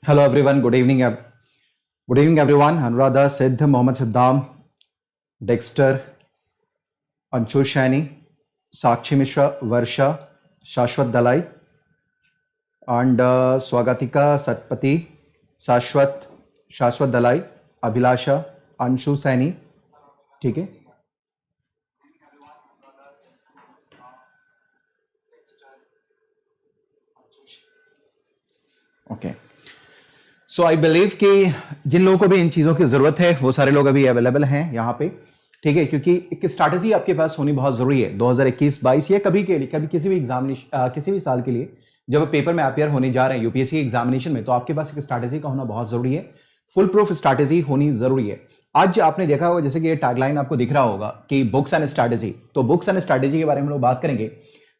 Hello everyone. Good evening. Good evening everyone. Anuradha, Siddh, Mohammad Saddam, Dexter, Anshu Shani, Sakshi Mishra, Varsha, Shashwat Dalai, and Swagatika Satpati, Shashwat Dalai, Abhilasha, Anshu Saini. ठीक है. Okay. So I believe कि जिन लोगों को भी इन चीज़ों की ज़रूरत है वो सारे लोग अभी अवेलेबल हैं यहाँ पे. ठीक है, क्योंकि एक स्ट्रैटेजी आपके पास होनी बहुत ज़रूरी है 2021-22 या कभी के लिए, कभी किसी भी एग्जामिनेशन किसी भी साल के लिए जब पेपर में अपेयर होने जा रहे हैं यूपीएससी एग्जामिनेशन में, तो आपके पास एक स्ट्रैटेजी का होना बहुत ज़रूरी है. फुल प्रूफ स्ट्रैटेजी होनी ज़रूरी है. आज आपने देखा होगा जैसे कि ये टैगलाइन आपको दिख रहा होगा कि बुक्स एंड स्ट्रैटेजी, तो बुक्स एंड स्ट्रैटेजी के बारे में हम लोग बात करेंगे,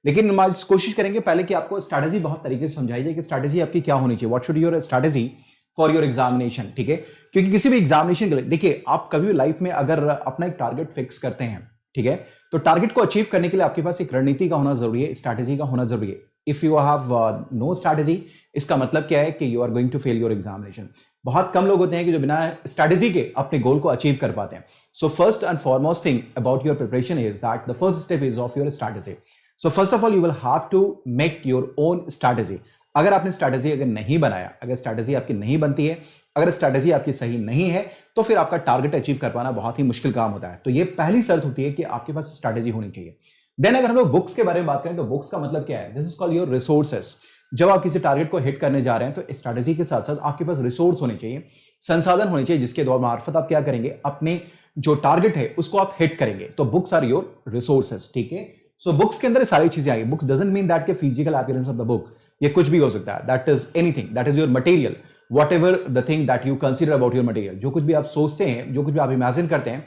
लेकिन हम आज कोशिश करेंगे पहले कि आपको स्ट्रैटेजी बहुत तरीके से समझाई जाए कि स्ट्रैटेजी आपकी क्या होनी चाहिए. What should your strategy for your examination. ठीक है, क्योंकि किसी भी एग्जामिनेशन के लिए देखिए, आप कभी भी लाइफ में अगर अपना एक टारगेट फिक्स करते हैं, ठीक है, तो टारगेट को अचीव करने के लिए आपके पास एक रणनीति का होना जरूरी है, स्ट्रैटेजी का होना जरूरी है. If you have no strategy, इसका मतलब क्या है कि you are going to fail your examination. बहुत कम लोग होते हैं कि जो बिना स्ट्रैटेजी के अपने गोल को अचीव कर पाते हैं. So first and foremost thing about your preparation is that the first step is of your strategy. So first of all you will have to make your own strategy. अगर आपने strategy अगर नहीं बनाया, अगर strategy आपकी नहीं बनती है, अगर स्ट्रैटेजी आपकी सही नहीं है, तो फिर आपका टारगेट अचीव कर पाना बहुत ही मुश्किल काम होता है. तो ये पहली शर्त होती है कि आपके पास स्ट्रैटेजी होनी चाहिए. देन अगर हम लोग बुक्स के बारे में बात करें तो बुक्स का मतलब क्या है? This is called your resources. जब आप किसी टारगेट को हिट करने जा रहे हैं तो स्ट्रैटेजी के साथ साथ आपके पास रिसोर्स होने चाहिए, संसाधन होने चाहिए, जिसके द्वारा मार्फत आप क्या करेंगे, अपने जो टारगेट है उसको आप हिट करेंगे. तो बुक्स आर योर रिसोर्सेस. ठीक है, सो बुक्स के अंदर सारी चीजें आएंगी. बुक्स डजंट मीन दैट के physical appearance of the book, ये कुछ भी हो सकता है. That is anything, that is your material, what ever the thing that you consider about your material. जो कुछ भी आप सोचते हैं, जो कुछ भी आप इमेजिन करते हैं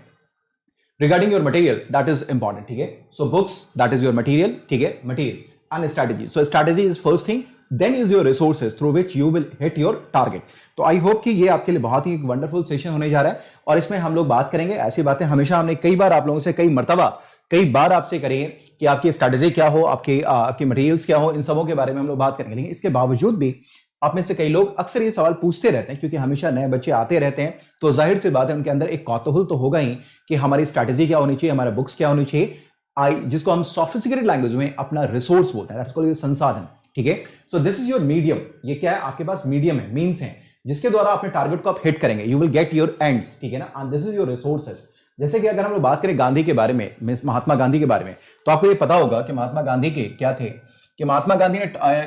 regarding your material, that is important. ठीक है, so books that is your material. ठीक है, material and strategy. So strategy is first thing, then is your resources through which you will hit your target. तो I hope कि ये आपके लिए बहुत ही एक वंडरफुल सेशन होने जा रहा है और इसमें हम लोग बात करेंगे ऐसी बातें हमेशा हमने कई बार आप लोगों से कई बार आपसे करेंगे कि आपकी स्ट्रैटेजी क्या हो, आपकी मटेरियल्स क्या हो, इन सबों के बारे में हम लोग बात करेंगे. लेकिन इसके बावजूद भी आप में से कई लोग अक्सर ये सवाल पूछते रहते हैं, क्योंकि हमेशा नए बच्चे आते रहते हैं, तो जाहिर सी बात है उनके अंदर एक कौतूहल तो होगा ही कि हमारी स्ट्रैटेजी क्या होनी चाहिए, हमारा बुक्स क्या होनी चाहिए, जिसको हम सोफिस्टिकेटेड लैंग्वेज में अपना रिसोर्स बोलते हैं, दैट्स कॉल्ड संसाधन. ठीक है, so this is your medium. ये क्या है? आपके पास मीडियम है, मीन्स है, जिसके द्वारा अपने टारगेट को आप हिट करेंगे. You will get your ends. ठीक है ना, and this is your resources. जैसे कि अगर हम लोग बात करें गांधी के बारे में, महात्मा गांधी के बारे में, तो आपको ये पता होगा कि महात्मा गांधी के क्या थे, कि महात्मा गांधी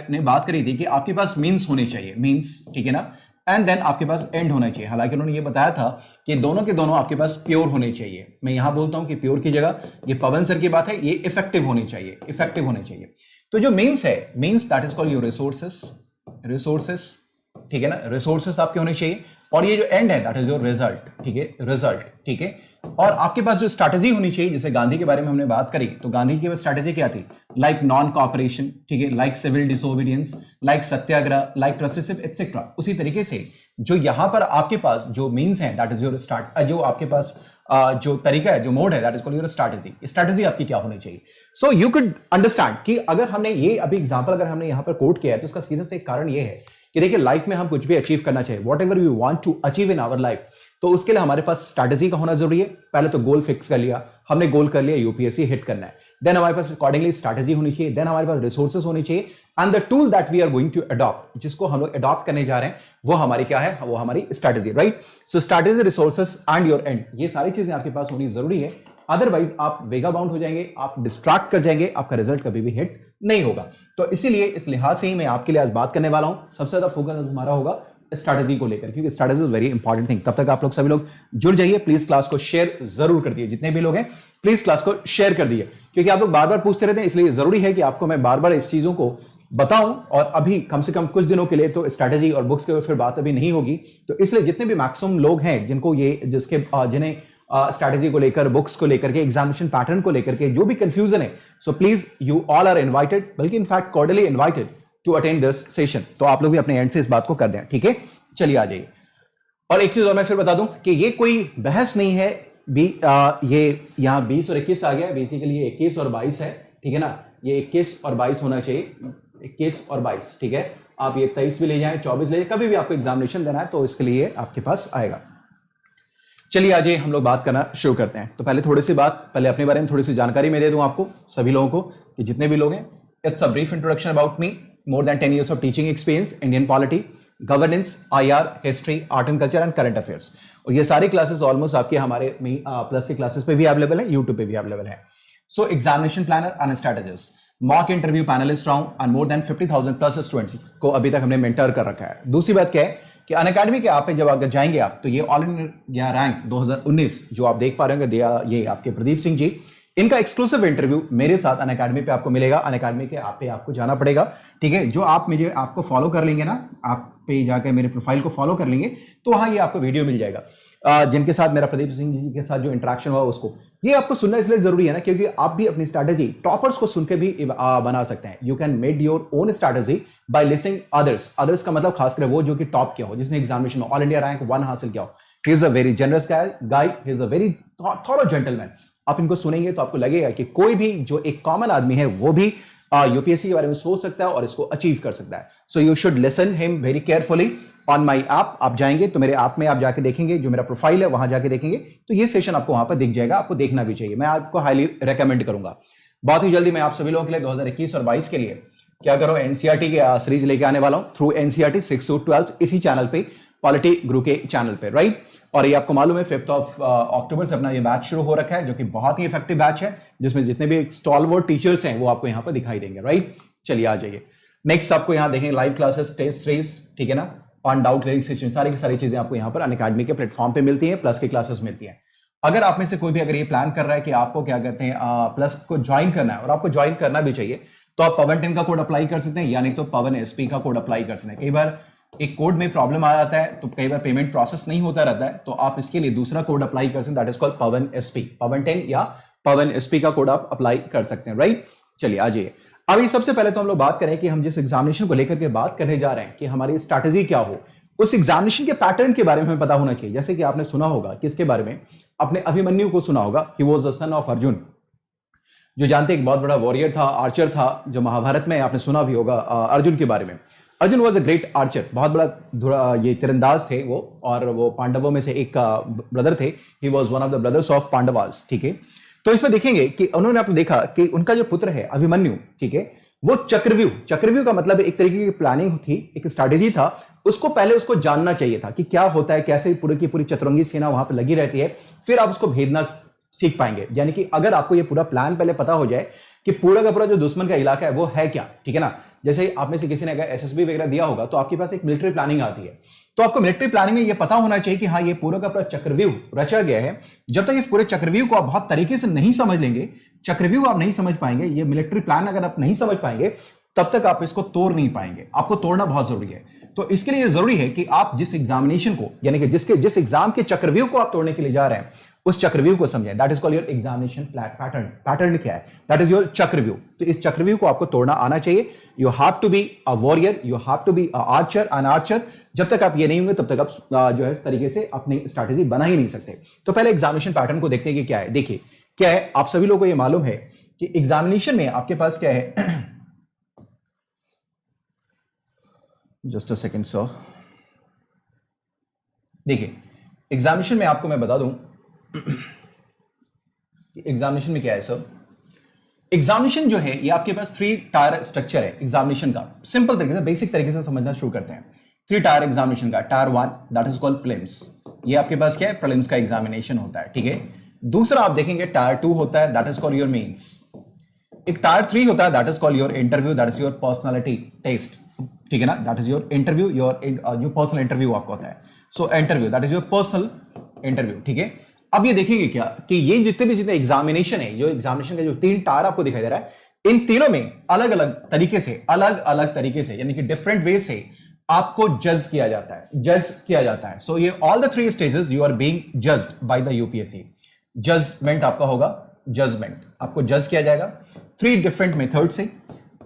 ने बात करी थी कि आपके पास मीन्स होने चाहिए, मीन्स. ठीक है ना, एंड देन आपके पास एंड होना चाहिए. हालांकि उन्होंने ये बताया था कि दोनों के दोनों आपके पास प्योर होने चाहिए. मैं यहां बोलता हूं कि प्योर की जगह ये पवन सर की बात है, ये इफेक्टिव होनी चाहिए, इफेक्टिव होने चाहिए. तो जो मीन्स है, means that is called your resources. Resources, ठीक है ना, रिसोर्सेस आपके होने चाहिए. और ये जो एंड है दैट इज योर रिजल्ट. ठीक है, रिजल्ट. ठीक है, और आपके पास जो स्ट्रैटेजी होनी चाहिए, जैसे गांधी के बारे में हमने बात करी, तो गांधी की स्ट्रैटेजी क्या थी? Like non cooperation. ठीक है, लाइक सिविल डिसोबीडियंस, लाइक सत्याग्रह, लाइक ट्रस्टिसिप एटसेट्रा. उसी तरीके से जो यहां पर आपके पास जो मीन्स है दैट इज योर जो आपके पास जो तरीका है, जो मोड है, that is called your strategy. Strategy आपकी क्या होनी चाहिए? सो यू कुड अंडरस्टैंड कि अगर हमने ये अभी एग्जांपल अगर हमने यहां पर कोट किया है, तो उसका सीधा से एक कारण ये है कि देखिए, लाइफ में हम कुछ भी अचीव करना चाहिए, whatever we want to achieve in our life, तो उसके लिए हमारे पास स्ट्रैटेजी का होना जरूरी है. पहले तो गोल फिक्स कर लिया हमने, गोल कर लिया यूपीएससी हिट करना है. देन हमारे पास अकॉर्डिंगली स्ट्रैटेजी होनी चाहिए. देन हमारे पास रिसोर्सेज होनी चाहिए. And the tool that we are going to adopt, जिसको हम लोग अडॉप्ट करने जा रहे हैं, वो हमारी क्या है? वो हमारी strategy. Right, so strategy, resources and your and, ये सारी चीजें आपके पास होनी जरूरी है. अदरवाइज आप वेगा बाउंड हो जाएंगे, आप डिस्ट्रैक्ट कर जाएंगे, आपका रिजल्ट कभी भी हिट नहीं होगा. तो इसीलिए इस लिहाज से ही मैं आपके लिए आज बात करने वाला हूं. सबसे ज्यादा फोकस हमारा होगा स्ट्रैटेजी को लेकर, क्योंकि strategy is very important thing. तब तक आप लोग सभी लोग जुड़ जाइए. प्लीज क्लास को शेयर जरूर कर दिए, जितने भी लोग हैं प्लीज क्लास को शेयर कर दिए, क्योंकि आप लोग बार बार पूछते रहते हैं, इसलिए जरूरी है कि आपको मैं बार बार इस चीजों को बताऊं. और अभी कम से कम कुछ दिनों के लिए तो स्ट्रैटेजी और बुक्स के फिर बात अभी नहीं होगी. तो इसलिए जितने भी मैक्सिमम लोग हैं जिनको ये जिन्हें स्ट्रैटेजी को लेकर, बुक्स को लेकर के, एग्जामिनेशन पैटर्न को लेकर के जो भी कंफ्यूजन है, so please you all are invited, बल्कि in fact cordially invited to attend this session. तो आप लोग भी अपने एंड से इस बात को कर दें. ठीक है, चलिए आ जाइए. और एक चीज और मैं फिर बता दूं कि ये कोई बहस नहीं है. ये यहां 20 और 21 आ गया, बेसिकली ये 21 और 22 है. ठीक है ना, ये 21 और 22 होना चाहिए, 21 और 22. ठीक है, आप ये 23 भी ले जाएं, 24 ले जाएं, कभी भी आपको एग्जामिनेशन देना है तो इसके लिए आपके पास आएगा। चलिए आज हम लोग बात करना शुरू करते हैं। तो पहले अपने बारे में थोड़ी सी जानकारी मैं दे दूं आपको सभी लोगों को कि जितने भी लोग हैं। It's a brief introduction about me, more than 10 years of teaching experience, Indian polity, governance, IR, history, art and culture and current affairs. और ये सारी क्लासेस ऑलमोस्ट आपके हमारे प्लस की क्लासेस पे भी अवेलेबल है, यूट्यूब पे भी अवेलेबल है। So examination planner and strategist, mock interview panelist रहा हूं and more than 50,000 plus students को अभी तक हमने मेंटर कर रखा है। दूसरी बात क्या है कि अनअकैडमी के आप पे जब अगर जाएंगे आप तो ये ऑल इंडिया रैंक 2019 जो आप देख पा रहे होंगे, ये आपके प्रदीप सिंह जी, इनका एक्सक्लूसिव इंटरव्यू मेरे साथ अनअकैडमी पे आपको मिलेगा। अनअकैडमी के आप पे आपको जाना पड़ेगा, ठीक है। जो आप आपको फॉलो कर लेंगे ना, आप पे जाकर मेरे प्रोफाइल को फॉलो कर लेंगे तो वहां ये आपको वीडियो मिल जाएगा जिनके साथ मेरा प्रदीप सिंह जी के साथ जो इंटरेक्शन हुआ उसको। ये आपको सुनना इसलिए जरूरी है ना क्योंकि आप भी अपनी स्ट्रैटेजी टॉपर्स को सुन के भी बना सकते हैं। You can made your own strategy by listening others. Others का मतलब खासकर वो जो कि टॉप किया हो, जिसने एग्जामिनेशन में ऑल इंडिया रैंक 1 हासिल किया हो। He is a very generous guy, he is a very thorough gentleman. आप इनको सुनेंगे तो आपको लगेगा कि कोई भी जो एक कॉमन आदमी है वो भी यूपीएससी के बारे में सोच सकता है और इसको अचीव कर सकता है। So you should listen him very carefully on my app. आप जाएंगे तो मेरे ऐप में आप जाके देखेंगे, जो मेरा प्रोफाइल है वहां जाके देखेंगे तो ये सेशन आपको वहां पर दिख जाएगा। आपको देखना भी चाहिए, मैं आपको हाईली रेकमेंड करूंगा। बहुत ही जल्दी मैं आप सभी लोगों के लिए 2021 और 22 के लिए क्या करो, एनसीईआरटी के सीरीज लेके आने वाला हूं थ्रू एनसीईआरटी 6 to 12 इसी चैनल पे, पॉलिटी गुरु के चैनल पे, राइट। और ये आपको मालूम है 5 अक्टूबर से अपना ये बैच शुरू हो रखा है जो कि बहुत ही इफेक्टिव बैच है, जिसमें जितने भी स्टॉलवर्ड टीचर्स हैं वो आपको यहाँ पर दिखाई देंगे, राइट। चलिए आ जाइए। नेक्स्ट आपको यहाँ देखेंगे लाइव क्लासेस, टेस्ट सीरीज, ठीक है ना, ऑन डाउट क्लियरिंग सेशन, सारी की सारी चीजें आपको यहाँ पर अनअकैडमी के प्लेटफॉर्म पे मिलती है, प्लस की क्लासेस मिलती है। अगर आप में से कोई भी अगर ये प्लान कर रहा है कि आपको क्या कहते हैं प्लस को ज्वाइन करना है और आपको ज्वाइन करना भी चाहिए तो आप पवन 10 का कोड अप्लाई कर सकते हैं, यानी तो पवन SP का कोड अप्लाई कर सकते हैं। कई बार एक कोड में प्रॉब्लम आ जाता है तो कई बार पेमेंट प्रोसेस नहीं होता रहता है, तो आप इसके लिए दूसरा कोड अप्लाई कर सकते हैं, that is called Pawan SP, पवन 10 या पवन SP का कोड आप अप्लाई कर सकते हैं, राइट। चलिए आ जाइए। अभी सबसे पहले तो हम लोग बात करें कि हम जिस एग्जामिनेशन को लेकर के बात करने जा रहे हैं कि हमारी स्ट्रैटेजी क्या हो, उस एग्जामिनेशन के पैटर्न के बारे में हमें पता होना चाहिए। जैसे कि आपने सुना होगा किसके बारे में, अपने अभिमन्यु को सुना होगा, he was the son of Arjun, जो जानते एक बहुत बड़ा वॉरियर था, आर्चर था, जो महाभारत में आपने सुना भी होगा अर्जुन के बारे में। Arjun was a great Archer, बहुत बड़ा ये तीरंदाज थे वो, और वो पांडवों में से एक ब्रदर थे। He was one of the brothers of Pandavas, ठीक है। तो इसमें देखेंगे कि उन्होंने आपने देखा कि उनका जो पुत्र है अभिमन्यु, ठीक है, वो चक्रव्यूह का मतलब एक तरीके की प्लानिंग थी, एक स्ट्रैटेजी था। उसको पहले उसको जानना चाहिए था कि क्या होता है, कैसे पूरी की पूरी चतुरंगी सेना वहां पर लगी रहती है, फिर आप उसको भेदना सीख पाएंगे। यानी कि अगर आपको ये पूरा प्लान पहले पता हो जाए कि पूरा का पूरा जो दुश्मन का इलाका है वो है क्या, ठीक है ना। जैसे आप में से किसी ने अगर SSB वगैरह दिया होगा तो आपके पास एक मिलिट्री प्लानिंग आती है, तो आपको मिलिट्री प्लानिंग में ये पता होना चाहिए कि हाँ ये पूरा का पूरा चक्रव्यूह रचा गया है। जब तक इस पूरे चक्रव्यूह को आप बहुत तरीके से नहीं समझ लेंगे, चक्रव्यूह आप नहीं समझ पाएंगे, ये मिलिट्री प्लान अगर आप नहीं समझ पाएंगे तब तक आप इसको तोड़ नहीं पाएंगे। आपको तोड़ना बहुत जरूरी है। तो इसके लिए जरूरी है कि आप जिस एग्जामिनेशन को, यानी कि जिस एग्जाम के चक्रव्यूह को आप तोड़ने के लिए जा रहे हैं उस चक्रव्यूह को समझें। That is called your examination pattern क्या है, दैट इज योर चक्रव्यूह। तो इस चक्रव्यूह को आपको तोड़ना आना चाहिए। You have to be a warrior, you have to be an archer. जब तक आप ये नहीं होंगे तब तक आप जो है इस तरीके से अपनी स्ट्रैटेजी बना ही नहीं सकते। तो पहले एग्जामिनेशन पैटर्न को देखते हैं कि क्या है। देखिए क्या है, आप सभी लोगों को यह मालूम है कि एग्जामिनेशन में आपके पास क्या है, जस्ट अ सेकेंड सर। देखिए एग्जामिनेशन में आपको मैं बता दूं एग्जामिनेशन में क्या है सर। एग्जामिनेशन जो है ये आपके पास 3 टायर स्ट्रक्चर है एग्जामिनेशन का। सिंपल तरीके से, बेसिक तरीके से समझना शुरू करते हैं। 3 टायर एग्जामिनेशन का, tyre 1 that is called prelims, ये आपके पास क्या है, प्रीलिम्स का एग्जामिनेशन होता है, ठीक है। दूसरा आप देखेंगे टायर 2 होता है, that is called your mains. एक टायर 3 होता है, that is called your interview, that is your personality test, ठीक है ना, that is your interview, your personal interview आपका होता है। So interview that is your personal interview, ठीक है। अब ये देखेंगे क्या कि ये जितने एग्जामिनेशन है, जो एग्जामिनेशन का जो 3 टायर आपको दिखाई दे रहा है, इन तीनों में अलग अलग तरीके से यानी कि डिफरेंट वे से आपको जज किया जाता है। सो ये all the 3 stages you are being judged by the UPSC. Judgement आपका होगा, जजमेंट आपको जज किया जाएगा 3 डिफरेंट मेथड से।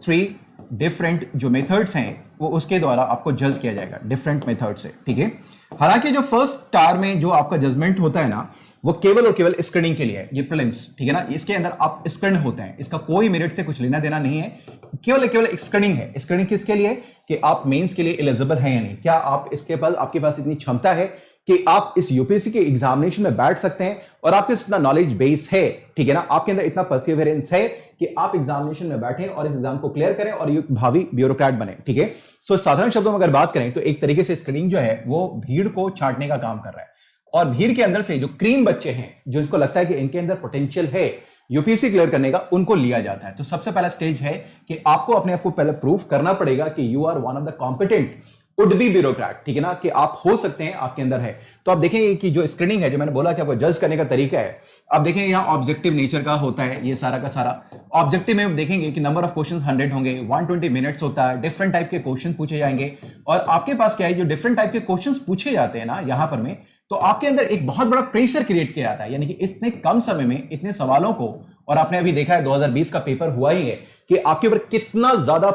3 डिफरेंट जो मेथड्स हैं वो उसके द्वारा आपको जज किया जाएगा डिफरेंट मेथड से, ठीक है। हालांकि जो फर्स्ट टायर में जो आपका जजमेंट होता है ना, वो केवल और केवल स्क्रीनिंग के लिए है, ये प्रीलिम्स, ठीक है ना। इसके अंदर आप स्क्रीन होते हैं, इसका कोई मेरिट से कुछ लेना देना नहीं है, केवल स्क्रीनिंग है। स्क्रीनिंग किसके लिए? कि आप मेंस के लिए एलिजिबल हैं या नहीं, क्या आप इसके पास आपके पास इतनी क्षमता है कि आप इस यूपीएससी के एग्जामिनेशन में बैठ सकते हैं और आपके इतना नॉलेज बेस है, ठीक है ना, आपके अंदर इतना परसिवरेंस है कि आप एग्जामिनेशन में बैठे और इस एग्जाम को क्लियर करें और ये भावी ब्यूरोक्रेट बने, ठीक है। सो साधारण शब्दों में अगर बात करें तो एक तरीके से स्क्रीनिंग जो है वो भीड़ को छांटने का काम कर रहा है और भीड़ के अंदर से जो क्रीम बच्चे हैं जिनको लगता है कि इनके अंदर पोटेंशियल है यूपीएससी क्लियर करने का, उनको लिया जाता है। तो सबसे पहला स्टेज है कि आपको अपने आप को पहले प्रूफ करना पड़ेगा कि you are one of the competent would be bureaucrat, ठीक है ना, कि आप हो सकते हैं, आपके अंदर है। तो आप देखेंगे कि जो स्क्रीनिंग है, जो मैंने बोला कि आपको जज करने का तरीका है, आप देखेंगे यहाँ ऑब्जेक्टिव नेचर का होता है ये सारा का सारा। ऑब्जेक्टिव में देखेंगे कि नंबर ऑफ क्वेश्चंस 100 होंगे, 120 मिनट्स होता है, डिफरेंट टाइप के क्वेश्चन पूछे जाएंगे और आपके पास क्या है, जो डिफरेंट टाइप के क्वेश्चन पूछे जाते हैं ना यहां पर में, तो आपके अंदर एक बहुत बड़ा प्रेशर क्रिएट किया जाता है, यानी कि इतने कम समय में इतने सवालों को, और आपने अभी देखा है 2020 का पेपर हुआ ही है कि आपके ऊपर कितना ज्यादा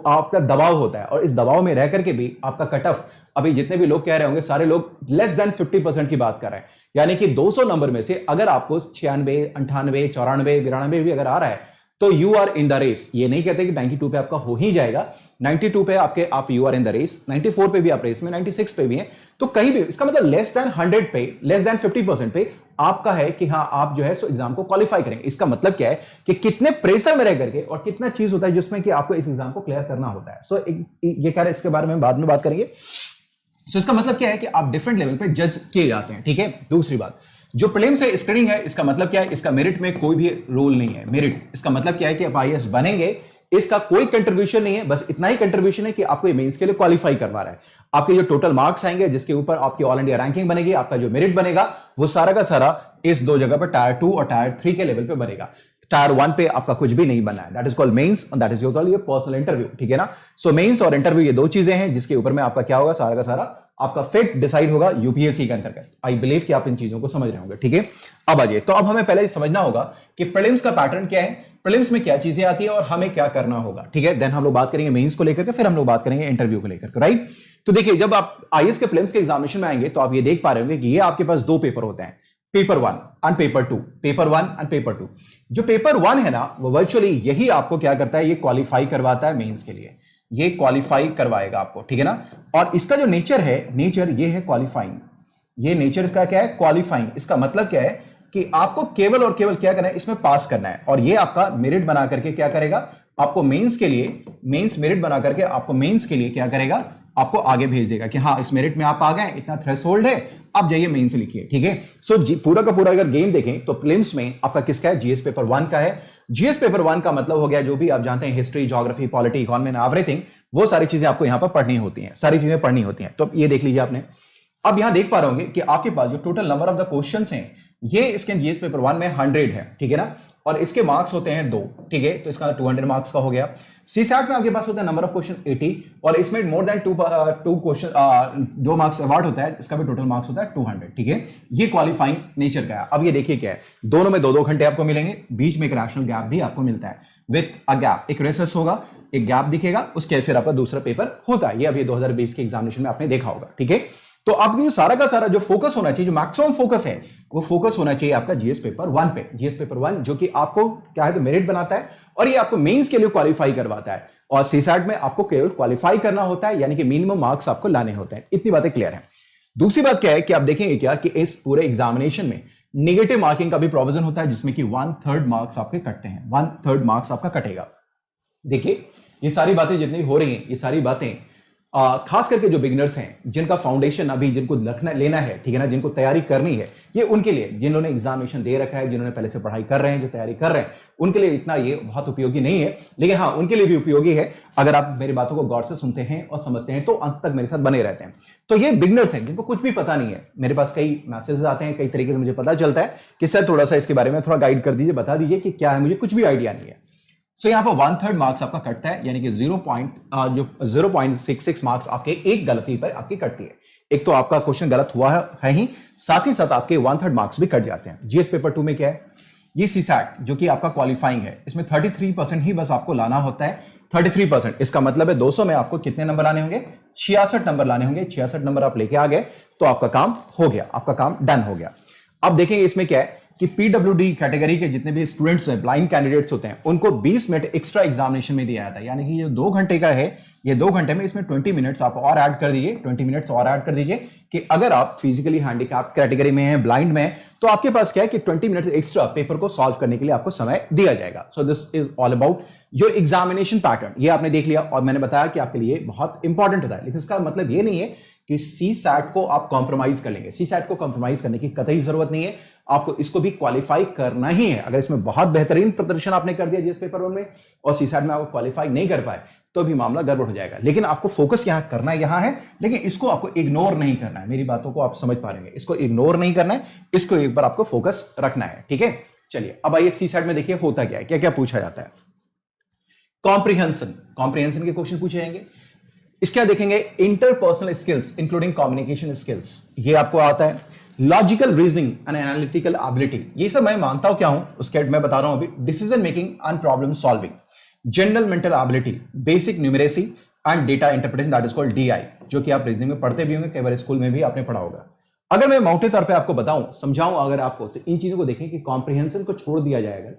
आपका दबाव होता है और इस दबाव में रह करके भी आपका कट ऑफ, अभी जितने भी लोग कह रहे होंगे सारे लोग लेस देन 50% की बात कर रहे हैं, यानी कि 200 नंबर में से अगर आपको 96, 98, 94, 92 भी अगर आ रहा है तो you are in the race. ये नहीं कहते कि 92 पे आपका हो ही जाएगा, 92 पे आप you are in the race, 94 पे भी आप रेस में, 96 पे भी हैं, तो कहीं भी इसका मतलब लेस देन 100 पे, लेस देन 50% पे आपका है कि हाँ आप जो है सो एग्जाम को क्वालिफाई करेंगे। इसका मतलब क्या है कि कितने प्रेशर में रह करके और कितना चीज होता है जिसमें कि आपको इस एग्जाम को क्लियर करना होता है। सो ये कह रहे हैं, इसके बारे में बाद में बात करेंगे। सो इसका मतलब क्या है कि आप डिफरेंट लेवल पे जज किए जाते हैं, ठीक है। दूसरी बात, जो प्रीलिम्स है स्क्रीनिंग है, इसका मतलब क्या है, इसका मेरिट में कोई भी रोल नहीं है। मेरिट इसका मतलब क्या है कि आप आईएएस बनेंगे, इसका कोई कंट्रीब्यूशन नहीं है, बस इतना ही कंट्रीब्यूशन है कि आपको मेंस के लिए क्वालिफाई करवा रहा है। आपके जो टोटल मार्क्स आएंगे जिसके ऊपर आपकी ऑल इंडिया रैंकिंग बनेगी, आपका जो मेरिट बनेगा वो सारा का सारा इस दो जगह पर टायर 2 और टायर 3 के लेवल पे बनेगा। टायर 1 पे आपका कुछ भी नहीं बना है, दैट इज कॉल्ड मेंस और that is your personal interview, ठीक है ना। सो मेंस और इंटरव्यू ये दो चीजें हैं जिसके ऊपर में आपका क्या होगा, सारा का सारा आपका फिट डिसाइड होगा यूपीएससी के अंतर्गत। आई बिलीव कि आप इन चीजों को समझ रहे होंगे, ठीक है। अब आइए, तो अब हमें पहले ही समझना होगा कि प्रीलिम्स का पैटर्न क्या है, प्रीलिम्स में क्या चीजें आती है और हमें क्या करना होगा, ठीक है। देन हम लोग बात करेंगे मेंस को लेकर के, फिर हम लोग बात करेंगे इंटरव्यू को लेकर के, राइट। तो देखिए, जब आप आईएएस के प्रीलिम्स के एग्जामिनेशन में आएंगे तो आप ये देख पा रहे होंगे कि ये आपके पास दो पेपर होते हैं, paper 1 and paper 2, paper 1 and paper 2। जो पेपर 1 है ना, वो वर्चुअली यही आपको क्या करता है, ये क्वालिफाई करवाता है मेंस के लिए, ये क्वालिफाई करवाएगा आपको, ठीक है ना। और इसका जो नेचर है, नेचर ये है क्वालिफाइंग, ये नेचर इसका क्या है, क्वालिफाइंग। इसका मतलब क्या है कि आपको केवल और केवल क्या करना है, इसमें पास करना है और ये आपका मेरिट बना करके क्या करेगा, आपको मेंस के लिए, मेंस मेरिट बना करके आपको मेंस के लिए क्या करेगा, आपको आगे भेज देगा कि हाँ इस मेरिट में आप आ गए, इतना थ्रेशोल्ड है, आप जाइए मेंस लिखिए, ठीक है। सो पूरा का पूरा अगर गेम देखें तो प्रीलिम्स में आपका किसका है, जीएस पेपर 1 का है। जीएस पेपर 1 का मतलब हो गया जो भी आप जानते हैं, history, geography, polity, economy and everything, वो सारी चीजें आपको यहां पर पढ़नी होती हैं, सारी चीजें पढ़नी होती हैं। तो ये देख लीजिए आपने। अब यहां देख पा रहे होंगे कि आपके पास जो total number of the questions हैं, ये इसके जीएस पेपर 1 में 100 है, ठीक है ना, और इसके मार्क्स होते हैं 2, ठीक है, तो इसका 200 मार्क्स का हो गया। सीसैट में आपके पास होता है नंबर ऑफ क्वेश्चन 80 और इसमें more than 2 question 2 marks award होता है, इसका भी टोटल मार्क्स होता है 200, ठीक है। ये क्वालिफाइंग नेचर का है। अब ये देखिए क्या है, दोनों में 2-2 घंटे आपको मिलेंगे, बीच में एक रैशनल गैप भी आपको मिलता है, विथ अ गैप, एक रेसेस होगा, एक गैप दिखेगा, उसके फिर आपका दूसरा पेपर होता है। ये अभी 2020 के एग्जामिनेशन में आपने देखा होगा, ठीक है। तो आपकी जो सारा का सारा जो फोकस होना चाहिए, जो मैक्सिमम फोकस है, वो फोकस होना चाहिए आपका जीएस पेपर 1 पे। जीएस पेपर 1 जो कि आपको क्या है, तो मेरिट बनाता है और ये आपको मेंस के लिए क्वालिफाई करवाता है, और सीसैट में आपको केवल क्वालिफाई करना होता है, यानी कि मिनिमम मार्क्स आपको लाने होते हैं। इतनी बातें क्लियर है। दूसरी बात क्या है कि आप देखेंगे क्या कि इस पूरे एग्जामिनेशन में नेगेटिव मार्किंग का भी प्रोविजन होता है, जिसमें कि 1/3 मार्क्स आपके कटते हैं, 1/3 मार्क्स आपका कटेगा। देखिए, ये सारी बातें जितनी हो रही हैं, ये सारी बातें खास करके जो बिगिनर्स हैं, जिनका फाउंडेशन अभी जिनको लेना है, ठीक है ना, जिनको तैयारी करनी है, ये उनके लिए, जिन्होंने एग्जामिनेशन दे रखा है, जिन्होंने पहले से पढ़ाई कर रहे हैं, जो तैयारी कर रहे हैं, उनके लिए इतना ये बहुत उपयोगी नहीं है, लेकिन हाँ उनके लिए भी उपयोगी है अगर आप मेरी बातों को गौर से सुनते हैं और समझते हैं, तो अंत तक मेरे साथ बने रहते हैं। तो ये बिगिनर्स हैं जिनको कुछ भी पता नहीं है, मेरे पास कई मैसेजेस आते हैं, कई तरीके से मुझे पता चलता है कि सर थोड़ा सा इसके बारे में थोड़ा गाइड कर दीजिए, बता दीजिए कि क्या है, मुझे कुछ भी आइडिया नहीं है। सो यहां पर 1/3 मार्क्स आपका कटता है, यानी कि 0.66 मार्क्स आपके एक गलती पर आपकी कटती है। एक तो आपका क्वेश्चन गलत हुआ है ही, साथ ही साथ आपके 1/3 मार्क्स भी कट जाते हैं। जीएस पेपर 2 में क्या है, ये सीसैट जो कि आपका क्वालिफाइंग है, इसमें 33% ही बस आपको लाना होता है, 33%। इसका मतलब है 200 में आपको कितने नंबर लाने होंगे, 66 नंबर लाने होंगे। 66 नंबर आप लेके आ गए तो आपका काम हो गया, आपका काम डन हो गया। अब देखेंगे इसमें क्या है कि पीडब्ल्यूडी कैटेगरी के जितने भी स्टूडेंट्स हैं, ब्लाइंड कैंडिडेट्स होते हैं, उनको 20 मिनट एक्स्ट्रा एग्जामिनेशन में दिया जाता है। यानी कि ये 2 घंटे का है, ये 2 घंटे में इसमें 20 मिनट्स आप और ऐड कर दीजिए, 20 मिनट्स और ऐड कर दीजिए कि अगर आप फिजिकली हैंडीकैप कैटेगरी में हैं, ब्लाइंड में हैं, तो आपके पास क्या है कि 20 मिनट एक्स्ट्रा पेपर को सॉल्व करने के लिए आपको समय दिया जाएगा। So this is all about your examination pattern. ये आपने देख लिया और मैंने बताया कि आपके लिए बहुत इंपॉर्टेंट होता है, लेकिन इसका मतलब ये नहीं है कि सी सैट को आप कॉम्प्रोमाइज कर लेंगे। सी सैट को कॉम्प्रोमाइज करने की कतई जरूरत नहीं है, आपको इसको भी क्वालिफाई करना ही है। अगर इसमें बहुत बेहतरीन प्रदर्शन आपने कर दिया जीएस पेपर 1 में और सी सैट में आपको क्वालिफाई नहीं कर पाए तो भी मामला गड़बड़ हो जाएगा। लेकिन आपको फोकस यहां करना यहां है, लेकिन इसको आपको इग्नोर नहीं करना है। मेरी बातों को आप समझ पा रहे हैं, इसको इग्नोर नहीं करना है, इसको एक बार आपको फोकस रखना है। ठीक है, चलिए अब आइए सी सैट में देखिए होता क्या है, क्या क्या पूछा जाता है। कॉम्प्रिहेंशन, कॉम्प्रिहेंशन के क्वेश्चन पूछे जाएंगे। इसके बाद देखेंगे interpersonal skills including communication skills, ये आपको आता है। Logical reasoning and analytical ability, ये सब मैं मानता हूं क्या हूं, उसके बाद मैं बता रहा हूं अभी। Decision making and problem solving, general mental ability, basic numeracy and data interpretation, that is called DI, जो कि आप रीजनिंग में पढ़ते भी होंगे, कई बार स्कूल में भी आपने पढ़ा होगा। अगर मैं मोटे तौर पे आपको बताऊं, समझाऊं अगर आपको, तो इन चीजों को देखें कि कॉम्प्रिहेंशन को छोड़ दिया जाएगा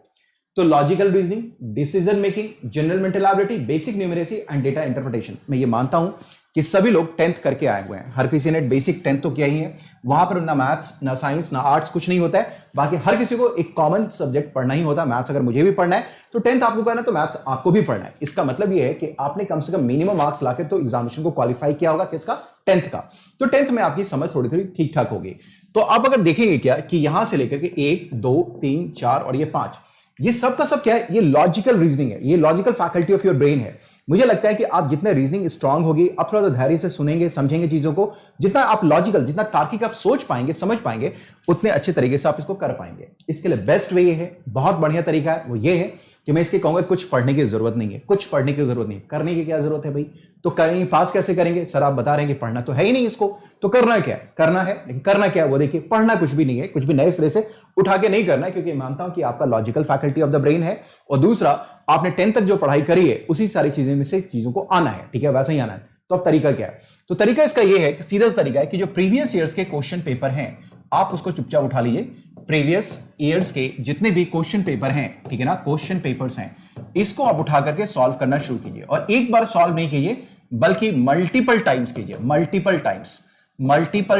तो logical reasoning, decision making, general mental ability, basic numeracy and data interpretation, मैं ये मानता हूं कि सभी लोग 10th करके आए हुए हैं। हर किसी ने बेसिक 10th तो किया ही है, वहां पर ना मैथ्स ना साइंस ना आर्ट्स कुछ नहीं होता है। बाकी हर किसी को एक कॉमन सब्जेक्ट पढ़ना ही होता है। मैथ्स अगर मुझे भी पढ़ना है तो 10th आपको करना है तो मैथ्स आपको भी पढ़ना है। इसका मतलब ये है कि आपने कम से कम मिनिमम मार्क्स लाके तो एग्जामिनेशन को क्वालिफाई किया होगा, किसका, 10th का। तो 10th में आपकी समझ थोड़ी थोड़ी ठीक ठाक होगी। तो आप अगर देखेंगे क्या कि यहां से लेकर के 1 2 3 4 और ये 5, ये सब का सब क्या है, ये लॉजिकल रीजनिंग है, ये logical faculty of your brain है। मुझे लगता है कि आप जितने रीजनिंग स्ट्रांग होगी, आप थोड़ा धैर्य से सुनेंगे, समझेंगे चीजों को, जितना आप लॉजिकल, जितना तार्किक आप सोच पाएंगे, समझ पाएंगे, उतने अच्छे तरीके से आप इसको कर पाएंगे। इसके लिए बेस्ट वे ये है, बहुत बढ़िया तरीका है, वो ये है कि मैं इसके कहूंगा कुछ पढ़ने की जरूरत नहीं है, कुछ पढ़ने की जरूरत नहीं, करने की क्या जरूरत है भाई। तो करेंगे, पास कैसे करेंगे सर, आप बता रहे हैं कि पढ़ना तो है ही नहीं इसको, तो करना क्या है, करना है, लेकिन करना क्या है वो देखिए। पढ़ना कुछ भी नहीं है, कुछ भी नए सिरे से उठा के नहीं करना है, क्योंकि मानता हूं कि आपका logical faculty of the brain है, और दूसरा आपने 10th तक जो पढ़ाई करी है उसी सारी चीजें में से चीजों को आना है। ठीक है, वैसा ही आना है। तो अब तरीका क्या है, तो तरीका इसका यह है, सीधा तरीका है कि जो प्रीवियस ईयर्स के क्वेश्चन पेपर हैं आप उसको चुपचाप उठा लीजिए। प्रीवियस ईयर्स के जितने भी क्वेश्चन पेपर हैं, ठीक है ना, क्वेश्चन पेपर्स हैं, इसको आप उठा करके सॉल्व करना शुरू कीजिए। और एक बार सॉल्व नहीं कीजिए बल्कि मल्टीपल टाइम्स कीजिए, मल्टीपल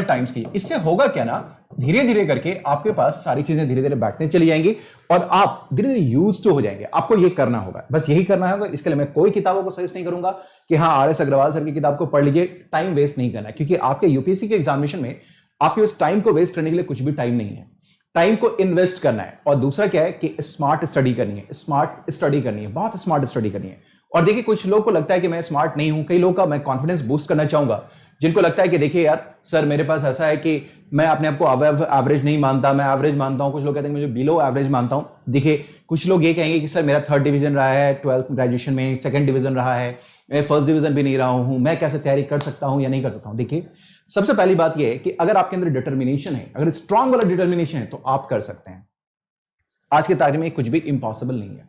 टाइम्स कीजिए। इससे होगा क्या ना, धीरे धीरे करके आपके पास सारी चीजें धीरे धीरे बैठने चली जाएंगी और आप धीरे धीरे यूज्ड टू हो जाएंगे। आपको ये करना होगा, बस यही करना होगा। इसके लिए मैं कोई किताबों को सजेस्ट नहीं करूंगा कि हाँ आर.एस. अग्रवाल सर की किताब को पढ़ लीजिए, टाइम वेस्ट नहीं करना, क्योंकि आपके यूपीएससी के एग्जामिनेशन में आपके पास टाइम को वेस्ट करने के लिए कुछ भी टाइम नहीं है, टाइम को इन्वेस्ट करना है। और दूसरा क्या है कि स्मार्ट स्टडी करनी है, स्मार्ट स्टडी करनी है, बहुत स्मार्ट स्टडी करनी है। और देखिए कुछ लोगों को लगता है कि मैं स्मार्ट नहीं हूं, कई लोगों का मैं कॉन्फिडेंस बूस्ट करना चाहूंगा जिनको लगता है कि देखिए यार सर मेरे पास ऐसा है कि मैं अपने आप को एवरेज नहीं मानता, मैं एवरेज मानता हूं। कुछ लोग कहते हैं मुझे बिलो एवरेज मानता हूं। देखिए कुछ लोग ये कहेंगे कि सर मेरा 3rd डिवीजन रहा है 12th ग्रेजुएशन में, 2nd डिवीजन रहा है, मैं 1st डिवीजन भी नहीं रहा हूं, मैं कैसे तैयारी कर सकता हूं या नहीं कर सकता हूं। देखिए सबसे पहली बात यह है कि अगर आपके अंदर डिटर्मिनेशन है, अगर स्ट्रांग वाला डिटर्मिनेशन है तो आप कर सकते हैं। आज की तारीख में कुछ भी इंपॉसिबल नहीं है।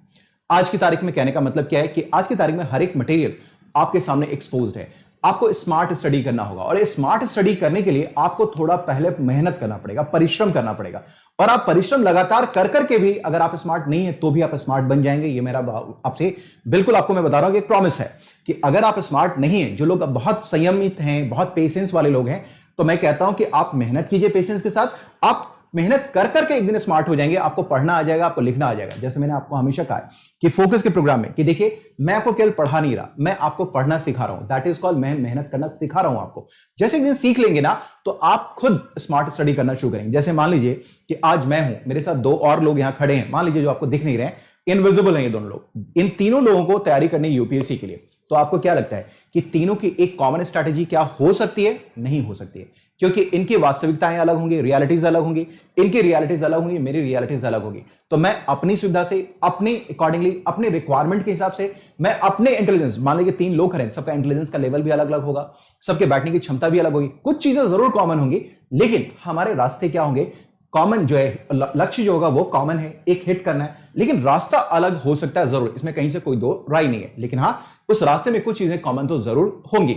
आज की तारीख में कहने का मतलब क्या है कि आज की तारीख में हर एक मटेरियल आपके सामने एक्सपोज्ड है। आपको स्मार्ट स्टडी करना होगा, और स्मार्ट स्टडी करने के लिए आपको थोड़ा पहले मेहनत करना पड़ेगा, परिश्रम करना पड़ेगा। और आप परिश्रम लगातार कर करके भी अगर आप स्मार्ट नहीं है तो भी आप स्मार्ट बन जाएंगे। ये मेरा आपसे बिल्कुल आपको मैं बता रहा हूं कि एक प्रॉमिस है कि अगर आप स्मार्ट नहीं है, जो लोग बहुत संयमित हैं, बहुत पेशेंस वाले लोग हैं, तो मैं कहता हूं कि आप मेहनत कीजिए पेशेंस के साथ, आप मेहनत कर करके एक दिन स्मार्ट हो जाएंगे। आपको पढ़ना आ जाएगा, आपको लिखना आ जाएगा। जैसे मैंने आपको हमेशा कहा है कि फोकस के प्रोग्राम में कि देखिए मैं आपको केवल पढ़ा नहीं रहा, मैं आपको पढ़ना सिखा रहा हूं। दैट इज कॉल्ड, मैं मेहनत करना सिखा रहा हूं आपको। जैसे एक दिन सीख लेंगे ना तो आप खुद स्मार्ट स्टडी करना शुरू करेंगे। जैसे मान लीजिए कि आज मैं हूं, मेरे साथ 2 और लोग यहां खड़े हैं, मान लीजिए जो आपको दिख नहीं रहे, इनविजिबल हैं ये दोनों लोग। इन तीनों लोगों को तैयारी करनी है यूपीएससी के लिए। तो आपको क्या लगता है कि तीनों की एक कॉमन स्ट्रैटेजी क्या हो सकती है? नहीं हो सकती है, क्योंकि इनकी वास्तविकताएं अलग होंगी, रियलिटीज अलग होंगी, इनकी रियलिटीज अलग होंगी, मेरी रियलिटीज अलग होगी। तो मैं अपनी सुविधा से, अपने अकॉर्डिंगली, अपने रिक्वायरमेंट के हिसाब से, मैं अपने इंटेलिजेंस, मान लीजिए 3 लोग खड़े हैं, सबका इंटेलिजेंस का लेवल भी अलग अलग होगा, सबके बैठने की क्षमता भी अलग होगी, कुछ चीजें जरूर कॉमन होंगी, लेकिन हमारे रास्ते क्या होंगे, कॉमन जो है, लक्ष्य जो होगा वो कॉमन है, एक हिट करना है, लेकिन रास्ता अलग हो सकता है जरूर, इसमें कहीं से कोई दो राय नहीं है। लेकिन हाँ, उस रास्ते में कुछ चीजें कॉमन तो जरूर होंगी।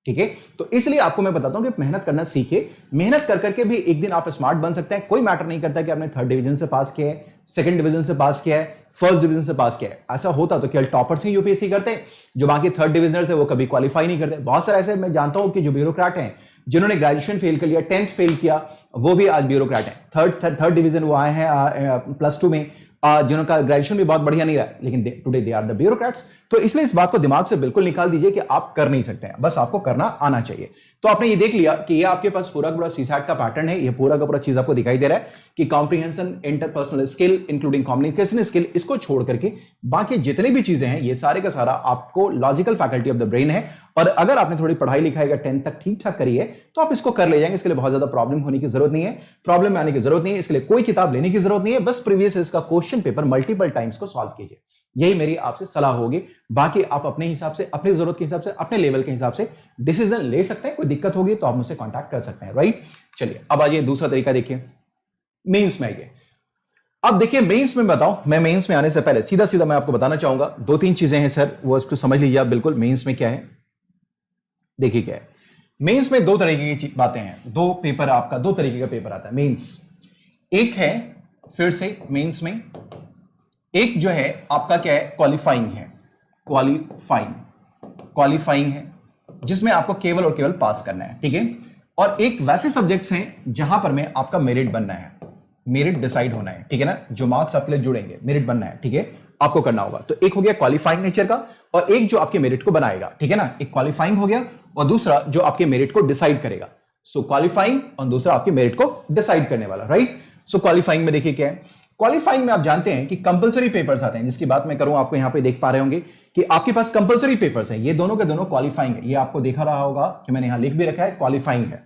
ठीक है। तो इसलिए आपको मैं बताता हूं कि मेहनत करना सीखे, मेहनत कर करके भी एक दिन आप स्मार्ट बन सकते हैं। कोई मैटर नहीं करता कि आपने 3rd डिवीजन से पास किया है, 2nd डिवीजन से पास किया है, 1st डिवीजन से पास किया है। ऐसा होता तो केवल टॉपर्स ही यूपीएससी करते हैं, जो बाकी 3rd डिविजनर्स है वो कभी क्वालिफाई नहीं करते। बहुत सारे ऐसे मैं जानता हूं कि जो ब्यूरोक्रेट हैं, जिन्होंने ग्रेजुएशन फेल कर लिया, 10th फेल किया, वो भी आज ब्यूरोक्रेट हैं। थर्ड डिवीजन वो आए हैं +2 में, जिनका ग्रेजुएशन भी बहुत बढ़िया नहीं रहा, लेकिन today they are the bureaucrats. तो इसलिए इस बात को दिमाग से बिल्कुल निकाल दीजिए कि आप कर नहीं सकते हैं, बस आपको करना आना चाहिए। तो आपने ये देख लिया कि ये आपके पास पूरा का पूरा सीसैट का पैटर्न है, ये पूरा का पूरा चीज आपको दिखाई दे रहा है कि comprehension, interpersonal skill including communication skill, इसको छोड़ करके बाकी जितनी भी चीजें हैं ये सारे का सारा आपको logical faculty of the brain है। और अगर आपने थोड़ी पढ़ाई लिखाई का 10th तक ठीक ठाक करी है तो आप इसको कर ले जाएंगे। इसके लिए बहुत ज्यादा प्रॉब्लम होने की जरूरत नहीं है, प्रॉब्लम में आने की जरूरत नहीं है, इसके लिए कोई किताब लेने की जरूरत नहीं है। बस प्रीवियस इसका क्वेश्चन पेपर मल्टीपल टाइम्स को सॉल्व कीजिए, यही मेरी आपसे सलाह होगी। बाकी आप अपने हिसाब से, अपनी जरूरत के हिसाब से, अपने लेवल के हिसाब से डिसीजन ले सकते हैं। कोई दिक्कत होगी तो आप मुझसे कांटेक्ट कर सकते हैं, राइट। चलिए अब आइए दूसरा तरीका देखिए, मेंस में आइए। अब देखिए मेंस में बताओ, मैं मेंस में आने से पहले सीधा सीधा मैं आपको बताना चाहूंगा 2-3 चीजें हैं सर, वो इसको समझ लीजिए आप बिल्कुल। मेंस में क्या है देखिए, क्या है मेंस में, 2 तरीके की बातें हैं, 2 पेपर आपका, 2 तरीके का पेपर आता है मेंस। एक है फिर से मेंस में, एक जो है आपका क्या है क्वालिफाइंग है, क्वालिफाइंग है जिसमें आपको केवल और केवल पास करना है, ठीक है। और एक वैसे सब्जेक्ट्स हैं जहां पर में आपका मेरिट बनना है, मेरिट डिसाइड होना है, ठीक है ना, जो मार्क्स आपके लिए जुड़ेंगे, मेरिट बनना है, ठीक है, आपको करना होगा। तो एक हो गया क्वालिफाइंग नेचर का, और एक जो आपके मेरिट को बनाएगा, ठीक है ना। एक क्वालिफाइंग हो गया और दूसरा जो आपके मेरिट को डिसाइड करेगा। सो क्वालिफाइंग और दूसरा आपके मेरिट को डिसाइड करने वाला, राइट। सो क्वालिफाइंग में देखिए क्या है, क्वालिफाइंग में आप जानते हैं कि कंपलसरी पेपर्स आते हैं, जिसकी बात मैं करूं आपको यहां पे देख पा रहे होंगे कि आपके पास कंपलसरी पेपर्स हैं, ये दोनों के दोनों क्वालिफाइंग है। ये आपको देखा रहा होगा कि मैंने यहां लिख भी रखा है, क्वालिफाइंग है।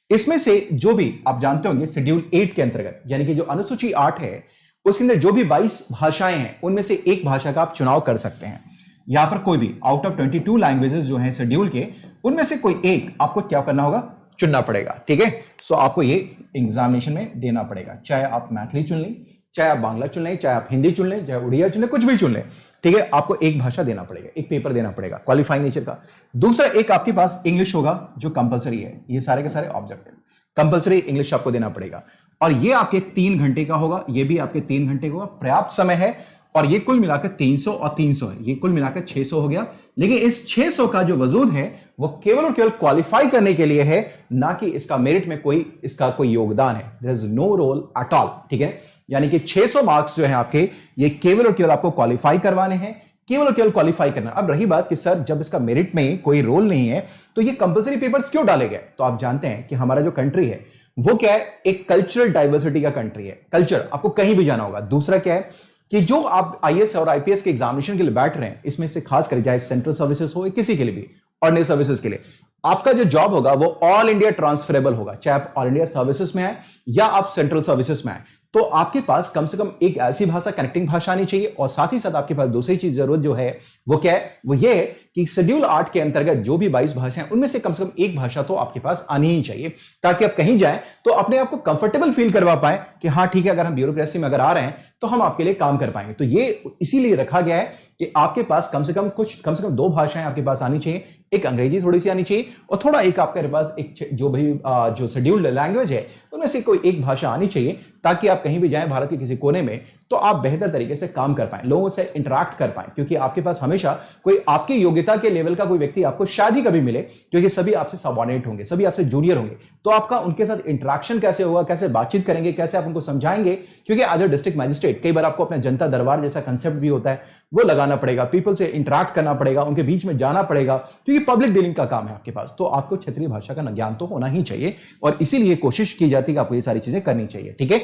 इसमें से जो भी आप जानते होंगे शेड्यूल 8 के अंतर्गत, यानी कि जो अनुसूची 8 है उसके अंदर जो भी 22 भाषाएं हैं उनमें से एक भाषा का आप चुनाव कर सकते हैं। यहां पर कोई भी आउट ऑफ 22 लैंग्वेजेस जो हैं शेड्यूल के, उनमें से कोई एक आपको क्या करना होगा, चुनना पड़ेगा, ठीक है। सो आपको ये एग्जामिनेशन में देना पड़ेगा, चाहे आप मैथिली चुन लें, चाहे आप बांग्ला चुन लें, चाहे आप हिंदी चुन लें, चाहे उड़िया चुन लें, कुछ भी चुन लें, ठीक है। आपको एक भाषा देना पड़ेगा, एक पेपर देना पड़ेगा क्वालिफाइंग नेचर का। दूसरा एक आपके पास इंग्लिश होगा जो कंपलसरी है, ये सारे के सारे ऑब्जेक्टिव कंपलसरी इंग्लिश आपको देना पड़ेगा, और ये आपके 3 घंटे का होगा, ये भी आपके 3 घंटे का होगा, पर्याप्त समय है। और ये कुल मिलाकर 300 और 300 है, ये कुल मिलाकर 600 हो गया। लेकिन इस 600 का जो वजूद है वो केवल और केवल क्वालिफाई करने के लिए है, ना कि इसका मेरिट में कोई इसका कोई योगदान है। There is no role at all, ठीक है। यानी कि 600 मार्क्स जो है आपके, ये केवल और केवल आपको क्वालिफाई करवाने हैं, केवल और केवल क्वालिफाई करना। अब रही बात कि सर जब इसका मेरिट में कोई रोल नहीं है तो ये कंपलसरी पेपर्स क्यों डाले गए, तो आप जानते हैं कि हमारा जो कंट्री है वो क्या है, एक कल्चरल डाइवर्सिटी का कंट्री है। कल्चर आपको कहीं भी जाना होगा। दूसरा क्या है कि जो आप आईएएस और आईपीएस के एग्जामिनेशन के लिए बैठ रहे हैं, इसमें से खास कर चाहे सेंट्रल सर्विसेज हो, किसी के लिए भी ऑर्डिनरी सर्विसेज के लिए, आपका जो जॉब होगा वो ऑल इंडिया ट्रांसफरेबल होगा। चाहे आप ऑल इंडिया सर्विसेज में आए या आप सेंट्रल सर्विसेज में आए, तो आपके पास कम से कम एक ऐसी भाषा, कनेक्टिंग भाषा आनी चाहिए। और साथ ही साथ आपके पास दूसरी चीज जरूरत जो है वो क्या है, वो ये है कि शेड्यूल 8 के अंतर्गत जो भी 22 भाषाएं, उनमें से कम एक भाषा तो आपके पास आनी ही चाहिए, ताकि आप कहीं जाएं तो अपने आप को कंफर्टेबल फील करवा पाए कि हाँ ठीक है, अगर हम ब्यूरोक्रेसी में अगर आ रहे हैं तो हम आपके लिए काम कर पाएंगे। तो ये इसीलिए रखा गया है कि आपके पास कम से कम 2 भाषाएं आपके पास आनी चाहिए। एक अंग्रेजी थोड़ी सी आनी चाहिए और थोड़ा एक आपके पास एक जो भी जो शेड्यूल्ड लैंग्वेज है उनमें से कोई एक भाषा आनी चाहिए, ताकि आप कहीं भी जाएं भारत के किसी कोने में तो आप बेहतर तरीके से काम कर पाएं, लोगों से इंटरैक्ट कर पाएं। क्योंकि आपके पास हमेशा कोई आपकी योग्यता के लेवल का कोई व्यक्ति आपको शायद ही कभी मिले, क्योंकि सभी आपसे सबऑर्डिनेट होंगे, सभी आपसे जूनियर होंगे। तो आपका उनके साथ इंटरैक्शन कैसे होगा, कैसे बातचीत करेंगे, कैसे आप उनको समझाएंगे। क्योंकि एज अ डिस्ट्रिक्ट मजिस्ट्रेट कई बार आपको अपना जनता दरबार जैसा कंसेप्ट भी होता है, वो लगाना पड़ेगा, पीपल से इंटरैक्ट करना पड़ेगा, उनके बीच में जाना पड़ेगा, क्योंकि पब्लिक डीलिंग का काम है आपके पास। तो आपको क्षेत्रीय भाषा का ज्ञान तो होना ही चाहिए, और इसीलिए कोशिश की जाती है कि आपको ये सारी चीजें करनी चाहिए, ठीक है।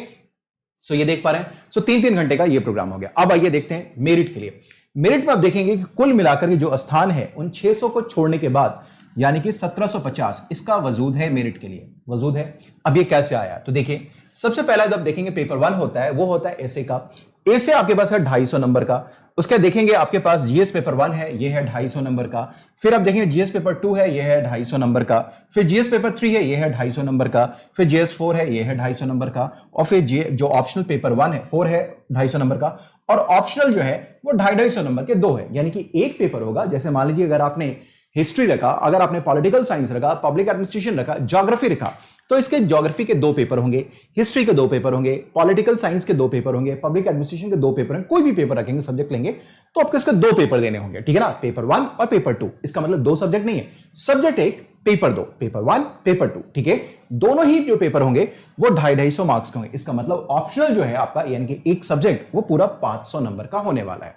सो ये देख पा रहे हैं, सो 3-3 घंटे का ये प्रोग्राम हो गया। अब आइए देखते हैं मेरिट के लिए। मेरिट में आप देखेंगे कि कुल मिलाकर के जो स्थान है उन 600 को छोड़ने के बाद यानी कि 1750 इसका वजूद है, मेरिट के लिए वजूद है। अब ये कैसे आया, तो देखिए सबसे पहला जब देखेंगे पेपर 1 होता है, वो होता है एसे का। एसे आपके पास है 250 नंबर का। उसके देखेंगे आपके पास जीएस पेपर 1 है, ये है 250 नंबर का। फिर आप देखेंगे जीएस पेपर 2 है, ये है 250 नंबर का। फिर जीएस पेपर 3 है, ये है 250 नंबर का। फिर जीएस 4 है, ये है 250 नंबर का। और फिर जो ऑप्शनल पेपर 1 है 4 है 250 नंबर का, और ऑप्शनल जो है वो 250 नंबर के 2 है। यानी कि एक पेपर होगा, जैसे मान लीजिए अगर आपने हिस्ट्री रखा, अगर आपने पॉलिटिकल साइंस रखा, पब्लिक एडमिनिस्ट्रेशन रखा, ज्योग्राफी रखा, तो इसके ज्योग्राफी के 2 पेपर होंगे, हिस्ट्री के 2 पेपर होंगे, पॉलिटिकल साइंस के 2 पेपर होंगे, पब्लिक एडमिनिस्ट्रेशन के 2 पेपर होंगे। कोई भी पेपर रखेंगे, सब्जेक्ट लेंगे, तो आपको इसके 2 पेपर देने होंगे, ठीक है ना, पेपर 1 और पेपर 2। इसका मतलब 2 सब्जेक्ट नहीं है, सब्जेक्ट 1 पेपर 2, पेपर 1 पेपर 2, ठीक है। दोनों ही जो पेपर होंगे वो 250 मार्क्स के होंगे। इसका मतलब ऑप्शनल जो है आपका, यानी कि एक सब्जेक्ट, वो पूरा 500 नंबर का होने वाला है।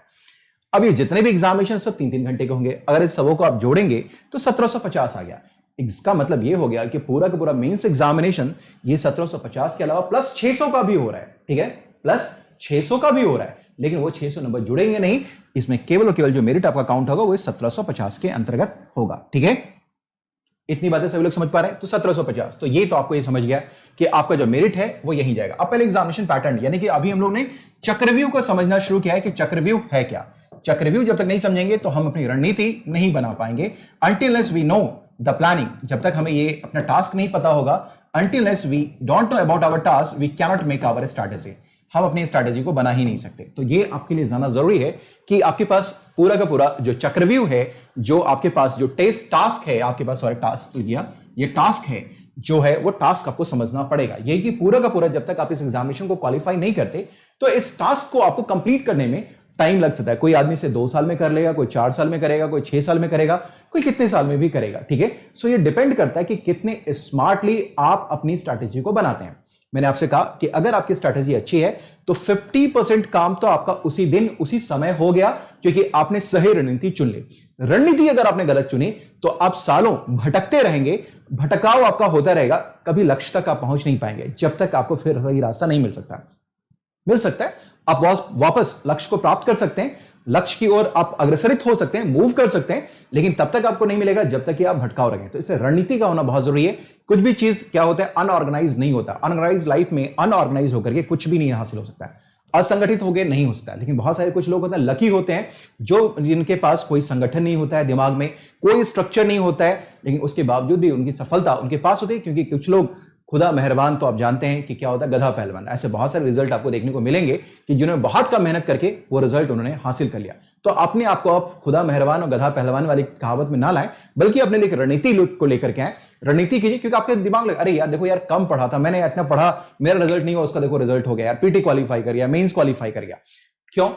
अब ये जितने भी एग्जामिनेशन सब 3-3 घंटे के होंगे, अगर इस सबों को आप जोड़ेंगे तो 1750 आ गया। इसका मतलब ये हो गया कि पूरा का पूरा मेंस एग्जामिनेशन ये 1750 के अलावा प्लस 600 का भी हो रहा है, ठीक है, प्लस 600 का भी हो रहा है, लेकिन वो 600 नंबर जुड़ेंगे नहीं, इसमें केवल और केवल जो मेरिट आपका काउंट होगा वो 1750 के अंतर्गत होगा, ठीक है। इतनी बातें सभी लोग समझ पा रहे हैं? तो 1750, तो ये तो आपको ये समझ गया कि आपका जो मेरिट है वो यहीं जाएगा। अब पहले एग्जामिनेशन पैटर्न, यानी कि अभी हम लोग ने चक्रव्यूह को समझना शुरू किया है कि चक्रव्यूह है क्या। चक्रव्यूह जब तक नहीं समझेंगे तो हम अपनी रणनीति नहीं बना पाएंगे। until unless we know the planning, जब तक हमें ये अपना टास्क नहीं पता होगा, until unless we don't know about our task, we cannot make our strategy, हम अपनी स्ट्रैटेजी को बना ही नहीं सकते। तो ये आपके लिए जानना जरूरी है कि आपके पास पूरा का पूरा जो चक्रव्यूह है, जो आपके पास जो टास्क है आपके पास, सॉरी टास्क लिया, ये टास्क है जो है वो टास्क आपको समझना पड़ेगा। ये कि पूरा का पूरा जब तक आप इस एग्जामिनेशन को क्वालिफाई नहीं करते तो इस टास्क को आपको कंप्लीट करने में टाइम लग सकता है। कोई आदमी से 2 साल में कर लेगा, कोई 4 साल में करेगा, कोई 6 साल में करेगा, कोई कितने साल में भी करेगा, ठीक है। सो ये डिपेंड करता है कि कितने स्मार्टली आप अपनी स्ट्रैटेजी को बनाते हैं। मैंने आपसे कहा कि अगर आपकी स्ट्रैटेजी अच्छी है तो 50% काम तो आपका उसी दिन उसी समय हो गया, क्योंकि आपने सही रणनीति चुन ली। रणनीति अगर आपने गलत चुनी तो आप सालों भटकते रहेंगे, भटकाव आपका होता रहेगा, कभी लक्ष्य तक आप पहुंच नहीं पाएंगे जब तक आपको फिर वही रास्ता नहीं मिल सकता है। आप वापस लक्ष्य को प्राप्त कर सकते हैं, लक्ष्य की ओर आप अग्रसरित हो सकते हैं, मूव कर सकते हैं, लेकिन तब तक आपको नहीं मिलेगा जब तक कि आप भटकाव रहेंगे। तो इससे रणनीति का होना बहुत जरूरी है। कुछ भी चीज क्या होता है, अनऑर्गेनाइज नहीं होता। अनऑर्गेनाइज लाइफ में अनऑर्गेनाइज होकर के कुछ भी नहीं हासिल हो सकता है, असंगठित होकर नहीं हो सकता। लेकिन बहुत सारे कुछ लोग होते हैं, लकी होते हैं, जो जिनके पास कोई संगठन नहीं होता है, दिमाग में कोई स्ट्रक्चर नहीं होता है, लेकिन उसके बावजूद भी उनकी सफलता उनके पास होती है। क्योंकि कुछ लोग खुदा मेहरबान, तो आप जानते हैं कि क्या होता है, गधा पहलवान। ऐसे बहुत सारे रिजल्ट आपको देखने को मिलेंगे कि जिन्होंने बहुत कम मेहनत करके वो रिजल्ट उन्होंने हासिल कर लिया। तो अपने आप को आप खुदा मेहरबान और गधा पहलवान वाली कहावत में ना लाएं, बल्कि अपने लिए रणनीति को लेकर के आए, रणनीति कीजिए। क्योंकि आपके दिमाग में अरे यार देखो यार, कम पढ़ा था मैंने, इतना पढ़ा, मेरा रिजल्ट नहीं हुआ, उसका देखो रिजल्ट हो गया यार, पीटी क्वालिफाई कर गया, मेंस क्वालिफाई कर गया। क्यों?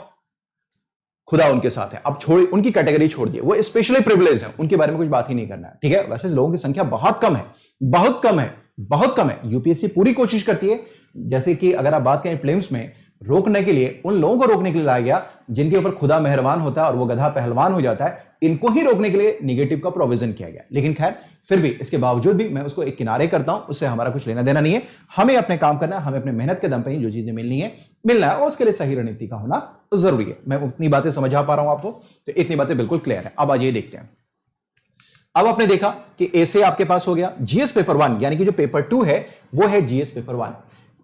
खुदा उनके साथ है। अब छोड़, उनकी कैटेगरी छोड़ दिए, वो स्पेशली प्रिविलेज है, उनके बारे में कुछ बात ही नहीं करना है, ठीक है। वैसे लोगों की संख्या बहुत कम है, बहुत कम है, बहुत कम है। यूपीएससी पूरी कोशिश करती है, जैसे कि अगर आप बात करें प्रीलिम्स में, रोकने के लिए, उन लोगों को रोकने के लिए लाया गया जिनके ऊपर खुदा मेहरबान होता है और वो गधा पहलवान हो जाता है। इनको ही रोकने के लिए निगेटिव का प्रोविजन किया गया। लेकिन खैर, फिर भी इसके बावजूद भी मैं उसको एक किनारे करता हूं, उससे हमारा कुछ लेना देना नहीं है। हमें अपने काम करना है, हमें अपने मेहनत के दम पे ही जो चीजें मिलना है, और उसके लिए सही रणनीति का होना तो जरूरी है। मैं उतनी बातें समझा पा रहा हूं आपको, तो इतनी बातें बिल्कुल क्लियर है। अब आइए देखते हैं। अब आपने देखा कि ऐसे आपके पास हो गया जीएस पेपर 1, यानी कि जो पेपर 2 है वो है जीएस पेपर 1।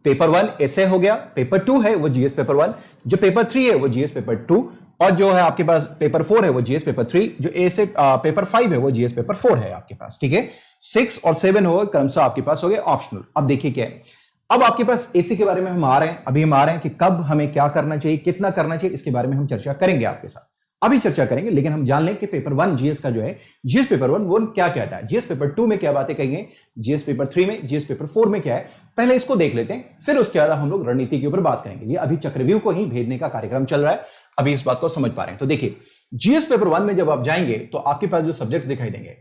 पेपर 1 ऐसे हो गया, पेपर 2 है वो जीएस पेपर 1, जो पेपर 3 है वो जीएस पेपर 2, और जो है आपके पास पेपर 4 है वो जीएस पेपर 3, जो ऐसे पेपर 5 है वो जीएस पेपर 4 है आपके पास, ठीक है। 6 और 7 होगा क्रमशः आपके पास हो गए ऑप्शनल। अब देखिए क्या है, अब आपके पास एसी के बारे में हम आ रहे हैं, अभी हम आ रहे हैं कि कब हमें क्या करना चाहिए, कितना करना चाहिए, इसके बारे में हम चर्चा करेंगे आपके साथ, अभी चर्चा करेंगे। लेकिन हम जान लें कि पेपर 1 जीएस का जो है, जीएस पेपर 1 वो क्या कहता है, जीएस पेपर 2 में क्या बातें कहेंगे, जीएस पेपर 3 में, जीएस पेपर 4 में क्या है, पहले इसको देख लेते हैं, फिर उसके बाद हम लोग रणनीति के ऊपर बात करेंगे। ये अभी चक्रव्यूह को ही भेदने का कार्यक्रम चल रहा है, अभी इस बात को समझ पा रहे हैं। तो देखिए, जीएस पेपर 1 में जब आप जाएंगे तो आपके पास जो सब्जेक्ट दिखाई देंगे,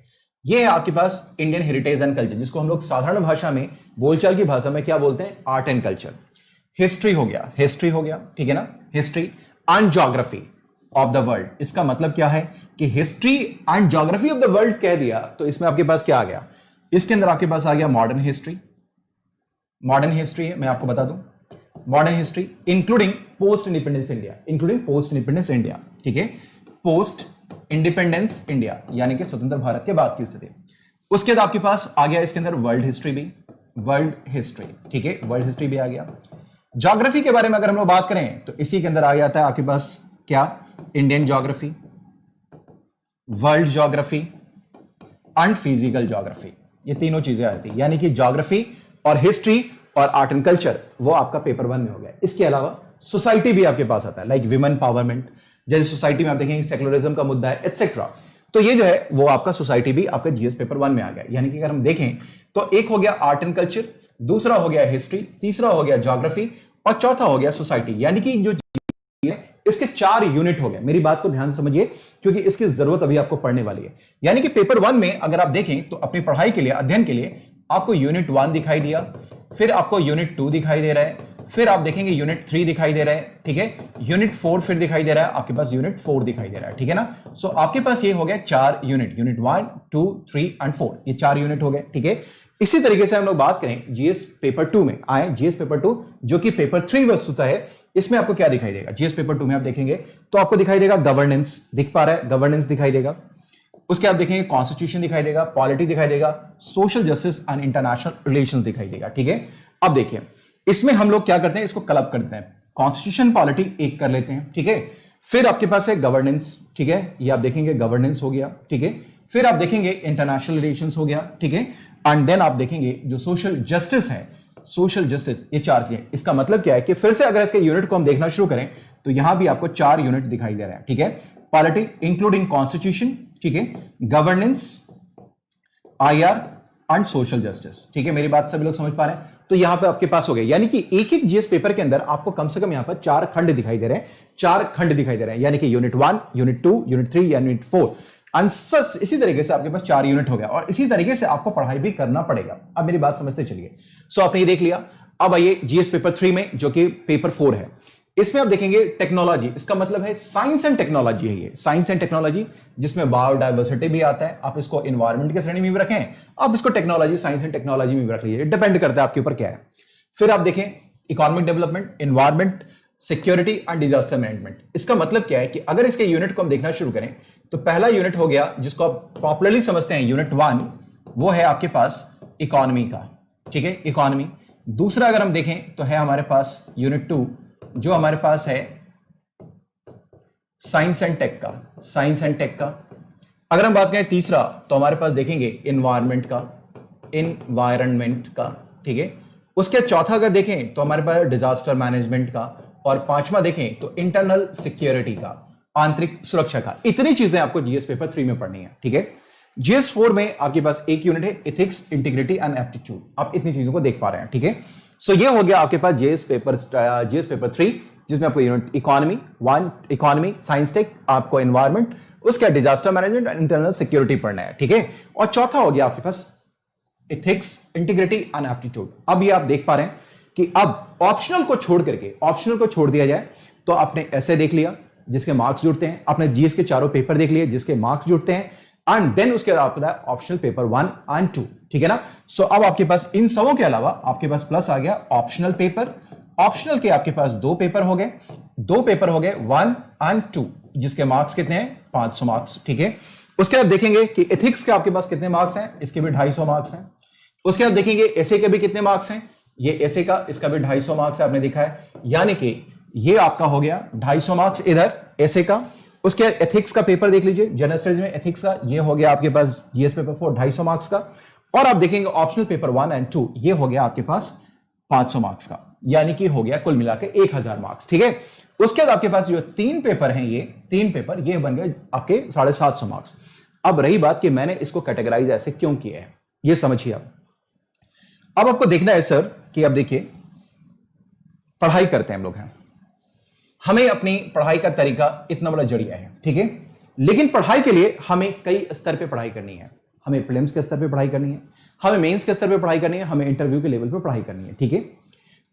ये है आपके पास इंडियन हेरिटेज एंड कल्चर, जिसको हम लोग साधारण भाषा में, बोलचाल की भाषा में क्या बोलते हैं, आर्ट एंड कल्चर। हिस्ट्री हो गया, हिस्ट्री हो गया, ठीक है ना, history and geography of the world. इसका मतलब क्या है कि history and geography of the world कह दिया तो इसमें आपके पास क्या आ गया, इसके अंदर आपके पास आ गया मॉडर्न हिस्ट्री। मॉडर्न हिस्ट्री है, मैं आपको बता दूं, modern history including post independence India, including post independence India, ठीक है, पोस्ट इंडिपेंडेंस इंडिया यानी कि स्वतंत्र भारत के बाद की स्थिति। उसके बाद आपके पास आ गया इसके अंदर वर्ल्ड हिस्ट्री भी, वर्ल्ड हिस्ट्री, ठीक है, वर्ल्ड हिस्ट्री भी आ गया। ज्योग्राफी के बारे में अगर हम लोग बात करें तो इसी के अंदर आ जाता है आपके पास क्या, Indian geography, world geography and physical geography, ये तीनों चीजें आती है। यानी कि ज्योग्राफी और हिस्ट्री और आर्ट एंड कल्चर वो आपका पेपर 1 में हो गया। इसके अलावा सोसाइटी भी आपके पास आता है, लाइक विमेन पावरमेंट, जैसे सोसाइटी में आप देखेंगे सेकुलरिज्म का मुद्दा है, एटसेट्रा। तो ये जो है वो आपका सोसाइटी भी आपका जीएस पेपर 1 में आ गया। यानी कि अगर हम देखें तो एक हो गया आर्ट एंड कल्चर, दूसरा हो गया हिस्ट्री, तीसरा हो गया ज्योग्राफी और चौथा हो गया सोसाइटी। यानी कि जो इसके 4 यूनिट हो गए। मेरी बात को ध्यान से समझिए क्योंकि इसकी जरूरत अभी आपको पड़ने वाली है। यानी कि पेपर 1 में अगर आप देखें तो अपनी पढ़ाई के लिए, अध्ययन के लिए आपको यूनिट 1 दिखाई दिया, फिर आपको यूनिट 2 दिखाई दे रहा है, फिर आप देखेंगे यूनिट 3 दिखाई दे रहा है, ठीक है, यूनिट 4 फिर दिखाई दे रहा है, आपके पास यूनिट 4 दिखाई दे रहा है, ठीक है ना। सो आपके पास ये हो गया 4 यूनिट, यूनिट 1, 2, 3 एंड 4, ये 4 यूनिट हो गए, ठीक है। इसी तरीके से हम लोग बात करें जीएस पेपर 2 में आए, जीएस पेपर 2 जो कि पेपर 3 वस्तुतः है, इसमें आपको क्या दिखाई देगा? जीएस पेपर 2 में आप देखेंगे तो आपको दिखाई देगा गवर्नेंस, दिख पा रहा है, गवर्नेंस दिखाई देगा, उसके आप देखेंगे कॉन्स्टिट्यूशन दिखाई देगा, पॉलिटी दिखाई देगा, social justice and international relations दिखाई देगा, ठीक है। अब देखिए इसमें हम लोग क्या करते हैं, इसको क्लब करते हैं, कॉन्स्टिट्यूशन पॉलिटी एक कर लेते हैं, ठीक है। फिर आपके पास है गवर्नेंस, ठीक है, ये आप देखेंगे गवर्नेंस हो गया, ठीक है। फिर आप देखेंगे इंटरनेशनल रिलेशंस हो गया, ठीक है। एंड देन आप देखेंगे जो सोशल जस्टिस है, सोशल जस्टिस, ये 4 चीजें। इसका मतलब क्या है कि फिर से अगर इसके यूनिट को हम देखना शुरू करें तो यहां भी आपको 4 यूनिट दिखाई दे रहे हैं, ठीक है। पॉलिटी इंक्लूडिंग कॉन्स्टिट्यूशन, ठीक है, governance, IR and social justice, ठीक है। मेरी बात सभी लोग समझ पा रहे हैं? तो यहां पे आपके पास हो गया, यानी कि एक एक जीएस पेपर के अंदर आपको कम से कम यहां पर 4 खंड दिखाई दे रहे हैं, 4 खंड दिखाई दे रहे हैं, यानी कि यूनिट 1, यूनिट 2, यूनिट 3 या यूनिट 4। सच इसी तरीके से आपके पास 4 यूनिट हो गया और इसी तरीके से आपको पढ़ाई भी करना पड़ेगा। अब मेरी बात समझते चलिए। सो आपने ये देख लिया। अब आइए जीएस पेपर 3 में जो कि पेपर 4 है, इसमें आप देखेंगे टेक्नोलॉजी, इसका मतलब है साइंस एंड टेक्नोलॉजी है, ये साइंस एंड टेक्नोलॉजी, जिसमें बायोडाइवर्सिटी भी आता है। आप इसको एनवायरमेंट के श्रेणी में भी रखें, आप इसको टेक्नोलॉजी, साइंस एंड टेक्नोलॉजी में भी रख लीजिए, डिपेंड करता है आपके ऊपर क्या है। फिर आप देखें economic development, environment, security and disaster management. इसका मतलब क्या है कि अगर इसके यूनिट को हम देखना शुरू करें तो पहला यूनिट हो गया जिसको आप पॉपुलरली समझते हैं यूनिट 1, वो है आपके पास इकोनॉमी का, ठीक है, इकोनॉमी। दूसरा अगर हम देखें तो है हमारे पास यूनिट 2 जो हमारे पास है साइंस एंड टेक का, साइंस एंड टेक का। अगर हम बात करें तीसरा तो हमारे पास देखेंगे एनवायरमेंट का, एनवायरनमेंट का, ठीक है। उसके चौथा अगर देखें तो हमारे पास डिजास्टर मैनेजमेंट का और 5वां देखें तो इंटरनल सिक्योरिटी का, आंतरिक सुरक्षा का। इतनी चीजें आपको जीएस पेपर 3 में पढ़नी है, ठीक है। जीएस 4 में आपके पास एक यूनिट है एथिक्स, इंटीग्रिटी एंड एप्टीट्यूड। आप इतनी चीजों को देख पा रहे हैं, ठीक है। सो ये हो गया आपके पास जीएस पेपर 3, जिसमें आपको unit economy 1, economy, science tech, आपको एनवायरमेंट, उसका डिजास्टर मैनेजमेंट, इंटरनल सिक्योरिटी पढ़ना है, ठीक है। और चौथा हो गया आपके पास एथिक्स, इंटीग्रिटी एंड एप्टीट्यूड। अब ये आप देख पा रहे हैं कि अब ऑप्शनल को छोड़ करके, ऑप्शनल को छोड़ दिया जाए तो आपने ऐसे देख लिया जिसके मार्क्स जुड़ते हैं, आपने जीएस के चारों पेपर देख लिए जिसके मार्क्स जुड़ते हैं, एंड देन उसके बाद आपका ऑप्शनल पेपर 1 एंड 2, ठीक है ना। सो अब आपके पास इन सबों के अलावा आपके पास प्लस आ गया ऑप्शनल पेपर। ऑप्शनल के आपके पास 2 पेपर हो गए, 2 पेपर हो गए 1 एंड 2, जिसके मार्क्स कितने हैं? 500 मार्क्स, ठीक है। उसके बाद देखेंगे कि एथिक्स के आपके पास कितने मार्क्स हैं, इसके भी 250 मार्क्स हैं। उसके बाद देखेंगे एसे के भी कितने मार्क्स हैं, ये एसे का, इसका भी 250 मार्क्स है, आपने देखा है, यानी कि ये आपका हो गया 250 मार्क्स इधर एसे का। उसके एथिक्स का पेपर देख लीजिए, जनरल स्टडीज में एथिक्स का, ये हो गया आपके पास जीएस पेपर 4 250 मार्क्स का। और आप देखेंगे ऑप्शनल पेपर 1 एंड 2, ये हो गया आपके पास 500 मार्क्स का, यानी कि हो गया कुल मिलाकर 1000 मार्क्स, ठीक है। उसके बाद आपके पास जो 3 पेपर हैं, ये 3 पेपर ये बन गए आपके 750 मार्क्स। अब रही बात कि मैंने इसको कैटेगराइज ऐसे क्यों किया है, ये समझिए। अब आपको देखना है सर कि अब देखिए पढ़ाई करते हैं हम लोग हैं, हमें अपनी पढ़ाई का तरीका इतना बड़ा जरिया है, ठीक है। लेकिन पढ़ाई के लिए हमें कई स्तर पे पढ़ाई करनी है। हमें प्रीलिम्स के स्तर पे पढ़ाई करनी है, हमें मेंस के स्तर पे पढ़ाई करनी है, हमें इंटरव्यू के लेवल पे पढ़ाई करनी है, ठीक है।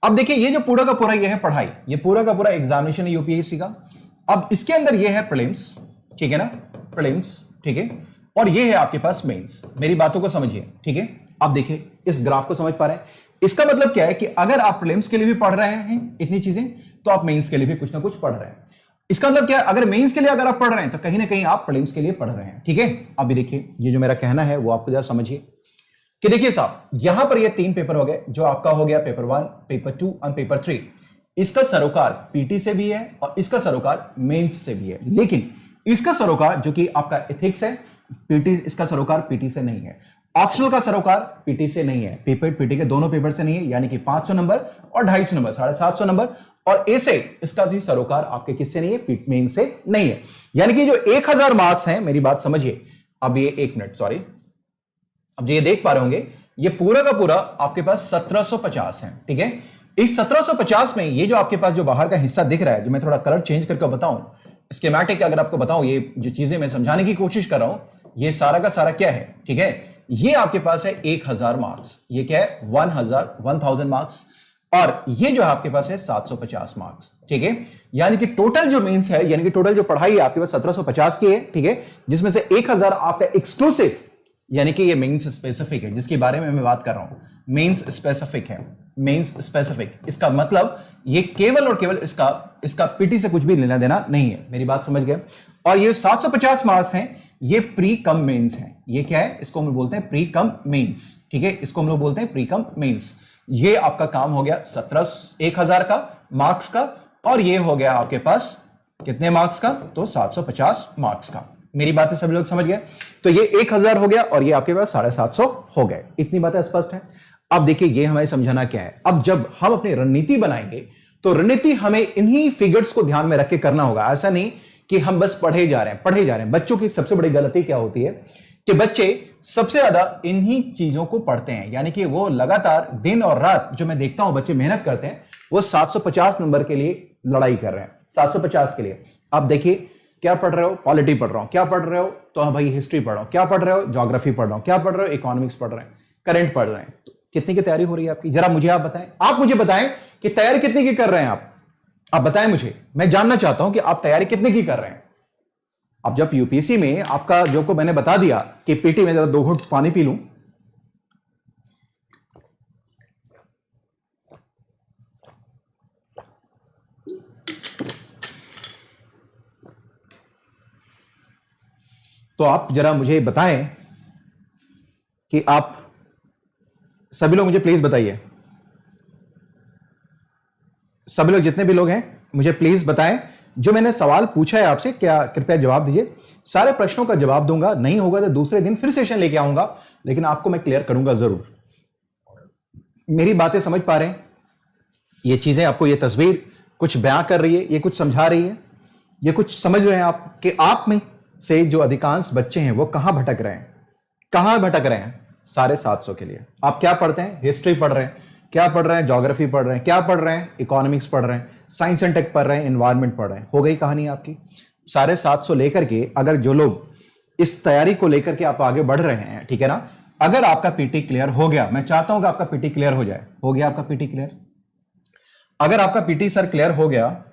अब देखिए ये जो पूरा का पूरा ये है पढ़ाई, ये पूरा का पूरा एग्जामिनेशन है यूपीएससी का। अब इसके अंदर ये है प्रीलिम्स, ठीक है ना, प्रीलिम्स, ठीक है, और ये है आपके पास मेंस। मेरी बातों को समझिए, ठीक है। अब देखिए इस ग्राफ को समझ पा रहे हैं, इसका मतलब क्या है कि अगर आप प्रीलिम्स के लिए भी पढ़ रहे हैं इतनी चीजें, तो आप मेंस के लिए भी कुछ ना कुछ पढ़ रहे हैं। इसका मतलब क्या है, अगर मेंस के लिए अगर आप पढ़ रहे हैं तो कहीं ना कहीं आप प्रीलिम्स के लिए पढ़ रहे हैं, ठीक है। अभी देखिए ये जो मेरा कहना है वो आपको जरा समझिए कि देखिए साहब यहां पर ये 3 पेपर हो गए, जो आपका हो गया पेपर 1, पेपर 2 और पेपर 3। इसका सरोकार पीटी से भी है और इसका सरोकार मेंस से भी है, लेकिन इसका सरोकार जो कि आपका एथिक्स है, पीटी, इसका सरोकार पीटी से नहीं है। ऑप्शनल का सरोकार पीटी से नहीं है, पेपर पीटी के दोनों पेपर से नहीं है, यानी कि 500 नंबर और 250 नंबर, 750 नंबर, और ए से इसका जी सरोकार आपके किससे नहीं है, पीट मेन से नहीं है। यानी कि जो 1000 मार्क्स हैं, मेरी बात समझिए, अब ये 1 मिनट सॉरी, अब ये देख पा रहे होंगे, ये पूरा का पूरा आपके पास 1750 है, ठीक है। इस 1750 में ये जो आपके पास जो बाहर का हिस्सा दिख रहा है, जो मैं थोड़ा कलर चेंज करके बताऊं, स्कीमेटिक अगर आपको बताऊं, ये जो चीजें मैं समझाने की कोशिश कर रहा हूं, ये सारा का सारा क्या है, ठीक है। ये आपके पास है 1000 मार्क्स, ये क्या है 1000 मार्क्स, और ये जो आपके पास है 750 मार्क्स, ठीक है। यानी कि टोटल जो मेंस है, यानी कि टोटल जो पढ़ाई है आपके पास 1750 की है, ठीक है, जिसमें से 1000 आपका एक्सक्लूसिव, यानी कि ये मेंस स्पेसिफिक है, जिसके बारे में मैं बात कर रहा हूं, मेंस स्पेसिफिक है, मेंस स्पेसिफिक। इसका मतलब ये केवल और केवल इसका पीटी से कुछ भी लेना देना नहीं है, मेरी बात समझ गए। और ये 750 मार्क्स हैं, ये प्री कम मेंस हैं। ये क्या है, इसको हम बोलते हैं प्री कम मेंस, ठीक है, इसको हम लोग बोलते हैं प्री कम मेंस। ये आपका काम हो गया 1000 का मार्क्स का, और ये हो गया आपके पास कितने मार्क्स का, तो 750 मार्क्स का। मेरी बातें सभी लोग समझ गए। तो ये 1000 हो गया और ये आपके पास 750 हो गए। इतनी बातें स्पष्ट है। अब देखिए ये हमें समझाना क्या है। अब जब हम अपनी रणनीति बनाएंगे तो रणनीति हमें इन्हीं फिगर्स को ध्यान में रख के करना होगा। ऐसा नहीं कि हम बस पढ़े जा रहे हैं। बच्चों की सबसे बड़ी गलती क्या होती है कि बच्चे सबसे ज्यादा इन्हीं चीजों को पढ़ते हैं, यानी कि वो लगातार दिन और रात, जो मैं देखता हूं बच्चे मेहनत करते हैं, वो 750 नंबर के लिए लड़ाई कर रहे हैं, 750 के लिए। आप देखिए क्या पढ़ रहे हो, पॉलिटी पढ़ रहा हूं, क्या पढ़ रहे हो, तो हाँ भाई हिस्ट्री पढ़ रहा हूं, क्या पढ़ रहे हो, ज्योग्राफी पढ़ रहा हूं, क्या पढ़ रहे हो, इकोनॉमिक्स पढ़ रहे हैं, करंट पढ़ रहे हैं। तो कितनी की तैयारी हो रही है आपकी, जरा मुझे आप बताएं। आप मुझे बताएं कि तैयारी कितनी की कर रहे हैं आप बताएं मुझे, मैं जानना चाहता हूं कि आप तैयारी कितने की कर रहे हैं। अब जब यूपीएससी में आपका जो को मैंने बता दिया कि पीटी में जरा 2 घूंट पानी पी लूं, तो आप जरा मुझे बताएं कि आप सभी लोग मुझे प्लीज बताइए, सभी लोग जितने भी लोग हैं मुझे प्लीज बताएं, जो मैंने सवाल पूछा है आपसे, क्या कृपया जवाब दीजिए। सारे प्रश्नों का जवाब दूंगा, नहीं होगा तो दूसरे दिन फिर सेशन लेके आऊंगा, लेकिन आपको मैं क्लियर करूंगा जरूर। मेरी बातें समझ पा रहे हैं, ये चीजें आपको, ये तस्वीर कुछ बयां कर रही है, ये कुछ समझा रही है, ये कुछ समझ रहे हैं आप कि आप में से जो अधिकांश बच्चे हैं वो कहां भटक रहे हैं, कहां भटक रहे हैं। 750 के लिए आप क्या पढ़ते हैं, हिस्ट्री पढ़ रहे हैं, क्या पढ़ रहे हैं, ज्योग्राफी पढ़ रहे हैं, क्या पढ़ रहे हैं, इकोनॉमिक्स पढ़ रहे हैं, साइंस एंड टेक पढ़ रहे हैं, एनवायरमेंट पढ़ रहे हैं। हो गई कहानी आपकी। 750 लेकर के अगर जो लोग इस तैयारी को लेकर के आप आगे बढ़ रहे हैं, ठीक है ना, अगर आपका पीटी क्लियर हो गया, मैं चाहता हूं कि आपका पीटी क्लियर हो जाए, हो गया आपका पीटी क्लियर, अगर आपका पीटी सर क्लियर हो गया,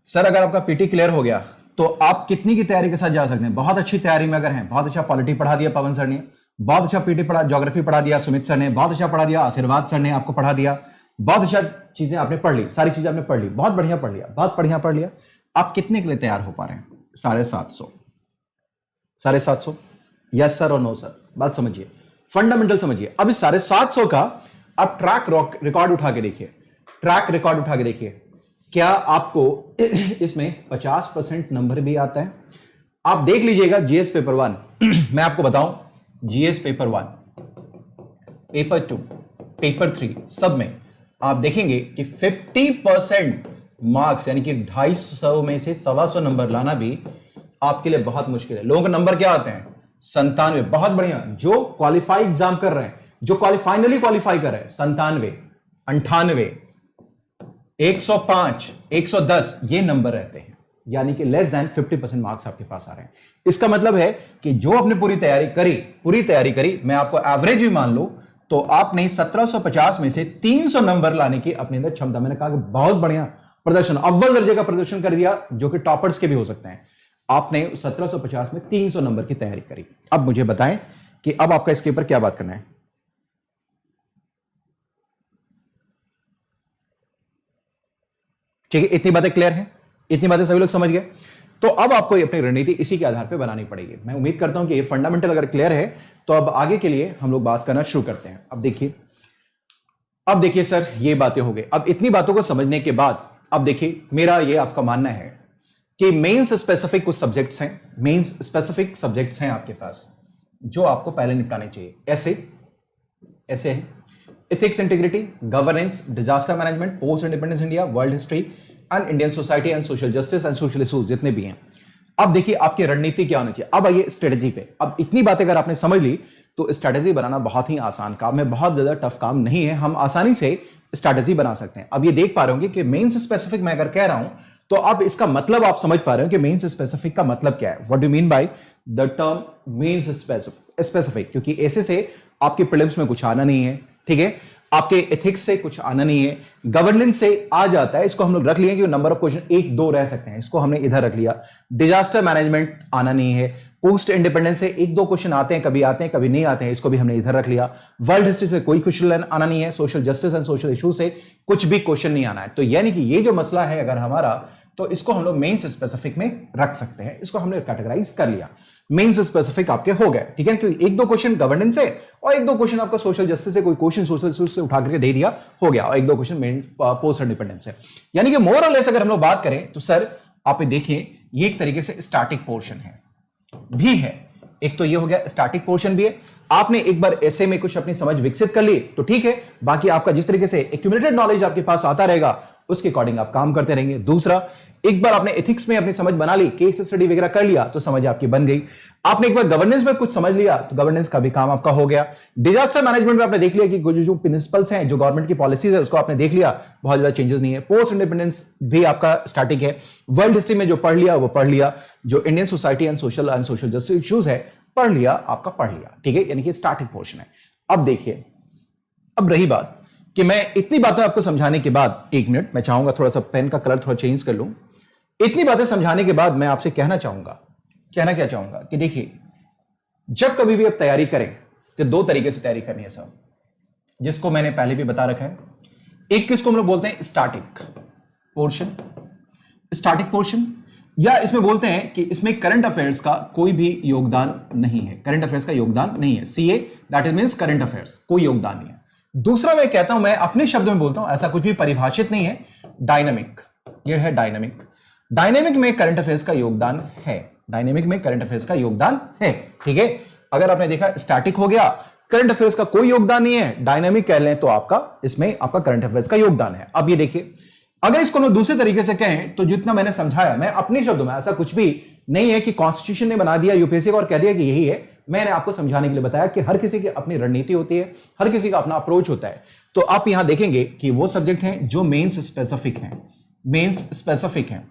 सर अगर आपका पीटी क्लियर हो गया तो आप कितनी की तैयारी के साथ जा सकते हैं। बहुत अच्छी तैयारी में अगर हैं, बहुत अच्छा पॉलिटी पढ़ा दिया पवन सर ने, बहुत अच्छा पीटी पढ़ा, ज्योग्राफी पढ़ा दिया सुमित सर ने, बहुत अच्छा पढ़ा दिया आशीर्वाद सर ने आपको पढ़ा दिया, बहुत अच्छा चीजें आपने पढ़ ली, सारी चीजें आपने पढ़ ली, बहुत बढ़िया पढ़ लिया, बहुत बढ़िया पढ़ लिया। आप कितने के लिए तैयार हो पा रहे हैं? 750, 750, यस सर और नो सर। बात समझिए, फंडामेंटल समझिए। अब इस 750 का आप ट्रैक रिकॉर्ड उठा के देखिए, ट्रैक रिकॉर्ड उठा के देखिए, क्या आपको इसमें 50% नंबर भी आता है? आप देख लीजिएगा जीएस पेपर 1 मैं आपको बताऊं, जीएस पेपर 1, पेपर 2, पेपर 3, सब में आप देखेंगे कि 50% मार्क्स, यानी कि 250 में से 125 नंबर लाना भी आपके लिए बहुत मुश्किल है। लोगों के नंबर क्या आते हैं? 97, बहुत बढ़िया। जो क्वालिफाई एग्जाम कर रहे हैं, जो फाइनली क्वालिफाई कर रहे हैं, 97, 98, 105, 110 ये नंबर रहते हैं, यानी कि लेस देन 50% मार्क्स आपके पास आ रहे हैं। इसका मतलब है कि जो आपने पूरी तैयारी करी, मैं आपको एवरेज भी मान लूं तो आपने 1750 में से 300 नंबर लाने की अपने अंदर क्षमता, मैंने कहा कि बहुत बढ़िया प्रदर्शन, अव्वल दर्जे का प्रदर्शन कर दिया, जो कि टॉपर्स के भी हो सकते हैं। आपने 1750 में 300 नंबर की तैयारी करी। अब मुझे बताएं कि अब आपका इसके ऊपर क्या बात करना है। ठीक है, इतनी बातें क्लियर हैं, इतनी बातें सभी लोग समझ गए। तो अब आपको अपनी रणनीति इसी के आधार पे बनानी पड़ेगी। मैं उम्मीद करता हूं कि ये फंडामेंटल अगर क्लियर है तो अब आगे के लिए हम लोग बात करना शुरू करते हैं। अब देखिए सर, ये बातें हो गई। अब इतनी बातों को समझने के बाद अब देखिए, मेरा ये आपका मानना है कि मेंस स्पेसिफिक कुछ सब्जेक्ट्स हैं, मेंस स्पेसिफिक सब्जेक्ट्स हैं आपके पास जो आपको पहले निपटाने चाहिए। ऐसे हैं ethics, integrity, governance, disaster management, post independence India, world history and Indian society and social justice and social issues, जितने भी हैं। अब देखिए आपकी रणनीति क्या होनी चाहिए। अब आइए स्ट्रेटेजी पे। अब इतनी बातें अगर आपने समझ ली तो स्ट्रेटेजी बनाना बहुत ही आसान काम है, बहुत ज्यादा टफ काम नहीं है, हम आसानी से स्ट्रेटेजी बना सकते हैं। अब ये देख पा रहे होंगे कि मेंस स्पेसिफिक मैं अगर कह रहा हूं तो अब इसका मतलब आप समझ पा रहे हो कि मेंस स्पेसिफिक का मतलब क्या है। What do mean by the term mains specific? क्योंकि ऐसे से आपके प्रीलिम्स में कुछ आना नहीं है, ठीक है, आपके एथिक्स से कुछ आना नहीं है, गवर्नेंस से आ जाता है, इसको हम लोग रख लिए कि नंबर ऑफ क्वेश्चन 1-2 रह सकते हैं, इसको हमने इधर रख लिया। डिजास्टर मैनेजमेंट आना नहीं है, पोस्ट इंडिपेंडेंस से 1-2 क्वेश्चन आते हैं, कभी नहीं आते हैं, इसको भी हमने इधर रख लिया। वर्ल्ड हिस्ट्री से कोई क्वेश्चन आना नहीं है, social justice and social issue से कुछ भी क्वेश्चन नहीं आना है। तो यानी कि ये जो मसला है अगर हमारा, तो इसको हम लोग मेंस स्पेसिफिक में रख सकते हैं, इसको हमने कैटेगराइज कर लिया। मेंस स्पेसिफिक आपके हो गए, ठीक है, क्योंकि 1-2 क्वेश्चन गवर्नेंस से और 1-2 क्वेश्चन आपका सोशल जस्टिस से, कोई क्वेश्चन सोशल इशूज से उठा करके दे दिया, हो गया, और 1-2 क्वेश्चन मेंस पोस्ट इंडिपेंडेंस से। यानी कि मोर और लेस अगर हम लोग बात करें तो सर आप देखिए ये एक तरीके से स्टैटिक पोर्शन है भी है। एक तो ये हो गया स्टैटिक पोर्शन भी है, आपने एक बार ऐसे में कुछ अपनी समझ विकसित कर ली तो ठीक है, बाकी आपका जिस तरीके से एक्यूमुलेटेड नॉलेज आपके पास आता रहेगा उसके अकॉर्डिंग आप काम करते रहेंगे। दूसरा, एक बार आपने एथिक्स में अपनी समझ बना ली, केस स्टडी वगैरह कर लिया तो समझ आपकी बन गई। आपने एक बार गवर्नेंस में कुछ समझ लिया तो गवर्नेंस का भी काम आपका हो गया। डिजास्टर मैनेजमेंट में आपने देख लिया कि जो प्रिंसिपल्स हैं, जो गवर्नमेंट की पॉलिसीज है, उसको आपने देख लिया, बहुत ज्यादा चेंजेस नहीं है। पोस्ट इंडिपेंडेंस भी आपका स्टैटिक है। वर्ल्ड हिस्ट्री में जो पढ़ लिया वो पढ़ लिया, जो Indian society and social justice issues है पढ़ लिया, आपका पढ़ लिया, ठीक है, यानी कि स्टैटिक पोर्शन है। अब देखिए, अब रही बात कि मैं इतनी बातें आपको समझाने के बाद, 1 मिनट मैं चाहूंगा थोड़ा सा पेन का कलर थोड़ा चेंज कर लूं। इतनी बातें समझाने के बाद मैं आपसे कहना क्या चाहूंगा कि देखिए, जब कभी भी आप तैयारी करें तो 2 तरीके से तैयारी करनी है साहब, जिसको मैंने पहले भी बता रखा है। एक किसको हम लोग बोलते हैं स्टैटिक पोर्शन, या इसमें बोलते हैं कि इसमें करंट अफेयर्स का कोई भी योगदान नहीं है, करंट अफेयर्स का योगदान नहीं है, CA that is means current affairs, कोई योगदान नहीं है। दूसरा मैं कहता हूं, मैं अपने शब्दों में बोलता हूं, ऐसा कुछ भी परिभाषित नहीं है, डायनामिक, ये है डायनेमिक में करंट अफेयर्स का योगदान है, डायनेमिक में करंट अफेयर्स का योगदान है, ठीक है। अगर आपने देखा स्टैटिक हो गया, करंट अफेयर्स का कोई योगदान नहीं है, डायनेमिक कह लें तो आपका इसमें आपका करंट अफेयर्स का योगदान है। अब ये देखिए, अगर इसको मैं दूसरे तरीके से कहें तो जितना मैंने समझाया, मैं अपने शब्दों में, ऐसा कुछ भी नहीं है कि कॉन्स्टिट्यूशन ने बना दिया यूपीएससी को और कह दिया कि यही है, मैंने आपको समझाने के लिए बताया कि हर किसी की अपनी रणनीति होती है, हर किसी का अपना अप्रोच होता है। तो आप यहां देखेंगे कि वो सब्जेक्ट हैं जो मेंस स्पेसिफिक हैं,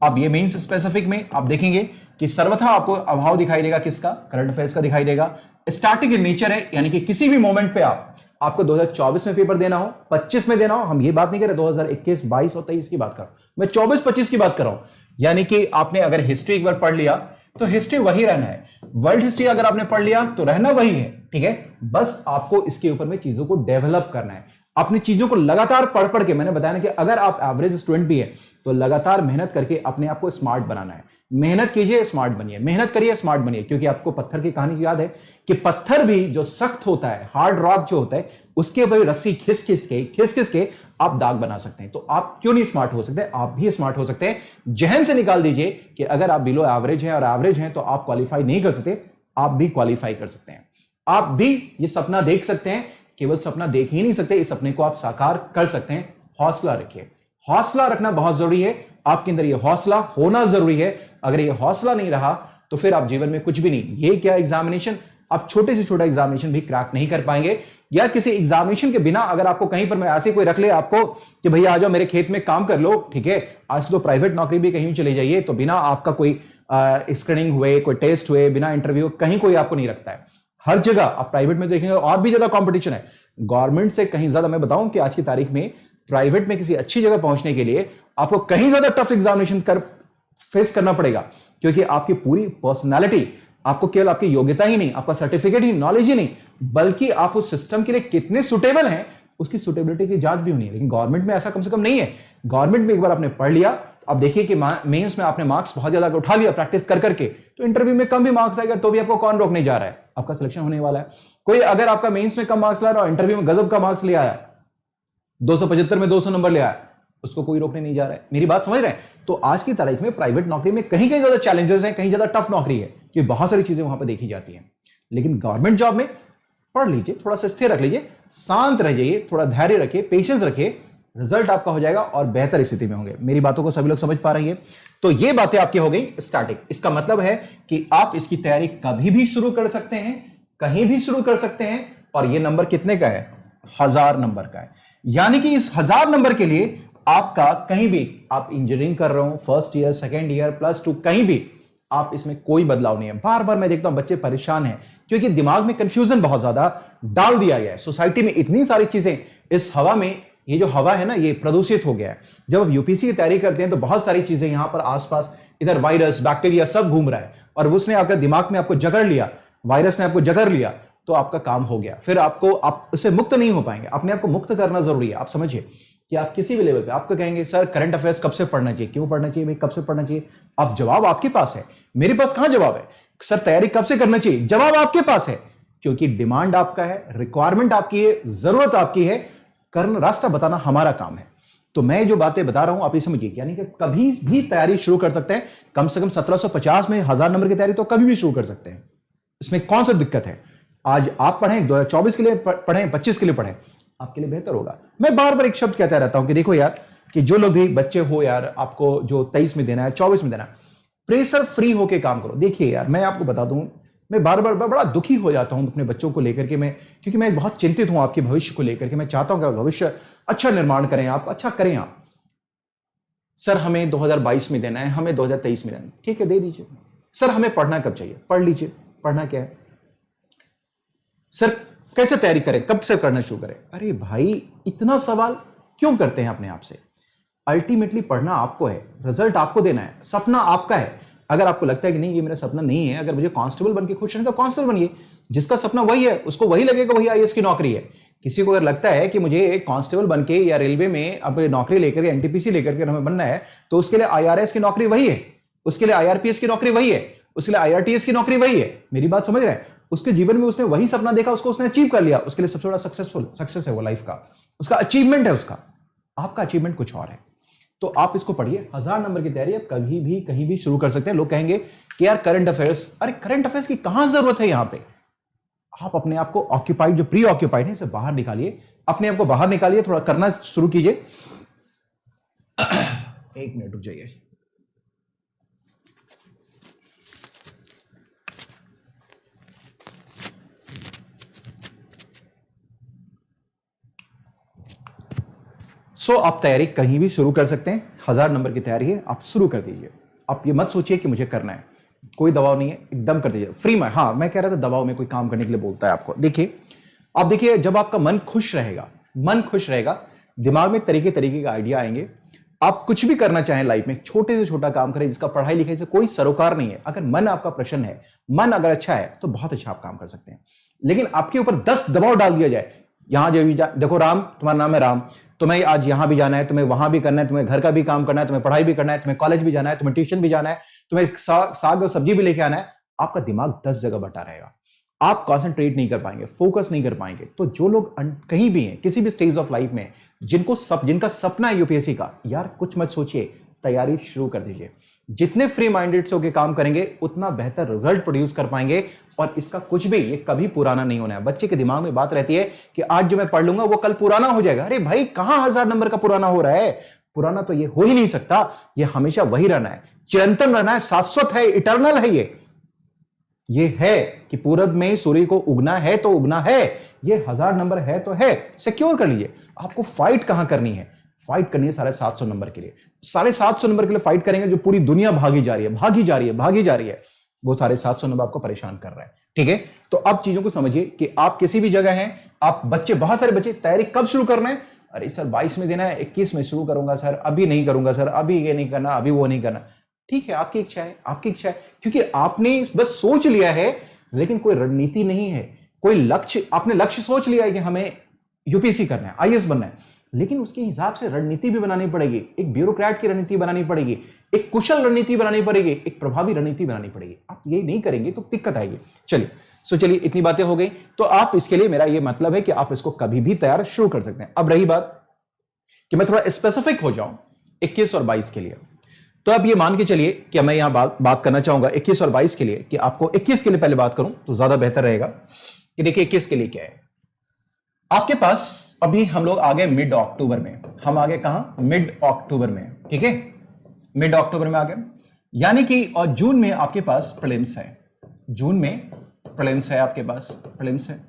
अब ये मेंस स्पेसिफिक में आप देखेंगे कि सर्वथा आपको अभाव दिखाई देगा, किसका? करंट अफेयर्स का दिखाई देगा। स्टैटिक इन नेचर है, यानी कि किसी भी मोमेंट पे आपको 2024 में पेपर देना हो, 25 में देना हो, हम ये बात नहीं कर रहे 2021, 22 और 23 की बात कर रहा हूं, मैं 24-25 की बात कर रहा हूं। यानी कि आपने अगर हिस्ट्री एक बार पढ़ लिया तो हिस्ट्री वही रहना है, वर्ल्ड हिस्ट्री अगर आपने पढ़ लिया तो रहना वही है, ठीक है। बस आपको इसके ऊपर में चीजों को डेवलप करना है, अपनी चीजों को लगातार पढ़ के, मैंने बताया ना कि अगर आप एवरेज स्टूडेंट भी है तो लगातार मेहनत करके अपने आप को स्मार्ट बनाना है। मेहनत कीजिए, स्मार्ट बनिए, मेहनत करिए, स्मार्ट बनिए, क्योंकि आपको पत्थर की कहानी याद है कि पत्थर भी जो सख्त होता है, हार्ड रॉक जो होता है, उसके ऊपर रस्सी खिस खिस के आप दाग बना सकते हैं। तो आप क्यों नहीं स्मार्ट हो सकते? आप भी स्मार्ट हो सकते हैं। जहन से निकाल दीजिए कि अगर आप बिलो एवरेज हैं और एवरेज हैं तो आप क्वालिफाई नहीं कर सकते, आप भी क्वालिफाई कर सकते हैं। आप भी ये सपना देख सकते हैं, केवल सपना देख ही नहीं सकते, इस सपने को आप साकार कर सकते हैं। हौसला रखिए, हौसला रखना बहुत जरूरी है, आपके अंदर यह हौसला होना जरूरी है। अगर यह हौसला नहीं रहा तो फिर आप जीवन में कुछ भी नहीं, ये क्या एग्जामिनेशन, आप छोटे से छोटा एग्जामिनेशन भी क्रैक नहीं कर पाएंगे। या किसी एग्जामिनेशन के बिना अगर आपको कहीं पर मैं ऐसे कोई रख ले आपको कि भैया आ जाओ मेरे खेत में काम कर लो, ठीक है, आज तो प्राइवेट नौकरी भी कहीं भी चले जाइए, तो बिना आपका कोई स्क्रीनिंग हुए, कोई टेस्ट हुए, बिना इंटरव्यू, कहीं कोई आपको नहीं रखता है। हर जगह आप प्राइवेट में देखेंगे और भी ज्यादा कॉम्पिटिशन है, गवर्नमेंट से कहीं ज्यादा। मैं बताऊं कि आज की तारीख में प्राइवेट में किसी अच्छी जगह पहुंचने के लिए आपको कहीं ज्यादा टफ एग्जामिनेशन फेस करना पड़ेगा, क्योंकि आपकी पूरी पर्सनालिटी, आपको केवल आपकी योग्यता ही नहीं, आपका सर्टिफिकेट ही, नॉलेज ही नहीं, बल्कि आप उस सिस्टम के लिए कितने सुटेबल हैं उसकी सुटेबिलिटी की जांच भी होनी है। लेकिन गवर्नमेंट में ऐसा कम से कम नहीं है। गवर्नमेंट में एक बार आपने पढ़ लिया, अब देखिए कि मेंस में आपने मार्क्स बहुत ज्यादा उठा लिया प्रैक्टिस कर करके, तो इंटरव्यू में कम भी मार्क्स आएगा तो भी आपको कौन रोकने जा रहा है, आपका सिलेक्शन होने वाला है। कोई अगर आपका मेंस में कम मार्क्स ला रहा है और इंटरव्यू में गजब का मार्क्स ले आया, 275 में 200 नंबर ले आया, उसको कोई रोकने नहीं जा रहा है। मेरी बात समझ रहे हैं? तो आज की तारीख में प्राइवेट नौकरी में कहीं कहीं ज्यादा चैलेंजेस हैं, कहीं ज्यादा टफ नौकरी है, क्योंकि बहुत सारी चीजें वहां पर देखी जाती हैं। लेकिन गवर्नमेंट जॉब में पढ़ लीजिए, थोड़ा सा स्थिर रख लीजिए, शांत रह जाइए, थोड़ा धैर्य रखिए, पेशेंस रखिए, रिजल्ट आपका हो जाएगा और बेहतर स्थिति में होंगे। मेरी बातों को सभी लोग समझ पा रही है? तो ये बातें आपकी हो गई स्टार्टिंग। इसका मतलब है कि आप इसकी तैयारी कभी भी शुरू कर सकते हैं, कहीं भी शुरू कर सकते हैं। और ये नंबर कितने का है? 1000 नंबर का है। यानी कि इस 1000 नंबर के लिए आपका कहीं भी, आप इंजीनियरिंग कर रहे हो, फर्स्ट ईयर, सेकेंड ईयर, +2, कहीं भी आप इसमें कोई बदलाव नहीं है। बार बार मैं देखता हूं बच्चे परेशान हैं क्योंकि दिमाग में कंफ्यूजन बहुत ज्यादा डाल दिया गया है। सोसाइटी में इतनी सारी चीजें, इस हवा में, ये जो हवा है ना, ये प्रदूषित हो गया है। जब आप यूपीएससी की तैयारी करते हैं तो बहुत सारी चीजें यहां पर आसपास, इधर वायरस, बैक्टीरिया सब घूम रहा है और उसने आपके दिमाग में आपको जकड़ लिया, वायरस ने आपको जकड़ लिया, तो आपका काम हो गया। फिर आप उससे मुक्त नहीं हो पाएंगे। अपने आप को मुक्त करना जरूरी है। आप समझिए कि आप किसी भी लेवल पे आपको कहेंगे सर करंट अफेयर्स कब से पढ़ना चाहिए, क्यों पढ़ना चाहिए भाई, कब से पढ़ना चाहिए? अब जवाब आपके पास है, मेरे पास कहां जवाब है। सर तैयारी कब से करना चाहिए, जवाब आपके पास है, क्योंकि डिमांड आपका है, रिक्वायरमेंट आपकी है, जरूरत आपकी है, करना, रास्ता बताना हमारा काम है। तो मैं जो बातें बता रहा हूं आप ये समझिए, यानी कि कभी भी तैयारी शुरू कर सकते हैं। कम से कम 1750 में 1000 नंबर की तैयारी तो कभी भी शुरू कर सकते हैं। इसमें कौन सा दिक्कत है? आज आप पढ़ें, 2024 के लिए पढ़ें, 25 के लिए पढ़ें, आपके लिए बेहतर होगा। मैं बार बार एक शब्द कहता रहता हूं कि देखो यार, कि जो लोग भी बच्चे हो यार, आपको जो 23 में देना है, 24 में देना है, प्रेशर फ्री होके काम करो। देखिए यार, मैं आपको बता दूं, मैं बार बार बड़ा दुखी हो जाता हूं अपने बच्चों को लेकर के, मैं, क्योंकि मैं बहुत चिंतित हूं आपके भविष्य को लेकर के। मैं चाहता हूं कि भविष्य अच्छा निर्माण करें, आप अच्छा करें। आप सर हमें 2022 में देना है, हमें 2023 में देना है, ठीक है दे दीजिए। सर हमें पढ़ना कब चाहिए, पढ़ लीजिए। पढ़ना क्या है सर, कैसे तैयारी करें, कब से करना शुरू करें? अरे भाई, इतना सवाल क्यों करते हैं अपने आप से? अल्टीमेटली पढ़ना आपको है, रिजल्ट आपको देना है, सपना आपका है। अगर आपको लगता है कि नहीं ये मेरा सपना नहीं है, अगर मुझे कांस्टेबल बन के खुश रहना, तो कांस्टेबल बनिए। जिसका सपना वही है उसको वही लगेगा वही आईएएस की नौकरी है। किसी को अगर लगता है कि मुझे कांस्टेबल बन के या रेलवे में अब नौकरी लेकर, एनटीपीसी लेकर के हमें बनना है, तो उसके लिए आईआरएस की नौकरी वही है, उसके लिए आईआरपीएस की नौकरी वही है, उसके लिए आईआरटीएस की नौकरी वही है। मेरी बात समझ रहे हैं? उसके जीवन में उसने वही सपना देखा, उसको उसने अचीव कर लिया, उसके लिए सबसे बड़ा सक्सेस है वो लाइफ का, उसका अचीवमेंट है उसका। आपका अचीवमेंट कुछ और है। तो आप इसको पढ़िए। 1000 नंबर की तैयारी आप कभी भी कहीं भी शुरू कर सकते हैं। लोग कहेंगे कि यार करंट अफेयर्स, अरे करंट अफेयर्स की कहां जरूरत है यहां पे? आप अपने आप को ऑक्यूपाइड, जो प्री ऑक्यूपाइड है, इसे बाहर निकालिए, अपने आप को बाहर निकालिए, थोड़ा करना शुरू कीजिए। एक मिनट रुक जाइए। आप तैयारी कहीं भी शुरू कर सकते हैं। 1000 नंबर की तैयारी है, आप शुरू कर दीजिए। आप ये मत सोचिए कि मुझे करना है, कोई दबाव नहीं है, एकदम कर दीजिए फ्री में। हाँ, मैं कह रहा था दबाव में कोई काम करने के लिए बोलता है आपको। देखिए, आप देखिए, जब आपका मन खुश रहेगा, मन खुश रहेगा, दिमाग में तरीके तरीके का आइडिया आएंगे। आप कुछ भी करना चाहें लाइफ में, छोटे से छोटा काम करें जिसका पढ़ाई लिखाई से कोई सरोकार नहीं है। अगर मन आपका प्रसन्न है, मन अगर अच्छा है, तो बहुत अच्छा आप काम कर सकते हैं। लेकिन आपके ऊपर 10 दबाव डाल दिया जाए, यहां देखो राम, तुम्हारा नाम है राम, तुम्हें आज यहां भी जाना है, तुम्हें वहां भी करना है, तुम्हें घर का भी काम करना है, तुम्हें पढ़ाई भी करना है, तुम्हें कॉलेज भी जाना है, तुम्हें ट्यूशन भी जाना है, तुम्हें साग और सब्जी भी लेके आना है। आपका दिमाग 10 जगह बटा रहेगा, आप कंसंट्रेट नहीं कर पाएंगे, फोकस नहीं कर पाएंगे। तो जो लोग कहीं भी हैं, किसी भी स्टेज ऑफ लाइफ में, जिनका सपना है यूपीएससी का, यार कुछ मत सोचिए, तैयारी शुरू कर दीजिए। जितने फ्री माइंडेड से होकर काम करेंगे, उतना बेहतर रिजल्ट प्रोड्यूस कर पाएंगे। और इसका कुछ भी, ये कभी पुराना नहीं होना है। बच्चे के दिमाग में बात रहती है कि आज जो मैं पढ़ लूंगा वो कल पुराना हो जाएगा। अरे भाई, कहां 1000 नंबर का पुराना हो रहा है? पुराना तो ये हो ही नहीं सकता, ये हमेशा वही रहना है, चिरंतन रहना है, शाश्वत है, इटर्नल है। ये है कि पूरब में सूर्य को उगना है तो उगना है। ये 1000 नंबर है तो है, सिक्योर कर लीजिए। आपको फाइट कहां करनी है? फाइट करनी है 750 नंबर के लिए। 750 नंबर के लिए फाइट करेंगे। जो पूरी दुनिया भागी जा रही है, भागी जा रही है, भागी जा रही है, वो 750 नंबर आपको परेशान कर रहा है। ठीक है, तो अब चीजों को समझिए कि आप किसी भी जगह हैं, आप बच्चे, बहुत सारे बच्चे, तैयारी कब शुरू करना है? अरे सर 22 में देना है, 21 में शुरू करूंगा सर, अभी नहीं करूंगा सर, अभी ये नहीं करना, अभी वो नहीं करना। ठीक है, आपकी इच्छा है, आपकी इच्छा है, क्योंकि आपने बस सोच लिया है, लेकिन कोई रणनीति नहीं है, कोई लक्ष्य। आपने लक्ष्य सोच लिया है कि हमें यूपीएससी करना है, आईएएस बनना है, लेकिन उसके हिसाब से रणनीति भी बनानी पड़ेगी। एक ब्यूरोक्रेट की रणनीति बनानी पड़ेगी, एक कुशल रणनीति बनानी पड़ेगी, एक प्रभावी रणनीति बनानी पड़ेगी। आप ये नहीं करेंगे तो दिक्कत आएगी। चलिए इतनी बातें हो गई। तो आप इसके लिए, मेरा ये मतलब है कि आप इसको कभी भी तैयार शुरू कर सकते हैं। अब रही बात कि मैं थोड़ा स्पेसिफिक हो जाऊं 21 और 22 के लिए। तो अब ये मान के चलिए कि मैं यहां बात करना चाहूंगा 21 और 22 के लिए, कि आपको 21 के लिए पहले बात करूं तो ज्यादा बेहतर रहेगा। कि देखिए 21 के लिए क्या है आपके पास। अभी हम लोग आ गए मिड अक्टूबर में, हम आ गए कहां, मिड अक्टूबर में, ठीक है, मिड अक्टूबर में आ गए। यानी कि और जून में आपके पास प्रीलिम्स है, जून में प्रीलिम्स है आपके पास, प्रीलिम्स है।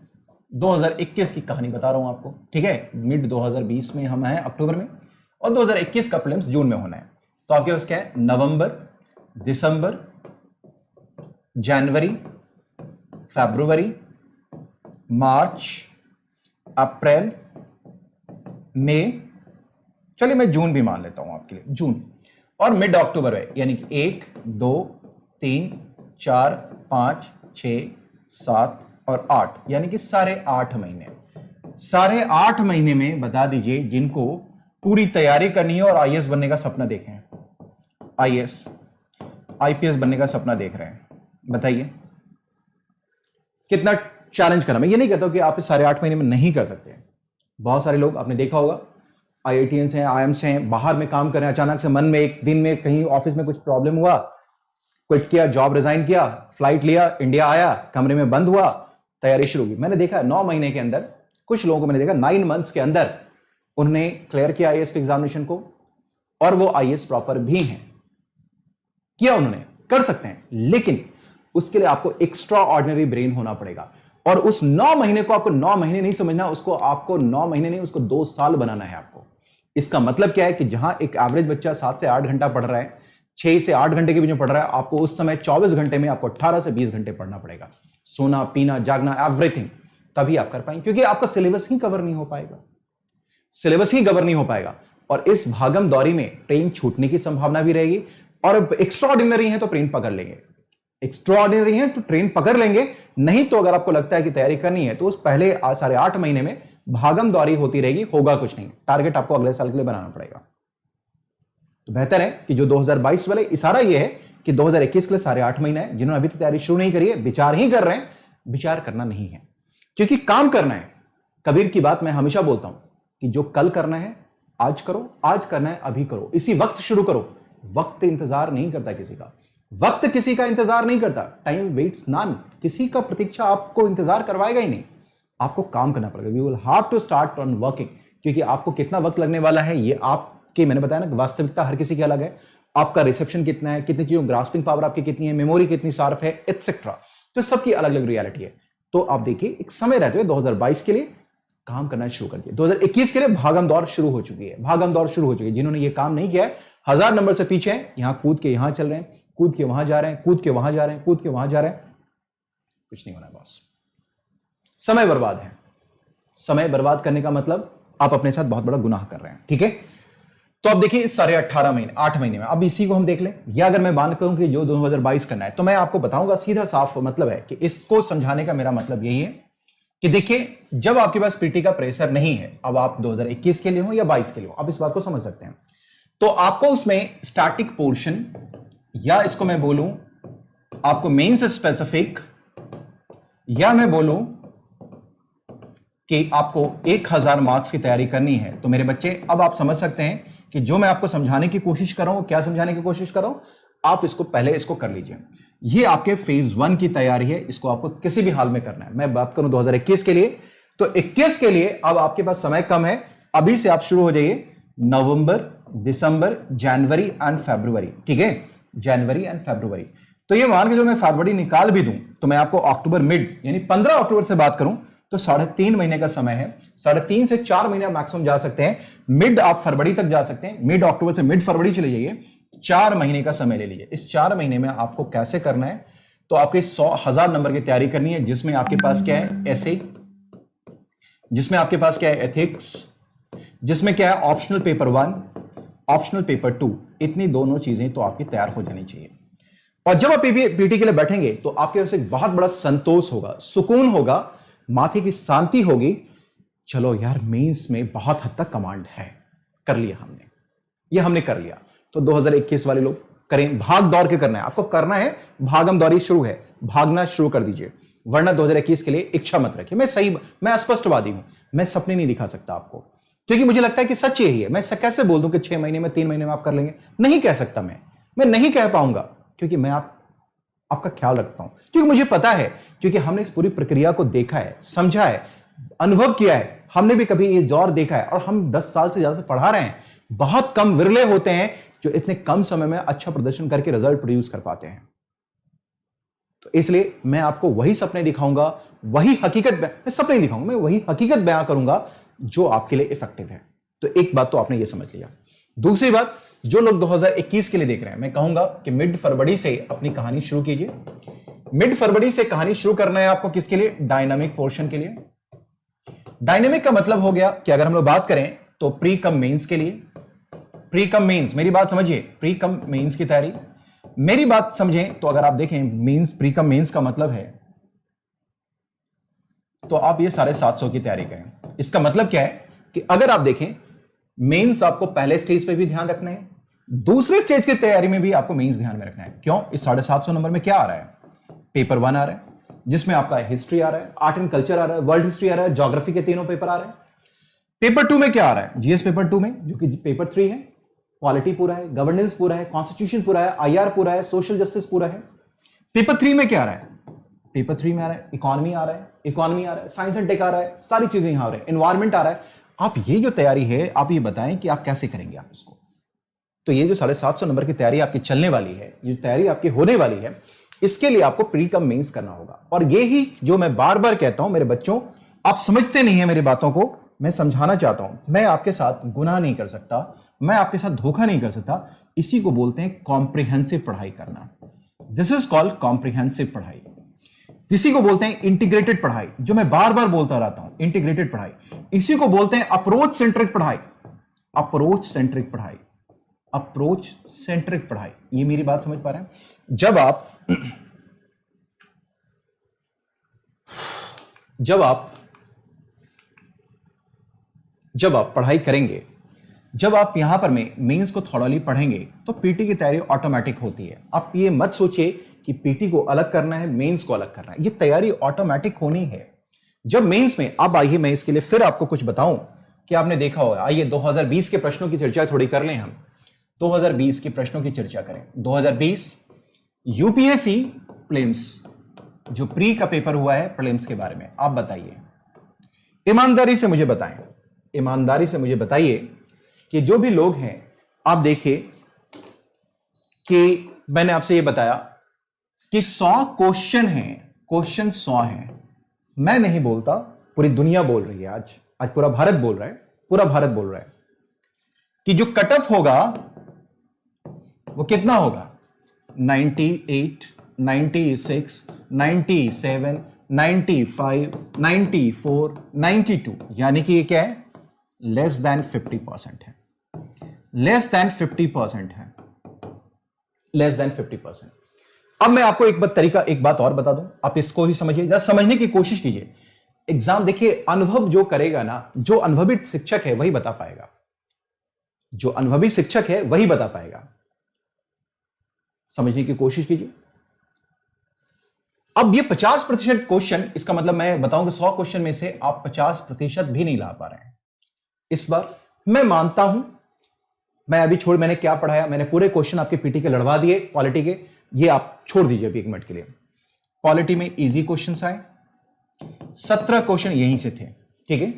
2021 की कहानी बता रहा हूं आपको, ठीक है, मिड 2020 में हम हैं अक्टूबर में, और 2021 का प्रीलिम्स जून में होना है। तो आपके पास क्या है, नवंबर, दिसंबर, जनवरी, फरवरी, मार्च, अप्रैल, मई, चलिए मैं जून भी मान लेता हूं आपके लिए, जून, और मिड अक्टूबर है, यानी कि 1, 2, 3, 4, 5, 6, 7 और 8, यानी कि साढ़े 8 महीने। साढ़े 8 महीने में बता दीजिए जिनको पूरी तैयारी करनी है और आईएएस बनने का सपना देखें, आईएएस आईपीएस बनने का सपना देख रहे हैं, बताइए कितना चैलेंज करना। मैं ये नहीं कहता कि आप इस साढ़े 8 महीने में नहीं कर सकते। बहुत सारे लोग आपने देखा होगा आईआईटीएंस हैं, आईएम्स हैं, बाहर में काम कर रहे हैं, अचानक से मन में एक दिन में कहीं ऑफिस में कुछ प्रॉब्लम हुआ, क्विट किया, जॉब रिजाइन किया, फ्लाइट लिया, इंडिया आया, कमरे में बंद हुआ, तैयारी शुरू की। मैंने देखा 9 महीने के अंदर, कुछ लोगों को मैंने देखा 9 मंथ्स के अंदर उन्होंने क्लियर किया आईएएस के एग्जामिनेशन को, और वो आईएएस प्रॉपर भी हैं, किया उन्होंने, कर सकते हैं। लेकिन उसके लिए आपको एक्स्ट्रा ऑर्डिनरी ब्रेन होना पड़ेगा, और उस 9 महीने को आपको 9 महीने नहीं समझना, उसको आपको 9 महीने नहीं, उसको 2 साल बनाना है आपको। इसका मतलब क्या है कि जहां एक एवरेज बच्चा 7 से 8 घंटा पढ़ रहा है, 6 से 8 घंटे के बीच में पढ़ रहा है, आपको उस समय 24 घंटे में आपको 18 से 20 घंटे पढ़ना पड़ेगा। सोना, पीना, जागना, एवरीथिंग, तभी आप कर पाएंगे, क्योंकि आपका सिलेबस ही कवर नहीं हो पाएगा, सिलेबस ही कवर नहीं हो पाएगा। और इस भागम दौरी में ट्रेन छूटने की संभावना भी रहेगी, और एक्स्ट्रा ऑर्डिनरी है तो ट्रेन पकड़ लेंगे, एक्स्ट्रा ऑर्डिनरी है तो ट्रेन पकड़ लेंगे। नहीं तो अगर आपको लगता है कि तैयारी करनी है तो उस पहले साढ़े 8 महीने में भागम दौरी होती रहेगी, होगा कुछ नहीं। टारगेट आपको अगले साल के लिए बनाना पड़ेगा। तो बेहतर है कि जो 2022 वाले, इशारा यह है कि 2021 के लिए साढ़े 8 महीना है। जिन्होंने अभी तक तैयारी शुरू नहीं करी है, विचार ही कर रहे हैं, विचार करना नहीं है, क्योंकि काम करना है। कबीर की बात मैं हमेशा बोलता हूं कि जो कल करना है आज करो, आज करना है अभी करो, इसी वक्त शुरू करो। वक्त इंतजार नहीं करता किसी का, वक्त किसी का इंतजार नहीं करता, टाइम वेट्स नॉन, किसी का प्रतीक्षा आपको इंतजार करवाएगा ही नहीं। आपको काम करना पड़ेगा, we will have to start on working, क्योंकि आपको कितना वक्त लगने वाला है ये आपके, मैंने बताया ना, वास्तविकता हर किसी की अलग है। आपका रिसेप्शन कितना है, कितनी चीजों, ग्रास्पिंग पावर आपकी कितनी है, मेमोरी कितनी शार्प है, एटसेट्रा, तो सबकी अलग अलग रियलिटी है। तो आप देखिए एक समय रहते हुए 2022 के लिए काम करना शुरू कर दिया। 2021 के लिए भागम दौड़ शुरू हो चुकी है, भागम दौड़ शुरू हो चुकी है। जिन्होंने ये काम नहीं किया है 1000 नंबर से पीछे है, यहां कूद के यहां चल रहे हैं, कूद के वहां जा रहे हैं, कूद के वहां जा रहे हैं, कूद के वहां जा रहे हैं, कुछ नहीं होना बॉस। समय बर्बाद है। समय बर्बाद करने का मतलब आप अपने साथ बहुत बड़ा गुनाह कर रहे हैं, ठीक है। तो अब देखिए इस साढ़े 18 महीने, 8 महीने में, अब इसी को हम देख लें, या अगर मैं बात करूं कि जो 2022 करना है, तो मैं आपको बताऊंगा, सीधा साफ मतलब है कि इसको समझाने का मेरा मतलब यही है कि देखिए जब आपके पास पीटी का प्रेशर नहीं है, अब आप 2021 के लिए हो या 22 के लिए हो, आप इस बात को समझ सकते हैं। तो आपको उसमें स्टैटिक पोर्शन, या इसको मैं बोलूं आपको मेंस स्पेसिफिक, या मैं बोलूं कि आपको 1000 मार्क्स की तैयारी करनी है, तो मेरे बच्चे अब आप समझ सकते हैं कि जो मैं आपको समझाने की कोशिश कर रहा हूं, क्या समझाने की कोशिश कर रहा हूं, आप इसको पहले इसको कर लीजिए। ये आपके फेज 1 की तैयारी है, इसको आपको किसी भी हाल में करना है। मैं बात करूं 2021 के लिए, तो 21 के लिए अब आपके पास समय कम है, अभी से आप शुरू हो जाइए। नवंबर, दिसंबर, जनवरी एंड फरवरी, ठीक है, जनवरी एंड फरवरी। तो ये मान के जो मैं फरवरी निकाल भी दूं, तो मैं आपको अक्टूबर मिड यानी 15 अक्टूबर से बात करूं तो 3.5 महीने का समय है। 3.5 से 4 महीने मैक्सिमम जा सकते हैं। मिड आप फरवरी तक जा सकते हैं, मिड अक्टूबर से मिड फरवरी चले जाइए, 4 महीने का समय ले लीजिए। इस 4 महीने में आपको कैसे करना है, तो आपके 100,000 नंबर की तैयारी करनी है, जिसमें आपके पास क्या है, एसे, जिसमें आपके पास क्या है, एथिक्स, जिसमें क्या है, ऑप्शनल पेपर 1, ऑप्शनल पेपर 2, इतनी दोनों चीजें तो आपकी तैयार हो जानी चाहिए। और जब आप पीटी के लिए बैठेंगे तो आपके पास एक बहुत बड़ा संतोष होगा, सुकून होगा, माथे की शांति होगी। चलो यार, मेंस में बहुत हद तक कमांड है, कर लिया हमने, ये हमने कर लिया। तो 2021 वाले लोग करें, भाग दौड़ के करना है, आपको करना है, भागम दौड़ी शुरू है, भागना शुरू कर दीजिए। वरना 2021 के लिए इच्छा मत रखिए। मैं स्पष्टवादी हूं, मैं सपने नहीं दिखा सकता आपको, क्योंकि मुझे लगता है कि सच यही है। मैं कैसे बोल दूं कि 6 महीने में 3 महीने में आप कर लेंगे, नहीं कह सकता। मैं नहीं कह पाऊंगा, क्योंकि मैं आपका ख्याल रखता हूं, क्योंकि मुझे पता है, क्योंकि हमने इस पूरी प्रक्रिया को देखा है, समझा है, अनुभव किया है। हमने भी कभी ये दौर देखा है, और हम 10 साल से ज्यादा से पढ़ा रहे हैं। बहुत कम विरले होते हैं जो इतने कम समय में अच्छा प्रदर्शन करके रिजल्ट प्रोड्यूस कर पाते हैं। तो इसलिए मैं आपको वही सपने दिखाऊंगा, वही हकीकत, मैं सपने नहीं दिखाऊंगा, मैं वही हकीकत बयां करूंगा जो आपके लिए इफेक्टिव है। तो एक बात तो आपने ये समझ लिया। दूसरी बात, जो लोग 2021 के लिए देख रहे हैं, मैं कहूंगा कि मिड फरवरी से अपनी कहानी शुरू कीजिए। मिड फरवरी से कहानी शुरू करना है आपको, किसके लिए? डायनामिक पोर्शन के लिए। डायनामिक का मतलब हो गया कि अगर हम लोग बात करें तो प्री कम मेंस के लिए, प्री कम मेंस, मेरी बात समझिए, प्री कम मेंस की तैयारी, मेरी बात समझें तो अगर आप देखें मेंस, प्री कम मेंस का मतलब है तो आप ये 750 की तैयारी करें। इसका मतलब क्या है कि अगर आप देखें मेंस आपको पहले स्टेज पे भी ध्यान रखना है, दूसरे स्टेज की तैयारी में भी आपको मेंस ध्यान में रखना है। क्यों? इस 750 नंबर में क्या आ रहा है? पेपर 1 आ रहा है, जिसमें आपका हिस्ट्री आ रहा है, आर्ट एंड कल्चर आ रहा है, वर्ल्ड हिस्ट्री आ रहा है, ज्योग्राफी के तीनों पेपर आ रहे हैं। पेपर 2 में क्या आ रहा है? जीएस पेपर 2 में, जो कि पेपर 3 है, पॉलिटी पूरा है, गवर्नेंस पूरा है, कॉन्स्टिट्यूशन पूरा है, आईआर पूरा है, सोशल जस्टिस पूरा है। पेपर 3 में क्या आ रहा है? पेपर 3 में आ रहा है इकोनॉमी आ रहा है, साइंस एंड टेक आ रहा है, सारी चीजें यहां आ रही है, एनवायरमेंट आ रहा है। आप ये जो तैयारी है, आप ये बताएं कि आप कैसे करेंगे आप इसको। तो ये जो 750 नंबर की तैयारी आपकी चलने वाली है, ये तैयारी आपकी होने वाली है, इसके लिए आपको प्री कम मेंस करना होगा। और ये ही जो मैं बार बार कहता हूं, मेरे बच्चों, आप समझते नहीं है मेरी बातों को, मैं समझाना चाहता हूं। मैं आपके साथ गुनाह नहीं कर सकता, मैं आपके साथ धोखा नहीं कर सकता। इसी को बोलते हैं कॉम्प्रिहेंसिव पढ़ाई करना। दिस इज कॉल्ड कॉम्प्रिहेंसिव पढ़ाई। इसी को बोलते हैं इंटीग्रेटेड पढ़ाई, जो मैं बार बार बोलता रहता हूं, इंटीग्रेटेड पढ़ाई। इसी को बोलते हैं अप्रोच सेंट्रिक पढ़ाई, अप्रोच सेंट्रिक पढ़ाई, अप्रोच सेंट्रिक पढ़ाई। ये मेरी बात समझ पा रहे हैं? जब आप पढ़ाई करेंगे, जब आप यहां पर मेंस को थॉरली पढ़ेंगे, तो पीटी की तैयारी ऑटोमेटिक होती है। आप ये मत सोचिए कि पीटी को अलग करना है, मेंस को अलग करना है, ये तैयारी ऑटोमेटिक होनी है। जब मेंस में, अब आइए मैं इसके लिए फिर आपको कुछ बताऊं कि आपने देखा होगा। आइए 2020 के प्रश्नों की चर्चा थोड़ी कर लें हम। 2020 के प्रश्नों की चर्चा करें। 2020 यूपीएससी प्रीलिम्स, जो प्री का पेपर हुआ है, प्रीलिम्स के बारे में आप बताइए, ईमानदारी से मुझे बताएं, ईमानदारी से मुझे बताइए कि जो भी लोग हैं, आप देखिए कि मैंने आपसे ये बताया कि 100 क्वेश्चन हैं, क्वेश्चन 100 हैं। मैं नहीं बोलता, पूरी दुनिया बोल रही है। आज पूरा भारत बोल रहा है, पूरा भारत बोल रहा है कि जो कट ऑफ होगा वो कितना होगा? 98, 96, 97, 95, 94, 92, यानी कि ये क्या है? लेस देन 50% है, लेस देन 50% है, लेस देन 50%। अब मैं आपको एक बात और बता दूं, आप इसको ही समझिए, जरा समझने की कोशिश कीजिए। एग्जाम देखिए, अनुभव जो करेगा ना, जो अनुभवी शिक्षक है वही बता पाएगा, जो अनुभवी शिक्षक है वही बता पाएगा। समझने की कोशिश कीजिए। अब ये 50% क्वेश्चन, इसका मतलब मैं बताऊं कि 100 क्वेश्चन में से आप 50% भी नहीं ला पा रहे हैं इस बार। मैं मानता हूं, मैंने क्या पढ़ाया, मैंने पूरे क्वेश्चन आपके पीटी के लड़वा दिए, पॉलिटी के, ये आप छोड़ दीजिए अभी 1 मिनट के लिए। पॉलिटी में इजी क्वेश्चन आए, 17 क्वेश्चन यहीं से थे, ठीक है।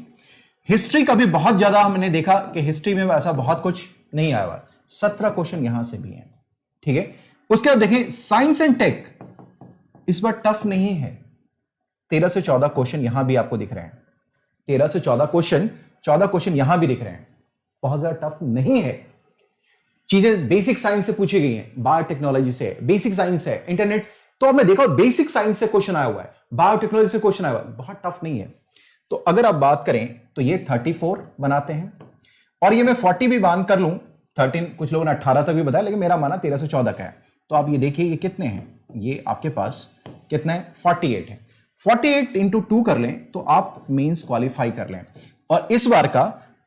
हिस्ट्री का भी बहुत ज्यादा हमने देखा कि हिस्ट्री में ऐसा बहुत कुछ नहीं आया हुआ, 17 क्वेश्चन यहां से भी हैं, ठीक है। उसके बाद देखें साइंस एंड टेक, इस बार टफ नहीं है, 13 से 14 क्वेश्चन यहां भी आपको दिख रहे हैं, 13 से 14 क्वेश्चन यहां भी दिख रहे हैं, बहुत ज्यादा टफ नहीं है। चीजें बेसिक साइंस से पूछी गई हैं, बायोटेक्नोलॉजी से, बेसिक साइंस है, इंटरनेट, तो आपने देखा बेसिक साइंस से क्वेश्चन आया हुआ है, बायोटेक्नोलॉजी से क्वेश्चन आया हुआ है, बहुत टफ नहीं है। तो अगर आप बात करें तो ये 34 बनाते हैं, और ये मैं 40 भी बांध कर लूं, 13, कुछ लोगों ने 18 तक भी बताया, लेकिन मेरा माना 13 से 14 का है। तो आप ये देखिए ये कितने हैं, ये आपके पास कितने हैं? 48 है। 48 इंटू 2 कर लें तो आप मेंस क्वालिफाई कर लें। और इस बार का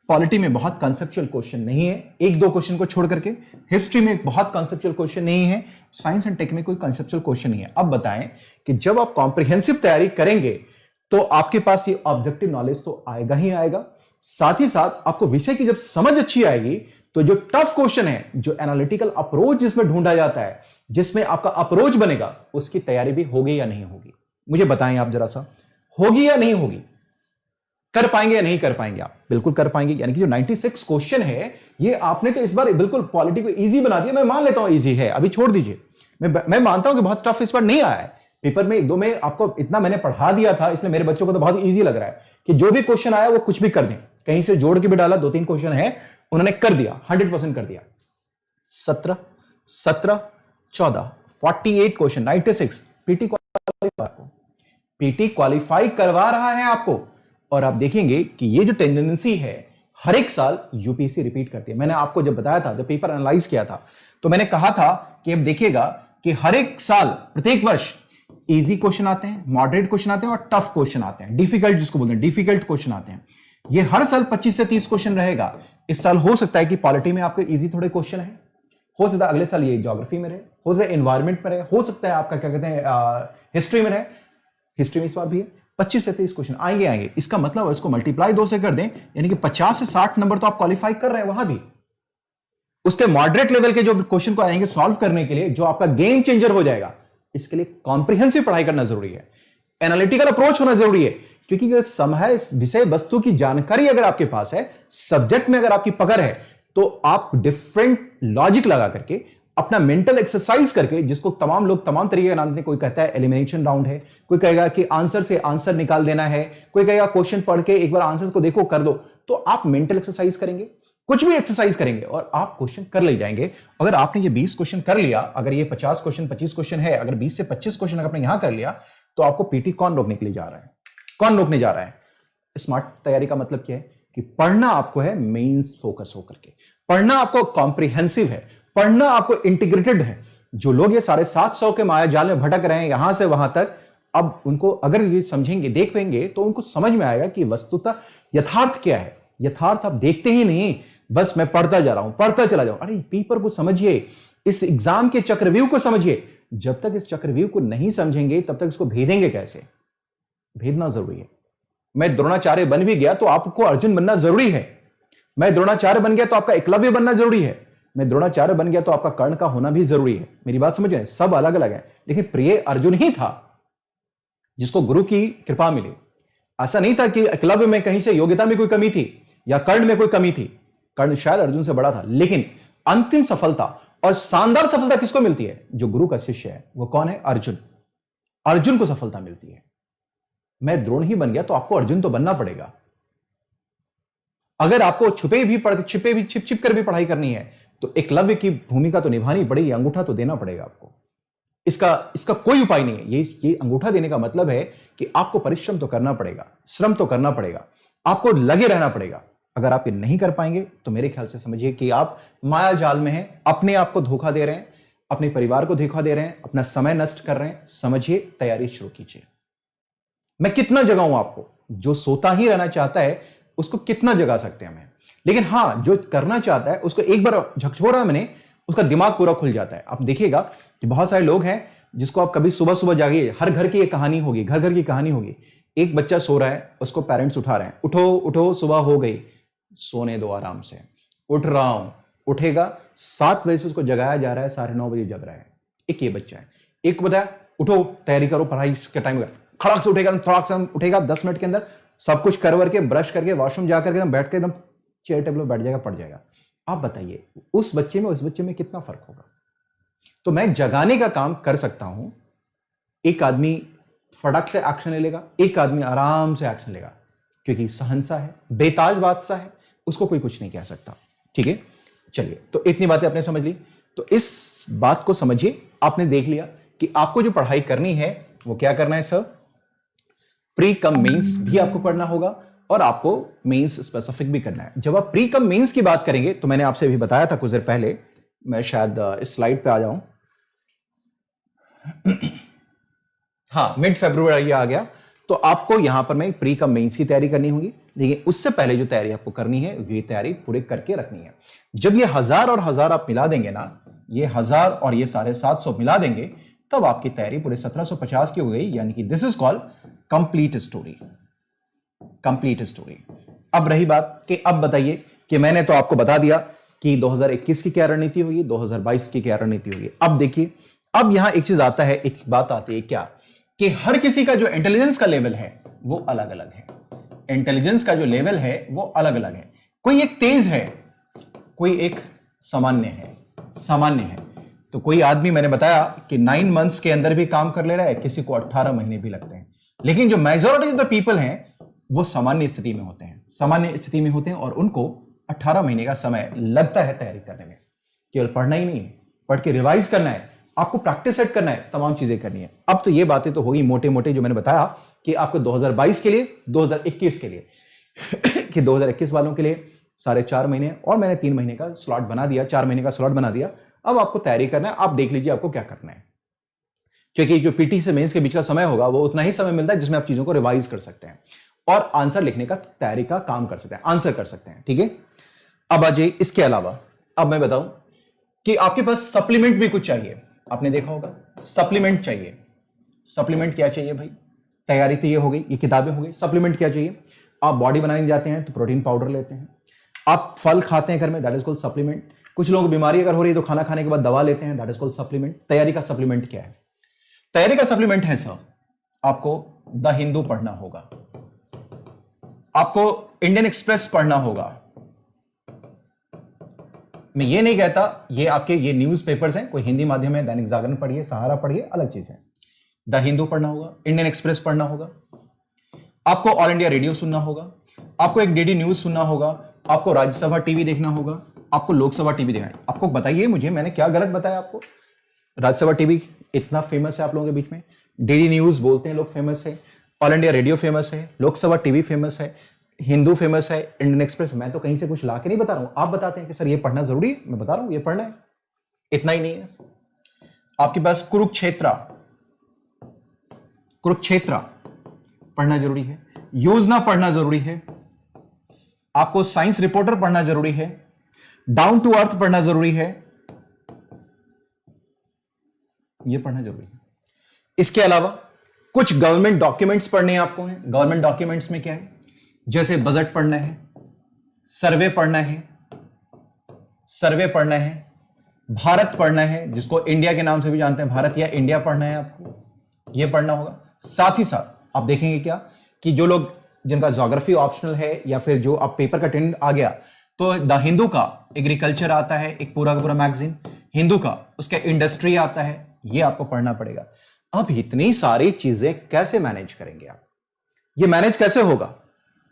पॉलिटी में बहुत कंसेप्चुअल क्वेश्चन नहीं है, 1-2 क्वेश्चन को छोड़ करके। हिस्ट्री में बहुत कंसेप्चुअल क्वेश्चन नहीं है, साइंस एंड टेक में कोई कंसेप्चुअल क्वेश्चन नहीं है। अब बताएं कि जब आप कॉम्प्रिहेंसिव तैयारी करेंगे तो आपके पास ये ऑब्जेक्टिव नॉलेज तो आएगा ही आएगा। साथ ही साथ आपको विषय की जब समझ अच्छी आएगी तो जो टफ क्वेश्चन है, जो एनालिटिकल अप्रोच जिसमें ढूंढा जाता है, जिसमें आपका अप्रोच बनेगा, उसकी तैयारी भी होगी या नहीं होगी? मुझे बताएं आप जरा सा, होगी या नहीं होगी? कर पाएंगे या नहीं कर पाएंगे? आप बिल्कुल कर पाएंगे। यानी कि जो 96 क्वेश्चन है, ये आपने तो इस बार बिल्कुल पॉलिटी को इजी बना दिया। मैं मान लेता हूं इजी है, अभी छोड़ दीजिए। मैं मानता हूं कि बहुत टफ इस बार नहीं आया है पेपर में। एक दो में आपको इतना मैंने पढ़ा दिया था, इसलिए मेरे बच्चों को तो बहुत इजी लग रहा है कि जो भी क्वेश्चन आया वो कुछ भी कर दें, कहीं से जोड़ के भी डाला, 2-3 क्वेश्चन है उन्होंने कर दिया, 100% कर दिया। 17, 14, 48 क्वेश्चन, 96 पीटी क्वालिफाई करवा रहा है आपको। और आप देखेंगे कि ये जो टेंडेंसी है, हर एक साल यूपीएससी रिपीट करती है। मैंने आपको जब बताया था, जब पेपर एनालाइज किया था, तो मैंने कहा था कि अब देखिएगा कि हर एक साल, प्रत्येक वर्ष इजी क्वेश्चन आते हैं, मॉडरेट क्वेश्चन आते हैं और टफ क्वेश्चन आते हैं, डिफिकल्ट जिसको बोलते हैं, डिफिकल्ट क्वेश्चन आते हैं। ये हर साल 25 से 30 क्वेश्चन रहेगा। इस साल हो सकता है कि पॉलिटी में आपको इजी थोड़े क्वेश्चन है, हो सकता है अगले साल ये ज्योग्राफी में रहे, हो सकता है एनवायरमेंट में रहे, हो सकता है आपका क्या कहते हैं हिस्ट्री में रहे। हिस्ट्री में इस बार भी है 25 से 30 क्वेश्चन आएंगे। इसका मतलब इसको मल्टीप्लाई 2 से कर दें, यानी कि 50 से 60 नंबर तो आप क्वालिफाई कर रहे हैं वहां भी। उसके मॉडरेट लेवल के जो क्वेश्चन को आएंगे सॉल्व करने के लिए, जो आपका गेम चेंजर हो जाएगा, इसके लिए कॉम्प्रिहेंसिव पढ़ाई करना जरूरी है, एनालिटिकल अप्रोच होना जरूरी है। क्योंकि विषय वस्तु की जानकारी अगर आपके पास है, सब्जेक्ट में अगर आपकी पकड़ है, तो आप डिफरेंट लॉजिक लगा करके, अपना मेंटल एक्सरसाइज करके, जिसको तमाम लोग तमाम तरीके का नाम देते हैं। कोई कहता है एलिमिनेशन राउंड है, कोई कहेगा कि आंसर से आंसर निकाल देना है, कोई कहेगा क्वेश्चन पढ़ के एक बार आंसर को देखो कर दो। तो आप मेंटल एक्सरसाइज करेंगे, कुछ भी एक्सरसाइज करेंगे और आप क्वेश्चन कर ले जाएंगे। अगर आपने ये 20 क्वेश्चन कर लिया, अगर ये 50 क्वेश्चन 25 क्वेश्चन है, अगर 20 से 25 क्वेश्चन अगर आपने यहां कर लिया, तो आपको पीटी कौन रोकने के लिए जा रहा है? कौन रोकने जा रहा है? स्मार्ट तैयारी का मतलब क्या है कि पढ़ना आपको है मेंस फोकस होकर के, पढ़ना आपको कॉम्प्रिहेंसिव है, पढ़ना आपको इंटीग्रेटेड है। जो लोग ये 750 के माया जाल में भटक रहे हैं यहां से वहां तक, अब उनको अगर ये समझेंगे, देख पाएंगे, तो उनको समझ में आएगा कि वस्तुतः यथार्थ क्या है। यथार्थ आप देखते ही नहीं, बस मैं पढ़ता जा रहा हूं, पढ़ता चला जाऊं। अरे पेपर को समझिए, इस एग्जाम के चक्रव्यूह को समझिए। जब तक इस चक्रव्यूह को नहीं समझेंगे, तब तक इसको भेदेंगे कैसे? भेदना जरूरी है। मैं द्रोणाचार्य बन भी गया तो आपको अर्जुन बनना जरूरी है। मैं द्रोणाचार्य बन गया तो आपका एकलव्य बनना जरूरी है। मैं द्रोणाचार्य बन गया तो आपका कर्ण का होना भी जरूरी है। मेरी बात समझ रहे? सब अलग अलग है। देखिए, प्रिय अर्जुन ही था जिसको गुरु की कृपा मिली। ऐसा नहीं था कि एकलव्य में कहीं से योग्यता में कोई कमी थी या कर्ण में कोई कमी थी। कर्ण शायद अर्जुन से बड़ा था, लेकिन अंतिम सफलता और शानदार सफलता किसको मिलती है? जो गुरु का शिष्य है। वो कौन है? अर्जुन। अर्जुन को सफलता मिलती है। मैं द्रोण ही बन गया तो आपको अर्जुन तो बनना पड़ेगा। अगर आपको छिप छिप कर भी पढ़ाई करनी है, तो एकलव्य की भूमिका तो निभानी पड़ेगी, अंगूठा तो देना पड़ेगा आपको। इसका कोई उपाय नहीं है। ये अंगूठा देने का मतलब है कि आपको परिश्रम तो करना पड़ेगा, श्रम तो करना पड़ेगा, आपको लगे रहना पड़ेगा। अगर आप ये नहीं कर पाएंगे तो मेरे ख्याल से समझिए कि आप माया जाल में हैं, अपने आप को धोखा दे रहे हैं, अपने परिवार को धोखा दे रहे हैं, अपना समय नष्ट कर रहे हैं। समझिए, तैयारी शुरू कीजिए। मैं कितना जगाऊं आपको? जो सोता ही रहना चाहता है उसको कितना जगा सकते हैं हमें? लेकिन हां, जो करना चाहता है उसको एक बार झकझोरा मैंने, उसका दिमाग पूरा खुल जाता है। आप देखिएगा कि बहुत सारे लोग हैं जिसको आप कभी सुबह सुबह जागिए, हर घर की एक कहानी होगी, घर घर की कहानी होगी। एक बच्चा सो रहा है, उसको पेरेंट्स उठा रहे हैं, उठो उठो सुबह हो गई, सोने दो आराम से। उठ रहा हूं, उठेगा, 7 बजे से उसको जगाया जा रहा है, 9:30 बजे जग रहा है। एक ये बच्चा है। एक बताया उठो तैयारी करो, पढ़ाई का टाइम हो गया, खड़क से उठेगा, थोड़ा सा उठेगा, 10 मिनट के अंदर सब कुछ कर करके, ब्रश करके, वॉशरूम जाकर के बैठ के एकदम चेयर टेबल पर बैठ जाएगा, पढ़ जाएगा। आप बताइए उस बच्चे में, उस बच्चे में कितना फर्क होगा? तो मैं जगाने का काम कर सकता हूं। एक आदमी फटक से एक्शन ले लेगा, एक आदमी आराम से एक्शन लेगा, क्योंकि सहनसा है, बेताज बादशाह है, उसको कोई कुछ नहीं कह सकता। ठीक है, चलिए, तो इतनी बातें आपने समझ ली। तो इस बात को समझिए, आपने देख लिया कि आपको जो पढ़ाई करनी है वो क्या करना है सर? प्री कम मेंस भी आपको पढ़ना होगा और आपको मेंस स्पेसिफिक भी करना है। जब आप प्री कम मेंस की बात करेंगे, तो मैंने आपसे अभी बताया था कुछ देर पहले, मैं शायद इस स्लाइड पे आ जाऊं। हाँ, मिड फरवरी आ गया, तो आपको यहां पर मैं प्री कम मेंस की तैयारी करनी होगी। लेकिन उससे पहले जो तैयारी आपको करनी है, ये तैयारी पूरे करके रखनी है। जब ये 1000 और 1000 आप मिला देंगे ना, ये 1000 और ये 750 मिला देंगे, तब आपकी तैयारी पूरे 1750 की हो गई। यानी कि this is called complete story, complete story. अब रही बात कि अब बताइए कि मैंने तो आपको बता दिया कि 2021 की क्या रणनीति होगी, 2022 की क्या रणनीति होगी। अब देखिए, अब यहां एक चीज आता है, एक बात आती है क्या, कि हर किसी का जो इंटेलिजेंस का लेवल है वो अलग अलग है। इंटेलिजेंस का जो लेवल है वो अलग अलग है। कोई एक तेज है, कोई एक सामान्य है, सामान्य है। तो कोई आदमी, मैंने बताया कि 9 मंथ्स के अंदर भी काम कर ले रहा है, किसी को 18 महीने भी लगते हैं। लेकिन जो मेजॉरिटी ऑफ द पीपल हैं वो सामान्य स्थिति में होते हैं, सामान्य स्थिति में होते हैं, और उनको 18 महीने का समय लगता है तैयारी करने में। केवल पढ़ना ही नहीं है, पढ़ के रिवाइज करना है, आपको प्रैक्टिस सेट करना है, तमाम चीजें करनी है। अब तो ये बातें तो होगी मोटे मोटे जो मैंने बताया कि आपको 2022 के लिए, 2021 के लिए कि 2021 वालों के लिए 4.5 महीने, और मैंने 3 महीने का स्लॉट बना दिया, 4 महीने का स्लॉट बना दिया। अब आपको तैयारी करना है, आप देख लीजिए आपको क्या करना है, क्योंकि जो पीटी से मेंस के बीच का समय होगा वो उतना ही समय मिलता है जिसमें आप चीजों को रिवाइज कर सकते हैं और आंसर लिखने का तैयारी का काम कर सकते हैं, आंसर कर सकते हैं। ठीक है, अब आ जाइए इसके अलावा, अब मैं बताऊं कि आपके पास सप्लीमेंट भी कुछ चाहिए। आपने देखा होगा सप्लीमेंट चाहिए। सप्लीमेंट क्या चाहिए भाई? तैयारी तो ये हो गई, ये किताबें हो गई। सप्लीमेंट क्या चाहिए? आप बॉडी बनाने जाते हैं तो प्रोटीन पाउडर लेते हैं, आप फल खाते हैं घर में, दैट इज कॉल्ड सप्लीमेंट। कुछ लोग बीमारी अगर हो रही है तो खाना खाने के बाद दवा लेते हैं, दैट इज कॉल्ड सप्लीमेंट। तैयारी का सप्लीमेंट क्या है? तैयारी का सप्लीमेंट है सर, आपको द हिंदू पढ़ना होगा, आपको इंडियन एक्सप्रेस पढ़ना होगा। मैं ये नहीं कहता ये आपके ये न्यूज़पेपर्स हैं, कोई हिंदी माध्यम है, दैनिक जागरण पढ़िए, सहारा पढ़िए, अलग चीज है। द हिंदू पढ़ना होगा, इंडियन एक्सप्रेस पढ़ना होगा, आपको ऑल इंडिया रेडियो सुनना होगा, आपको एक डीडी न्यूज सुनना होगा, आपको राज्यसभा टीवी देखना होगा, आपको लोकसभा टीवी देखना है। आपको बताइए मुझे, मैंने क्या गलत बताया आपको? राज्यसभा टीवी इतना फेमस है आप लोगों के बीच में, डीडी न्यूज बोलते हैं लोग फेमस है, ऑल इंडिया रेडियो फेमस है, लोकसभा टीवी फेमस है, हिंदू फेमस है, इंडियन एक्सप्रेस। मैं तो कहीं से कुछ ला के नहीं बता रहा हूं, आप बताते हैं कि सर ये पढ़ना जरूरी है, मैं बता रहा हूं ये पढ़ना है। इतना ही नहीं है, आपके पास कुरुक्षेत्र, कुरुक्षेत्र पढ़ना जरूरी है, योजना पढ़ना जरूरी है, आपको साइंस रिपोर्टर पढ़ना जरूरी है, डाउन टू अर्थ पढ़ना जरूरी है, यह पढ़ना जरूरी है। इसके अलावा कुछ गवर्नमेंट डॉक्यूमेंट्स पढ़ने हैं आपको हैं। गवर्नमेंट डॉक्यूमेंट्स में क्या है? जैसे बजट पढ़ना है, सर्वे पढ़ना है, सर्वे पढ़ना है, भारत पढ़ना है, जिसको इंडिया के नाम से भी जानते हैं, भारत या इंडिया पढ़ना है आपको, यह पढ़ना होगा। साथ ही साथ आप देखेंगे क्या कि जो लोग जिनका ज्योग्राफी ऑप्शनल है या फिर जो अब पेपर का ट्रेंड आ गया, तो द हिंदू का एग्रीकल्चर आता है, एक पूरा का पूरा मैगजीन हिंदू का, उसका इंडस्ट्री आता है, ये आपको पढ़ना पड़ेगा। अब इतनी सारी चीजें कैसे मैनेज करेंगे आप? ये मैनेज कैसे होगा?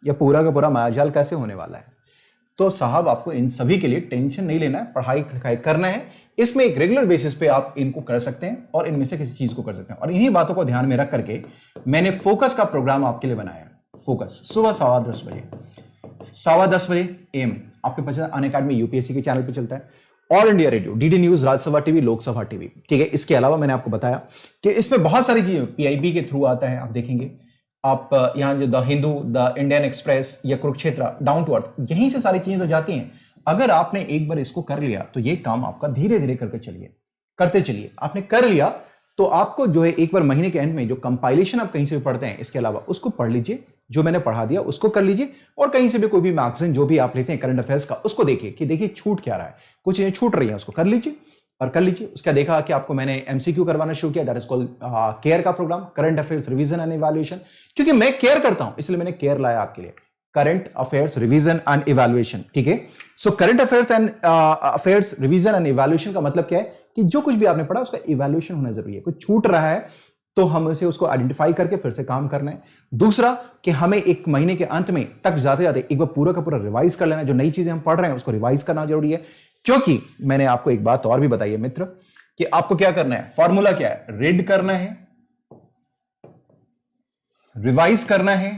यह पूरा का पूरा मायाजाल कैसे होने वाला है? तो साहब आपको इन सभी के लिए टेंशन नहीं लेना है, पढ़ाई लिखाई करना है। इसमें एक रेगुलर बेसिस पे आप इनको कर सकते हैं और इनमें से किसी चीज को कर सकते हैं। और इन्हीं बातों को ध्यान में रख करके मैंने फोकस का प्रोग्राम आपके लिए बनाया। फोकस सुबह 10:15 बजे, 10:15 बजे एम आपके पास अनअकैडमी यूपीएससी के चैनल पे चलता है, all India Radio, DD news, Rajya Sabha TV, Lok Sabha TV. ठीक है, इसके अलावा मैंने आपको बताया कि इसमें बहुत सारी चीजें पीआईबी के थ्रू आता है, आप देखेंगे। आप यहां जो the Hindu, the Indian express या कुरुक्षेत्र, डाउन टू अर्थ, यहीं से सारी चीजें तो जाती हैं। अगर आपने एक बार इसको कर लिया तो ये काम आपका धीरे धीरे करके चलिए, करते चलिए। आपने कर लिया तो आपको जो है एक बार महीने के एंड में जो कंपाइलेशन आप कहीं से भी पढ़ते हैं, इसके अलावा उसको पढ़ लीजिए, जो मैंने पढ़ा दिया उसको कर लीजिए, और कहीं से भी कोई भी मैगजीन जो भी आप लेते हैं करंट अफेयर्स का, उसको देखिए कि देखिए छूट क्या रहा है, कुछ चीजें छूट रही है, उसको कर लीजिए और कर लीजिए। उसका देखा कि आपको मैंने एमसीक्यू करवाना शुरू किया, दैट इज कॉल्ड केयर का program, current affairs revision and evaluation. क्योंकि मैं केयर करता हूं इसलिए मैंने केयर लाया आपके लिए, current affairs revision and evaluation. ठीक है, so current affairs and affairs revision and evaluation का मतलब क्या है कि जो कुछ भी आपने पढ़ा उसका इवैल्यूएशन होना जरूरी है। कुछ छूट रहा है तो हम उसे उसको आइडेंटिफाई करके फिर से काम करना है। दूसरा कि हमें एक महीने के अंत में तक जाते जाते एक बार पूरा का पूरा रिवाइज कर लेना, जो नई चीजें हम पढ़ रहे हैं उसको रिवाइज करना जरूरी है। क्योंकि मैंने आपको एक बात और भी बताई है मित्र, कि आपको क्या करना है, फॉर्मूला क्या है, रीड करना है, रिवाइज करना है,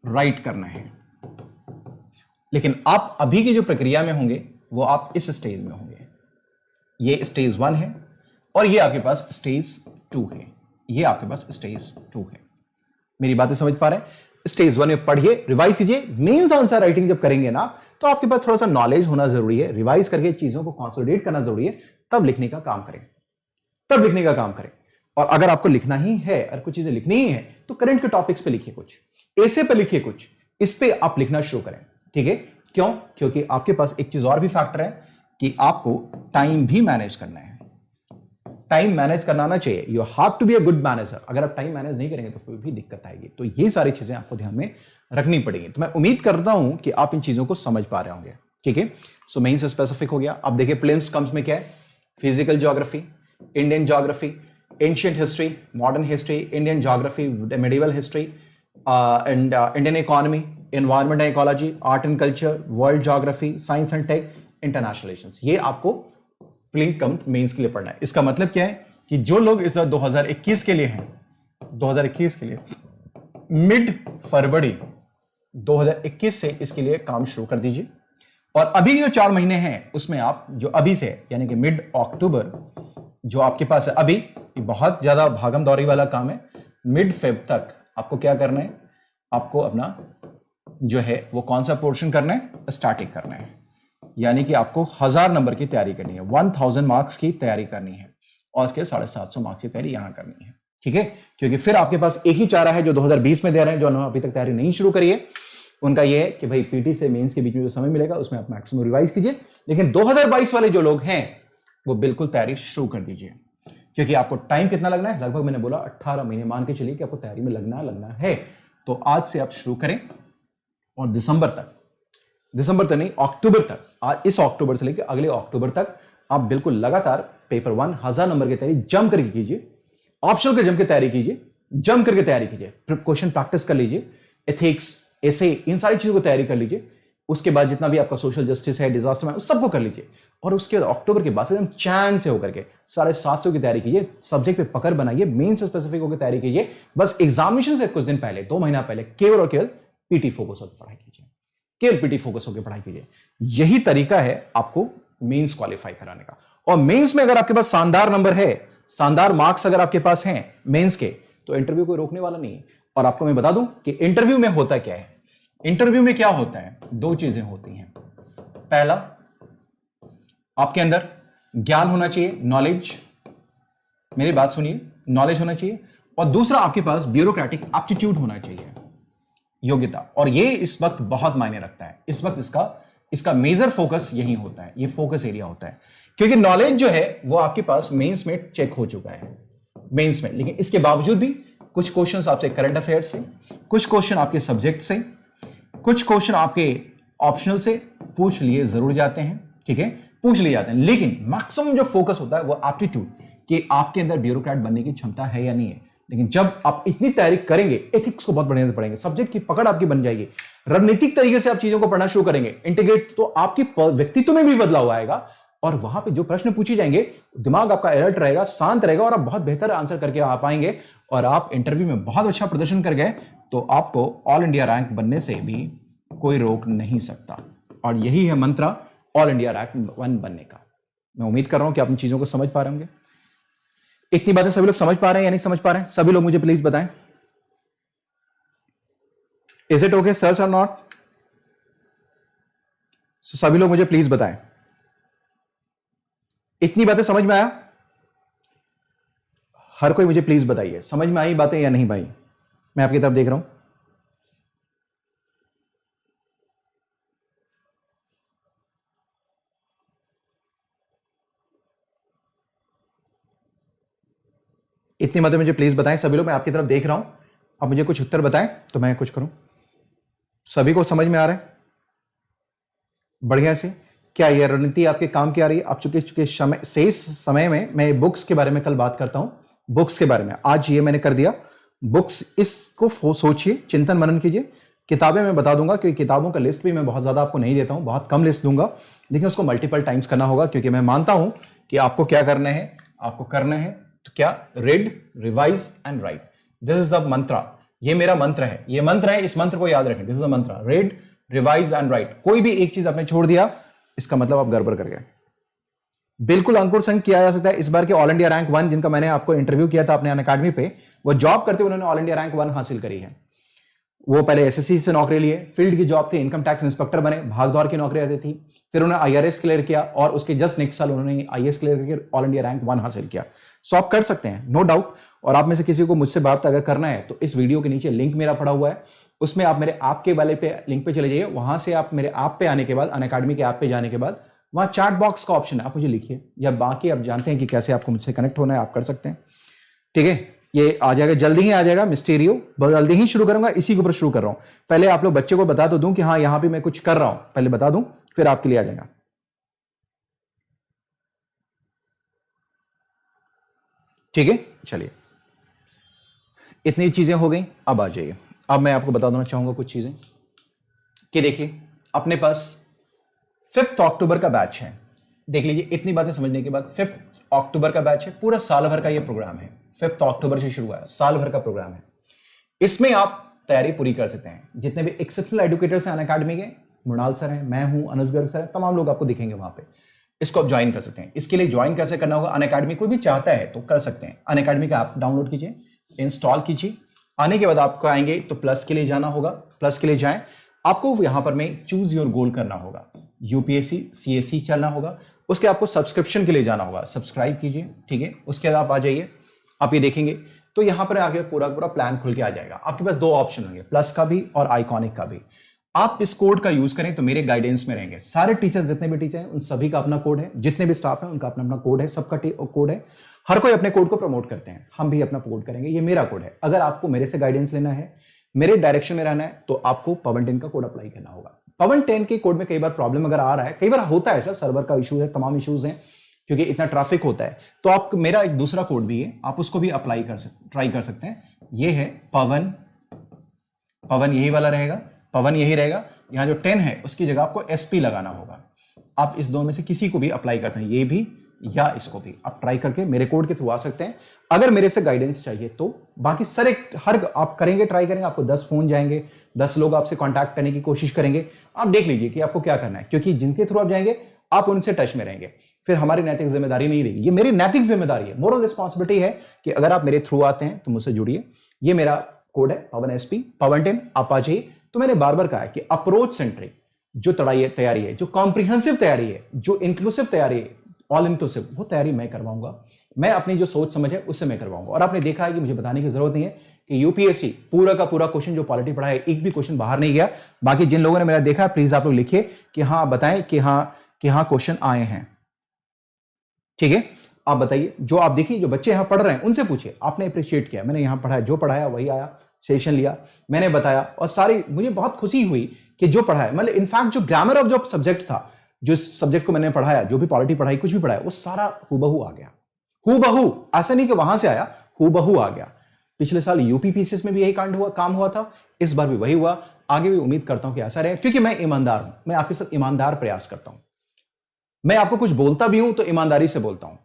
राइट करना है। लेकिन आप अभी की जो प्रक्रिया में होंगे वो आप इस स्टेज में होंगे। ये स्टेज 1 है और ये आपके पास स्टेज 2 है, ये आपके पास स्टेज 2 है। मेरी बातें समझ पा रहे हैं? स्टेज 1 में पढ़िए, रिवाइज कीजिए। मेंस आंसर राइटिंग जब करेंगे ना तो आपके पास थोड़ा सा नॉलेज होना जरूरी है, रिवाइज करके चीजों को कंसोलिडेट करना जरूरी है, तब लिखने का काम करें, तब लिखने का काम करें। और अगर आपको लिखना ही है और कुछ चीजें लिखनी ही है तो करंट के टॉपिक्स पे लिखिए, कुछ ऐसे पे लिखिए, कुछ इस पे आप लिखना शुरू करें। ठीक है, क्यों? क्योंकि आपके पास एक चीज और भी फैक्टर है कि आपको टाइम भी मैनेज करना है। टाइम मैनेज करना आना चाहिए। You have to be a good manager. अगर आप टाइम मैनेज नहीं करेंगे तो फिर भी दिक्कत आएगी। तो ये सारी चीजें आपको ध्यान में रखनी पड़ेगी। तो मैं उम्मीद करता हूं कि आप इन चीजों को समझ पा रहे होंगे। ठीक है, सो मेन से स्पेसिफिक हो गया। अब देखिए प्रीलिम्स कम्स में क्या है, physical geography, Indian geography, ancient history, modern history, Indian geography, medieval history and Indian economy, environment and ecology, art and culture, world geography, science and tech, international relations. ये आपको prelims कम mains के लिए पढ़ना है। इसका मतलब क्या है कि जो लोग इस 2021 के लिए हैं, 2021 के लिए मिड फरवरी 2021 से इसके लिए काम शुरू कर दीजिए। और अभी जो 4 महीने हैं उसमें आप जो अभी से यानी कि मिड अक्टूबर जो आपके पास है अभी, ये बहुत ज्यादा भागम दौड़ी वाला काम है। मिड फेब तक आपको क्या करना है, आपको अपना जो है वो कौन सा पोर्शन करना है, स्टार्टिंग करना है। यानी कि आपको 1000 नंबर की तैयारी करनी है, 1000 मार्क्स की तैयारी करनी है और उसके 750 मार्क्स की तैयारी यहां करनी है। ठीक है, क्योंकि फिर आपके पास एक ही चारा है जो 2020 में दे रहे हैं, जो उन्होंने अभी तक तैयारी नहीं शुरू करी है। उनका यह है कि भाई पीटी से मेंस के बीच में जो समय मिलेगा उसमें आप मैक्सिमम रिवाइज कीजिए। लेकिन 2022 वाले जो लोग हैं वो बिल्कुल तैयारी शुरू कर दीजिए, क्योंकि आपको टाइम कितना लगना है, लगभग मैंने बोला 18 महीने मान के चलिए कि आपको तैयारी में लगना है। तो आज से आप शुरू करें और दिसंबर तक नहीं, अक्टूबर तक, आज इस अक्टूबर से लेकर अगले अक्टूबर तक आप बिल्कुल लगातार पेपर 1 1000 नंबर की तैयारी जम करके कीजिए। ऑप्शनल के जम के तैयारी कीजिए, जम करके तैयारी कीजिए, क्वेश्चन प्रैक्टिस कर लीजिए, एथिक्स, ऐसे इन सारी चीजों को तैयारी कर लीजिए। उसके बाद जितना भी आपका सोशल जस्टिस है, डिजास्टर में, उस सबको कर लीजिए। और उसके बाद अक्टूबर के बाद एकदम चैन से होकर के 750 की तैयारी कीजिए। सब्जेक्ट पे पकड़ बनाइए, मेन से स्पेसिफिक होकर तैयारी कीजिए। बस एग्जामिनेशन से कुछ दिन पहले, 2 महीना पहले केवल और केवल पीटी फोकस होकर पढ़ाई कीजिए, केवल पीटी फोकस होकर पढ़ाई कीजिए। यही तरीका है आपको मेंस क्वालिफाई कराने का। और मेंस में अगर आपके पास शानदार नंबर है, शानदार मार्क्स अगर आपके पास हैं मेंस के, तो इंटरव्यू कोई रोकने वाला नहीं है। और आपको मैं बता दूं कि इंटरव्यू में होता क्या है। इंटरव्यू में क्या होता है, 2 चीजें होती हैं। पहला, आपके अंदर ज्ञान होना चाहिए, नॉलेज, मेरी बात सुनिए, नॉलेज होना चाहिए। और दूसरा, आपके पास ब्यूरोक्रेटिक एप्टीट्यूड होना चाहिए, योग्यता। और ये इस वक्त बहुत मायने रखता है। इस वक्त इसका मेजर फोकस यही होता है, ये फोकस एरिया होता है। क्योंकि नॉलेज जो है वो आपके पास मेंस में चेक हो चुका है, मेंस में। लेकिन इसके बावजूद भी कुछ क्वेश्चंस आपसे करंट अफेयर से, कुछ क्वेश्चन आपके सब्जेक्ट से, कुछ क्वेश्चन आपके ऑप्शनल से पूछ लिए जरूर जाते हैं। ठीक है, पूछ लिए जाते हैं। लेकिन मैक्सिमम जो फोकस होता है वो एप्टीट्यूड, कि आपके अंदर ब्यूरोक्रेट बनने की क्षमता है या नहीं है। लेकिन जब आप इतनी तैयारी करेंगे, एथिक्स को बहुत बढ़िया से पढ़ेंगे, सब्जेक्ट की पकड़ आपकी बन जाएगी, रणनीतिक तरीके से आप चीजों को पढ़ना शुरू करेंगे, इंटीग्रेट, तो आपकी व्यक्तित्व में भी बदलाव आएगा। और वहां पे जो प्रश्न पूछे जाएंगे, दिमाग आपका अलर्ट रहेगा, शांत रहेगा, और आप बहुत बेहतर आंसर करके आ पाएंगे। और आप इंटरव्यू में बहुत अच्छा प्रदर्शन कर गए तो आपको ऑल इंडिया रैंक बनने से भी कोई रोक नहीं सकता। और यही है मंत्र ऑल इंडिया रैंक 1 बनने का। मैं उम्मीद कर रहा हूं कि आप इन चीजों को समझ पा रहे होंगे। इतनी बातें सभी लोग समझ पा रहे हैं या नहीं समझ पा रहे हैं? सभी लोग मुझे प्लीज बताएं, इज इट ओके सर और नॉट? सभी लोग मुझे प्लीज बताएं, इतनी बातें समझ में आया? हर कोई मुझे प्लीज बताइए, समझ में आई बातें या नहीं भाई? मैं आपकी तरफ देख रहा हूं। इतनी बातें मुझे प्लीज बताएं सभी लोग, मैं आपकी तरफ देख रहा हूं। अब मुझे कुछ उत्तर बताएं तो मैं कुछ करूं। सभी को समझ में आ रहा है बढ़िया से? क्या यह रणनीति आपके काम की आ रही है? आप चुके शेष समय में मैं बुक्स के बारे में कल बात करता हूं, बुक्स के बारे में। आज ये मैंने कर दिया, बुक्स, इसको सोचिए, चिंतन मनन कीजिए। किताबें मैं बता दूंगा, क्योंकि किताबों का लिस्ट भी मैं बहुत ज्यादा आपको नहीं देता हूं, बहुत कम लिस्ट दूंगा, लेकिन उसको मल्टीपल टाइम्स करना होगा, क्योंकि मैं मानता हूं कि आपको क्या करना है, आपको करना है तो क्या, read, revise and right. This is the मंत्र, ये मेरा मंत्र है, ये मंत्र है, इस मंत्र को याद रखें। दिस इज द मंत्र, रीड, रिवाइज एंड राइट। कोई भी एक चीज आपने छोड़ दिया, इसका मतलब आप गड़बड़ कर गए। बिल्कुल अंकुर संघ किया जा सकता है। इस बार के ऑल इंडिया रैंक 1 जिनका मैंने आपको इंटरव्यू किया था अपने अनअकैडमी पे, वो जॉब करते हुए उन्होंने ऑल इंडिया रैंक 1 हासिल करी है। वो पहले एसएससी से नौकरी लिए, फील्ड की जॉब थी, इनकम टैक्स इंस्पेक्टर बने, भाग दौड़ की नौकरी रहती थी। फिर उन्होंने आईआरएस क्लियर किया और उसके जस्ट नेक्स्ट साल उन्होंने आईएएस क्लियर करके ऑल इंडिया रैंक 1 हासिल किया। सो आप कर सकते हैं, नो डाउट। और आप में से किसी को मुझसे बात अगर करना है तो इस वीडियो के नीचे लिंक मेरा पड़ा हुआ है, उसमें आप मेरे ऐप के वाले पे लिंक पे चले जाइए। वहां से आप मेरे ऐप पे आने के बाद, अनअकैडमी के ऐप पे जाने के बाद वहां चैट बॉक्स का ऑप्शन है, आप मुझे लिखिए, या बाकी आप जानते हैं कि कैसे आपको मुझसे कनेक्ट होना है, आप कर सकते हैं। ठीक है, ये आ जाएगा, जल्दी ही आ जाएगा मिस्टीरियो, जल्दी ही शुरू करूंगा, इसी के ऊपर शुरू कर रहा हूं। पहले आप लोग बच्चे को बता तो दूं कि हाँ यहां पे मैं कुछ कर रहा हूं, पहले बता दूं, फिर आपके लिए आ जाएगा। ठीक है, चलिए, इतनी चीजें हो गई, अब आ जाइए। अब मैं आपको बता देना चाहूंगा कुछ चीजें कि देखिए, अपने पास 5 अक्टूबर का बैच है। देख लीजिए, इतनी बातें समझने के बाद 5 अक्टूबर का बैच है, पूरा साल भर का ये प्रोग्राम है। 5 अक्टूबर से शुरू हुआ है, साल भर का प्रोग्राम है। इसमें आप तैयारी पूरी कर सकते हैं। जितने भी एक्सेप्शनल एडुकेटर्स हैं अनअकैडमी के, मृणाल सर हैं, मैं हूं, अनुज गर्ग सर हैं, तमाम लोग आपको दिखेंगे वहां पे। इसको आप ज्वाइन कर सकते हैं। इसके लिए ज्वाइन कैसे करना होगा, अनअकैडमी कोई भी चाहता है तो कर सकते हैं। अनअकैडमी का ऐप डाउनलोड कीजिए, इंस्टॉल कीजिए। आने के बाद आपको आएंगे तो प्लस के लिए जाना होगा, प्लस के लिए जाएं। आपको यहां पर में चूज योर गोल करना होगा, यूपीएससी सीएससी चलना होगा। उसके आपको सब्सक्रिप्शन के लिए जाना होगा, सब्सक्राइब कीजिए। ठीक है, उसके बाद आप आ जाइए, आप ये देखेंगे तो यहां पर आगे पूरा पूरा प्लान खुल के आ जाएगा। आपके पास 2 ऑप्शन होंगे, प्लस का भी और आइकॉनिक का भी। आप इस कोड का यूज करें तो मेरे गाइडेंस में रहेंगे। सारे टीचर्स, जितने भी टीचर हैं उन सभी का अपना कोड है, जितने भी स्टाफ है उनका अपना अपना कोड है, सबका कोड है। हर कोई अपने कोड को प्रमोट करते हैं, हम भी अपना कोड करेंगे, ये मेरा कोड है। अगर आपको मेरे से गाइडेंस लेना है, मेरे डायरेक्शन में रहना है, तो आपको पवन 10 का कोड अप्लाई करना होगा। पवन 10 के कोड में कई बार प्रॉब्लम अगर आ रहा है, कई बार होता है सर, सर्वर का इशू है, तमाम इश्यूज हैं क्योंकि इतना ट्रैफिक होता है, तो आप, मेरा एक दूसरा कोड भी है, आप उसको भी अप्लाई कर सकते, ट्राई कर सकते हैं। ये है पवन, पवन यही वाला रहेगा, पवन यही रहेगा। यहां जो 10 है उसकी जगह आपको एसपी लगाना होगा। आप इस दोनों में से किसी को भी अप्लाई कर सकते हैं, ये भी या इसको भी। आप ट्राई करके मेरे कोड के थ्रू आ सकते हैं अगर मेरे से गाइडेंस चाहिए तो। बाकी सर हर आप करेंगे, ट्राई करेंगे, आपको 10 फोन जाएंगे, 10 लोग आपसे कांटेक्ट करने की कोशिश करेंगे। आप देख लीजिए कि आपको क्या करना है, क्योंकि जिनके थ्रू आप जाएंगे आप उनसे टच में रहेंगे, फिर हमारी नैतिक जिम्मेदारी नहीं रही। ये मेरी नैतिक जिम्मेदारी है, मोरल रिस्पॉन्सिबिलिटी है कि अगर आप मेरे थ्रू आते हैं तो मुझसे जुड़िए। ये मेरा कोड है पवन एसपी, पवन 10, आप आ जाइए। तो मैंने बार बार कहा है कि अप्रोच सेंट्रिक जो तैयारी है, जो कॉम्प्रिहेंसिव तैयारी है, जो इंक्लूसिव तैयारी है, ऑल इंक्लूसिव, वो तैयारी मैं करवाऊंगा। मैं अपनी जो सोच समझ है उससे मैं करवाऊंगा। और आपने देखा है कि मुझे बताने की जरूरत नहीं है कि यूपीएससी पूरा का पूरा क्वेश्चन जो पॉलिटी पढ़ा है, एक भी क्वेश्चन बाहर नहीं गया। बाकी जिन लोगों ने मेरा देखा, प्लीज आप लोग लिखिए कि हाँ, बताएं कि हाँ क्वेश्चन आए हैं। ठीक है, आप बताइए, जो आप देखिए, जो बच्चे यहां पढ़ रहे हैं उनसे पूछिए, आपने अप्रिशिएट किया, मैंने यहां पढ़ाया, जो पढ़ाया वही आया, सेशन लिया, मैंने बताया, और सारी मुझे बहुत खुशी हुई कि जो पढ़ाया, मतलब इनफैक्ट जो ग्रामर ऑफ जो सब्जेक्ट था, जो सब्जेक्ट को मैंने पढ़ाया, जो भी पॉलिटी पढ़ाई, कुछ भी पढ़ाया, वो सारा हूबहू आ गया। हूबहू, ऐसा नहीं कि वहां से आया, हूबहू आ गया। पिछले साल यूपीपीसीएस में भी यही काम हुआ था, इस बार भी वही हुआ। आगे भी उम्मीद करता हूं कि ऐसा रहे, क्योंकि मैं ईमानदार हूं, मैं आपके साथ ईमानदार प्रयास करता हूं। मैं आपको कुछ बोलता भी हूं तो ईमानदारी से बोलता हूं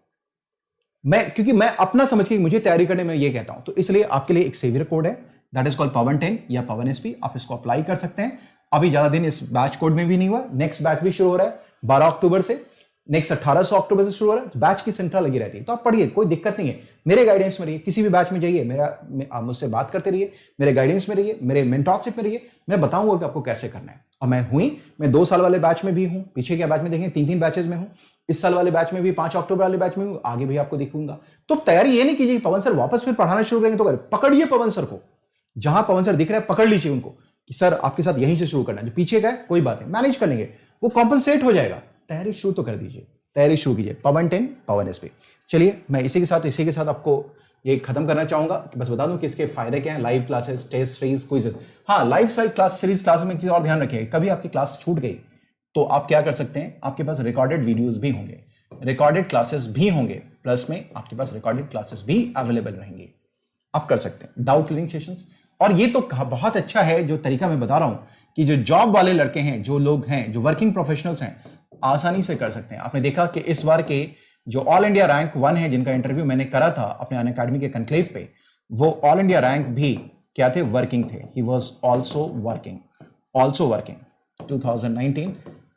क्योंकि मैं अपना समझ के मुझे तैयारी करने में ये कहता हूं। तो इसलिए आपके लिए एक सेवियर कोड है, दैट इज कॉल्ड पवन 10 या पवन एसपी। आप इसको अप्लाई कर सकते हैं। अभी ज्यादा दिन इस बैच कोड में भी नहीं हुआ, नेक्स्ट बैच भी शुरू हो रहा है 12 अक्टूबर से, नेक्स्ट 1800 अक्टूबर से शुरू हो रहा है। बैच की श्रृंखला लगी रहती है, तो आप पढ़िए, कोई दिक्कत नहीं है। मेरे गाइडेंस में रहिए, किसी भी बैच में जाइए, आप मुझसे बात करते रहिए, मेरे गाइडेंस में रहिए, मेरे मेंटरशिप में रहिए, मैं बताऊंगा कि आपको कैसे करना है। और मैं 2 साल वाले बैच में भी हूं, पीछे के बैच में देखें 3 बैचेस में हूं, इस साल वाले बैच में भी 5 अक्टूबर वाले बैच में हूं, आगे भी आपको दिखूंगा। तो तैयारी ये नहीं कीजिए पवन सर वापस फिर पढ़ाना शुरू करेंगे तो पकड़िए पवन सर को, जहां पवन सर दिख रहे हैं पकड़ लीजिए उनको कि सर आपके साथ यहीं से शुरू करना है। जो पीछे गए कोई बात नहीं, मैनेज कर लेंगे, वो कॉम्पनसेट हो जाएगा। तैयारी शुरू तो कर दीजिए, तैयारी शुरू कीजिए। पवन 10 पवन एसपी। चलिए, मैं इसी के साथ आपको ये खत्म करना चाहूंगा कि बस बता दूं कि इसके फायदे क्या हैं। Live classes, test series, quiz. हाँ, लाइव सीरीज क्लास में चीज और ध्यान रखिए, कभी आपकी क्लास छूट गई तो आप क्या कर सकते हैं, आपके पास रिकॉर्डेड वीडियोस भी होंगे, रिकॉर्डेड क्लासेस भी होंगे, प्लस में आपके पास रिकॉर्डेड क्लासेस भी अवेलेबल रहेंगी, आप कर सकते हैं। Doubt clearing sessions. और ये तो बहुत अच्छा है जो तरीका मैं बता रहा हूं कि जो जॉब वाले लड़के हैं, जो लोग हैं, जो वर्किंग प्रोफेशनल्स हैं, आसानी से कर सकते हैं। आपने देखा कि इस बार के जो ऑल इंडिया रैंक 1 है, जिनका इंटरव्यू मैंने करा था अपने अनअकैडमी के कनक्लेव पे, वो ऑल इंडिया रैंक भी क्या थे, वर्किंग थे। He was also working 2019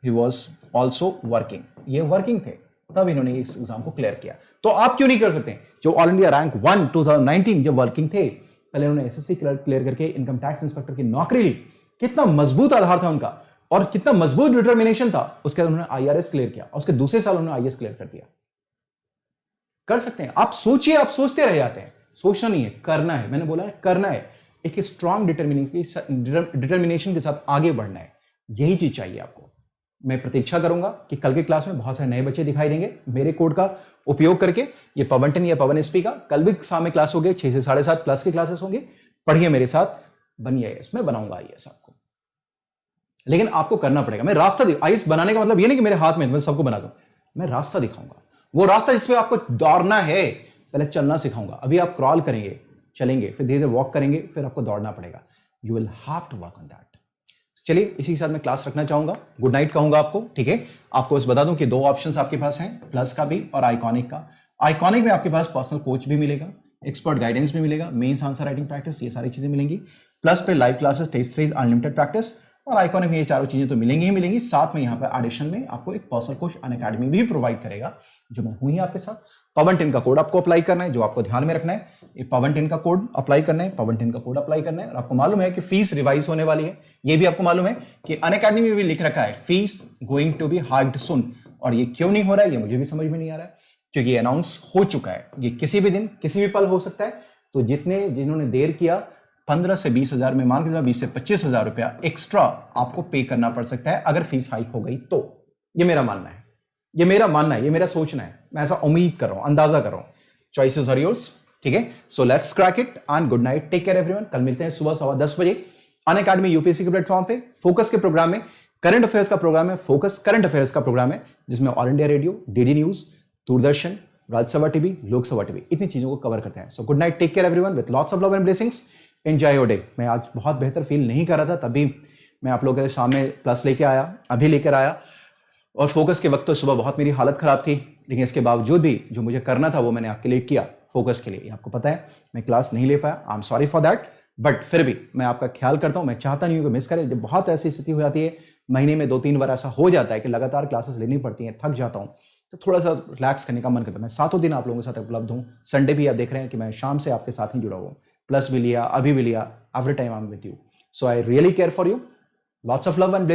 he was also working, ये वर्किंग थे, तब इन्होंने इस एग्जाम को क्लियर किया। तो आप क्यों नहीं कर सकते? जो ऑल इंडिया रैंक 1 2019 जो वर्किंग थे, पहले उन्होंने एसएससी क्लियर करके इनकम टैक्स इंस्पेक्टर की नौकरी ली, कितना मजबूत आधार था उनका और कितना मजबूत डिटर्मिनेशन था। उसके बाद उन्होंने आईआरएस क्लियर किया और उसके दूसरे साल उन्होंने आईएएस क्लियर कर दिया। कर सकते हैं। आप सोचिए, आप सोचते रह जाते हैं। सोचना नहीं है, करना है। मैंने बोला है करना है, एक स्ट्रांग डिटर्मिनेशन के साथ आगे बढ़ना है। यही चीज चाहिए आपको। मैं प्रतीक्षा करूंगा कि कल के क्लास में बहुत सारे नए बच्चे दिखाई देंगे मेरे कोड का उपयोग करके। ये पवन 10 या पवन एसपी का कल भी सामने क्लास होगी, 6 से 7:30 प्लस की क्लासेस होंगे। पढ़िए मेरे साथ, बनिए आईएएस। मैं बनाऊंगा आईएएस आपको, लेकिन आपको करना पड़ेगा। मैं रास्ता आईएएस बनाने का मतलब ये नहीं कि मेरे हाथ में मैं सबको बना दूं। मैं रास्ता दिखाऊंगा, वो रास्ता जिसपे आपको दौड़ना है। पहले चलना सिखाऊंगा। अभी आप क्रॉल करेंगे, चलेंगे, फिर धीरे धीरे वॉक करेंगे, फिर आपको दौड़ना पड़ेगा। You will have to work on that. चलिए, इसी के साथ मैं क्लास रखना चाहूंगा। गुड नाइट कहूंगा आपको, ठीक है। आपको बस बता दूं कि 2 ऑप्शंस आपके पास हैं, प्लस का भी और आइकॉनिक का। आइकॉनिक में आपके पास पर्सनल कोच भी मिलेगा, एक्सपर्ट गाइडेंस भी मिलेगा, मेंस आंसर राइटिंग प्रैक्टिस, ये सारी चीजें मिलेंगी। प्लस पे live classes, test series, unlimited practice. और आइकॉनिक में ये चारों चीजें तो मिलेंगी ही मिलेंगी। साथ में यहाँ पर एडिशन में आपको एक पर्सनल कोच अनअकैडमी भी प्रोवाइड करेगा, जो मैं हूं ही आपके साथ। पवन 10 का कोड आपको अप्लाई करना है, जो आपको ध्यान में रखना है। ये पवन 10 का कोड अप्लाई करना है, पवन 10 का कोड अप्लाई करना है। और आपको मालूम है कि फीस रिवाइज होने वाली है। ये भी आपको मालूम है कि अनअकैडमी में भी लिख रखा है fees going to be hiked soon. और ये क्यों नहीं हो रहा है, ये मुझे भी समझ में नहीं आ रहा है, क्योंकि ये अनाउंस हो चुका है। ये किसी भी दिन, किसी भी पल हो सकता है। तो जिन्होंने देर किया, 15 से 20 हजार में, मान के 20 से 25 हजार रुपया एक्स्ट्रा आपको पे करना पड़ सकता है अगर फीस हाइक हो गई तो। ये मेरा मानना है, ये मेरा मानना है, ये मेरा सोचना है। मैं ऐसा उम्मीद कर रहा हूं, अंदाजा कर रहा हूं। चॉइसेस आर योर्स, ठीक है। So let's crack it and good night, take care everyone. कल मिलते हैं सुबह 10:15 बजे अनअकैडमी यूपीएससी के प्लेटफॉर्म पे। फोकस के प्रोग्राम में करंट अफेयर्स का प्रोग्राम है, फोकस करंट अफेयर्स का प्रोग्राम है, जिसमें All India Radio, DD News, Doordarshan, Rajya Sabha TV, Lok Sabha TV, इतनी चीजों को कवर करते हैं। So good night, take care everyone with lots of love and blessings. Enjoy your day. मैं आज बहुत बेहतर फील नहीं कर रहा था, तभी मैं आप लोगों के सामने प्लस लेके आया, अभी लेकर आया। और फोकस के वक्त तो सुबह बहुत मेरी हालत खराब थी, लेकिन इसके बावजूद भी जो मुझे करना था वो मैंने आपके लिए किया, फोकस के लिए। आपको पता है मैं क्लास नहीं ले पाया, I am sorry for that. But फिर भी मैं आपका ख्याल करता हूं। मैं चाहता नहीं हूं कि मिस करें। जब बहुत ऐसी स्थिति हो जाती है, महीने में 2-3 बार ऐसा हो जाता है कि लगातार क्लासेस लेनी पड़ती हैं, थक जाता हूं, तो थोड़ा सा रिलैक्स करने का मन करता है। मैं 7 दिन आप लोगों के साथ उपलब्ध हूं। संडे भी आप देख रहे हैं कि मैं शाम से आपके साथ ही जुड़ा हुआ हूं। प्लस भी लिया, अभी भी लिया, every time I am with you. So I really care for you. Lots of love and blessings.